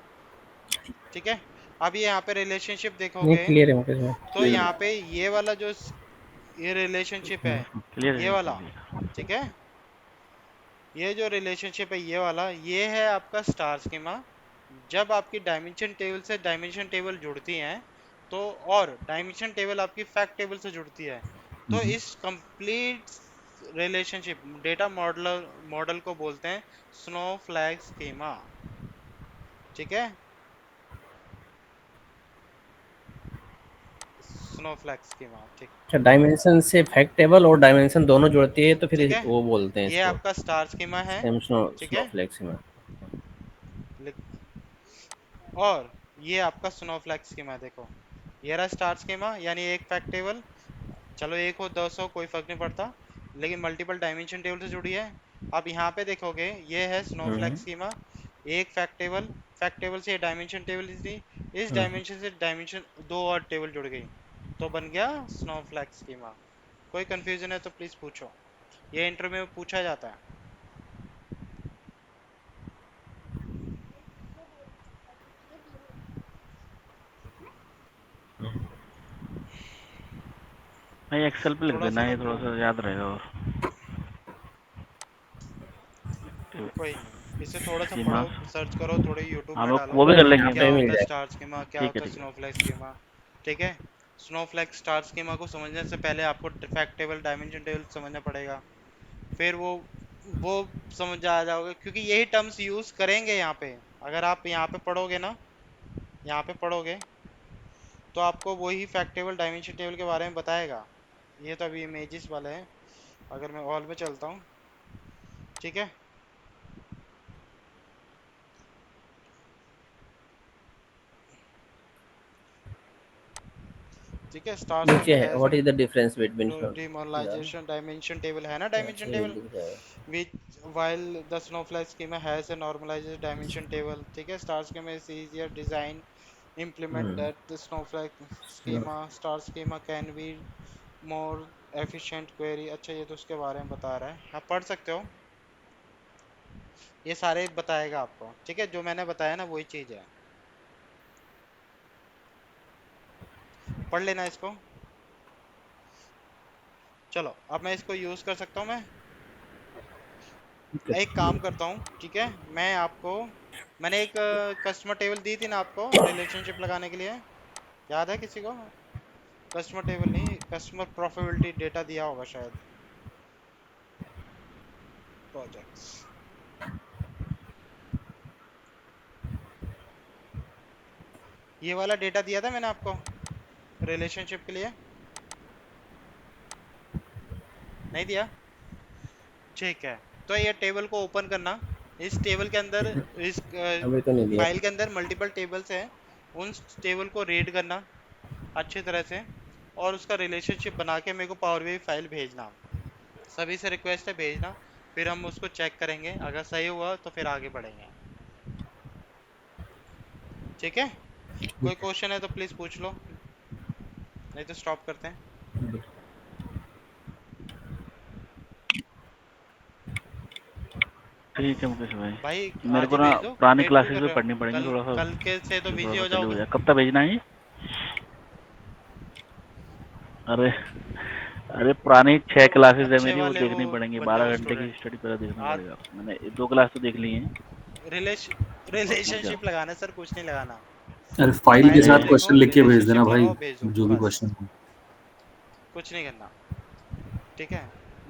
ठीक है। अब ये यहाँ पे रिलेशनशिप नहीं देखोगे क्लियर है मुकेश भाई। तो यहाँ पे ये वाला जो ये रिलेशनशिप है, क्लियर ये है वाला, ठीक है। ये जो रिलेशनशिप है ये वाला, ये है आपका स्टार स्कीमा। जब आपकी डायमेंशन टेबल से डायमेंशन टेबल जुड़ती हैं तो, और डायमेंशन टेबल आपकी फैक्ट टेबल से जुड़ती है तो इस कंप्लीट रिलेशनशिप डेटा मॉडल को बोलते हैं स्नोफ्लैक स्कीमा, ठीक है। स्नोफ्लैक स्कीमा, ठीक। अच्छा डायमेंशन से फैक्ट टेबल और डायमेंशन दोनों जुड़ती है तो ठीक फिर है, वो बोलते हैं ये इसको आपका स्टार स्कीमा है, ठीक है। Snowflakes schema. और ये आपका स्नोफ्लैक स्कीमा, देखो ये रहा स्टार स्कीमा, यानी एक फैक्ट टेबल, चलो एक हो 10 हो कोई फर्क नहीं पड़ता, लेकिन मल्टीपल डायमेंशन टेबल से जुड़ी है। अब यहाँ पे देखोगे ये है स्नोफ्लैक स्कीमा, एक फैक्ट टेबल से डायमेंशन टेबल थी, इस डायमेंशन से डायमेंशन दो और टेबल जुड़ गई तो बन गया स्नोफ्लैक स्कीमा। कोई कंफ्यूजन है तो प्लीज पूछो, ये इंटरव्यू में पूछा जाता है। भाई एक्सेल पे लिख थोड़ा देना, सा ये ना थोड़ा सा याद रहेगा। और कोई नहीं, इसे थोड़ा सा स्कीमा पढ़ो, सर्च करो, थोड़े यूट्यूब हम में लोग डालो वो भी कर लेंगे। यहाँ क्या पे मिल होता है जाएगा। स्टार स्कीमा, क्या ठीक है होता है ठीक है। स्नोफ्लैक स्कीमा, ठीक है। स्नोफ्लैक स्टार स्कीमा को समझने से पहले आपको फैक्ट टेबल डायमेंशन टेबल समझना पड़ेगा, फिर वो समझ आ जाओगे, क्योंकि यही टर्म्स यूज करेंगे यहाँ पे। अगर आप यहाँ पे पढ़ोगे ना, यहाँ पे पढ़ोगे तो आपको वही फैक्ट टेबल डायमेंशन टेबल के बारे में बताएगा। ये तो अभी इमेजेस वाला है, अगर मैं ऑल में चलता हूँ, ठीक है। ठीक है, स्टार नीचे स्कीमा है है what is the difference between demoralisation dimension table है ना, अच्छा डायमेंशन ये टेबल दिख जाएगा। which while the snowflake schema has a normalized dimension table, ठीक है। star schema is easier design implement that the snowflake schema star schema can be more efficient query। अच्छा ये तो उसके बारे में बता रहा है, आप पढ़ सकते हो, ये सारे बताएगा आपको, ठीक है। जो मैंने बताया ना वही चीज है, पढ़ लेना इसको। चलो अब मैं इसको यूज कर सकता हूँ। मैं एक काम करता हूँ, ठीक है। मैं आपको, मैंने एक कस्टमर टेबल दी थी ना आपको रिलेशनशिप लगाने के लिए, याद है किसी को? कस्टमर टेबल नहीं, कस्टमर प्रॉफिटेबिलिटी डेटा दिया होगा शायद, प्रोजेक्ट्स। ये वाला डेटा दिया था मैंने आपको रिलेशनशिप के लिए, नहीं दिया? ठीक है, तो ये टेबल को ओपन करना। इस टेबल के अंदर, इस अभी तो नहीं दिया। फाइल के अंदर मल्टीपल टेबल्स हैं, उन टेबल को रीड करना अच्छी तरह से और उसका रिलेशनशिप बना के मेरे को पावर बीआई फाइल भेजना। सभी से रिक्वेस्ट है भेजना, फिर हम उसको चेक करेंगे, अगर सही हुआ तो फिर आगे बढ़ेंगे, ठीक ठीक है, कोई क्वेश्चन है तो प्लीज पूछ लो, नहीं तो स्टॉप करते हैं। ठीक है मुकेश भाई, भाई मेरे आज को ही ना भेज दो, पुरानी वेट क्यों क्लासेस कर भी रहे हो? पढ़नी पड़ेंगी, कल थोड़ा सा कल के से तो बिजी हो जल्दी हो जाओगे। जाए। कब तक भेजना है ये? अरे अरे पुरानी 6 क्लासेस है अच्छे मेरी, वो वाले वो देखनी पड़ेंगी, बन जाओ 12 घंटे की स्टूडेंट। स्टडी पहले देखना आज पड़ेगा। मैंने 2 क्लास तो देख ली हैं। और क्या? रिलेशनशिप लगाना है सर, कुछ नहीं लगाना। अरे फाइल के साथ असाइनमेंट क्वेश्चन लिखो, लिख के भेज देना रिलेशनशिप भाई, लगाओ, भेजो जो भी बस, क्वेश्चन हो। कुछ नहीं करना। ठीक है,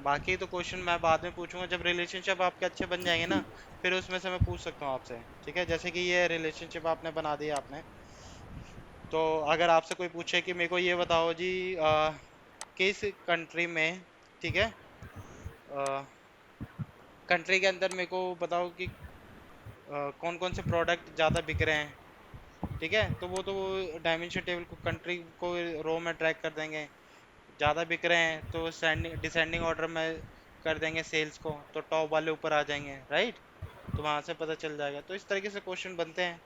बाकी तो क्वेश्चन मैं बाद में पूछूंगा जब रिलेशनशिप आपके अच्छे बन जाएंगे ना, फिर उसमें से मैं पूछ सकता हूँ आपसे। ठीक है, जैसे कि ये रिलेशनशिप आपने बना दिया आपने, तो अगर आपसे कोई पूछे कि मेरे को ये बताओ जी किस कंट्री में, ठीक है, कंट्री के अंदर मेरे को बताओ कि कौन कौन से प्रोडक्ट ज़्यादा बिक रहे हैं। ठीक है, तो वो डायमेंशन टेबल को, कंट्री को रो में ट्रैक कर देंगे। ज़्यादा बिक रहे हैं तो डिसेंडिंग ऑर्डर में कर देंगे सेल्स को, तो टॉप वाले ऊपर आ जाएंगे, राइट। तो वहाँ से पता चल जाएगा। तो इस तरीके से क्वेश्चन बनते हैं।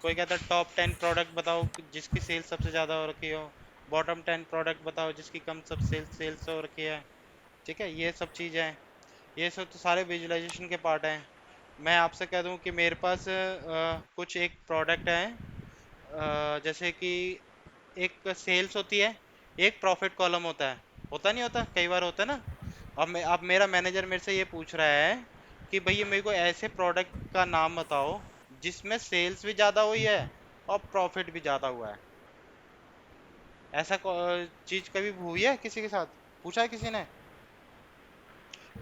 कोई कहता है टॉप 10 प्रोडक्ट बताओ जिसकी सेल्स सबसे ज़्यादा हो रखी हो, बॉटम 10 प्रोडक्ट बताओ जिसकी कम सब सेल्स हो रखी है। ठीक है, ये सब चीज़ें हैं, ये सब तो सारे विजुअलाइजेशन के पार्ट हैं। मैं आपसे कह दूं कि मेरे पास कुछ एक प्रोडक्ट है, जैसे कि एक सेल्स होती है, एक प्रॉफिट कॉलम होता नहीं होता, कई बार होता है ना। अब मेरा मैनेजर मेरे से ये पूछ रहा है कि भैया मेरे को ऐसे प्रोडक्ट का नाम बताओ जिसमें सेल्स भी ज़्यादा हुई है और प्रॉफिट भी ज़्यादा हुआ है। ऐसा चीज़ कभी हुई है किसी के साथ? पूछा है किसी ने?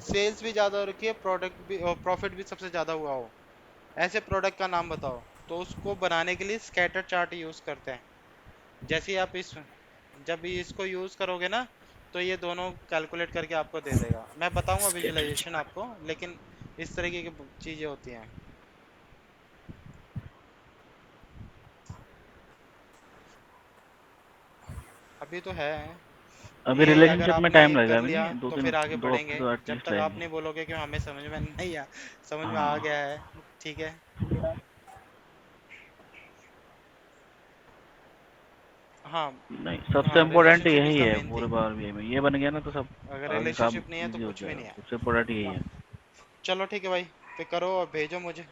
सेल्स भी ज़्यादा हो रखी है, प्रोडक्ट भी, प्रॉफिट भी सबसे ज़्यादा हुआ हो, ऐसे प्रोडक्ट का नाम बताओ। तो उसको बनाने के लिए स्कैटर चार्ट यूज़ करते हैं। जैसे ही आप जब इसको यूज़ करोगे ना, तो ये दोनों कैलकुलेट करके आपको दे देगा। मैं बताऊंगा विजुअलाइजेशन आपको, लेकिन इस तरीके की चीज़ें होती हैं। अभी तो है, अभी ये अगर रिलेशनशिप में आपने टाइम लगेगा कर अभी, लिया नहीं 2 तो दिन, फिर आगे 2 हफ्ते बढ़ेंगे। तो जब एटलीस्ट तक आप लगेंगे। नहीं बोलोगे कि हमें समझ में नहीं आ समझ में आ हाँ गया है, ठीक है। हाँ, नहीं, सबसे हाँ इम्पोर्टेंट रिलेशनशिप इज यही द है मेन पूरे थिंग। बार में, ये बन गया ना तो सब अगर आगे काम रिलेशनशिप नहीं है तो इजी हो कुछ भी जाएगा। नहीं है। सबसे इम्पोर्टेंट यही है। चलो ठीक है भाई, फिर करो और भेजो मुझे।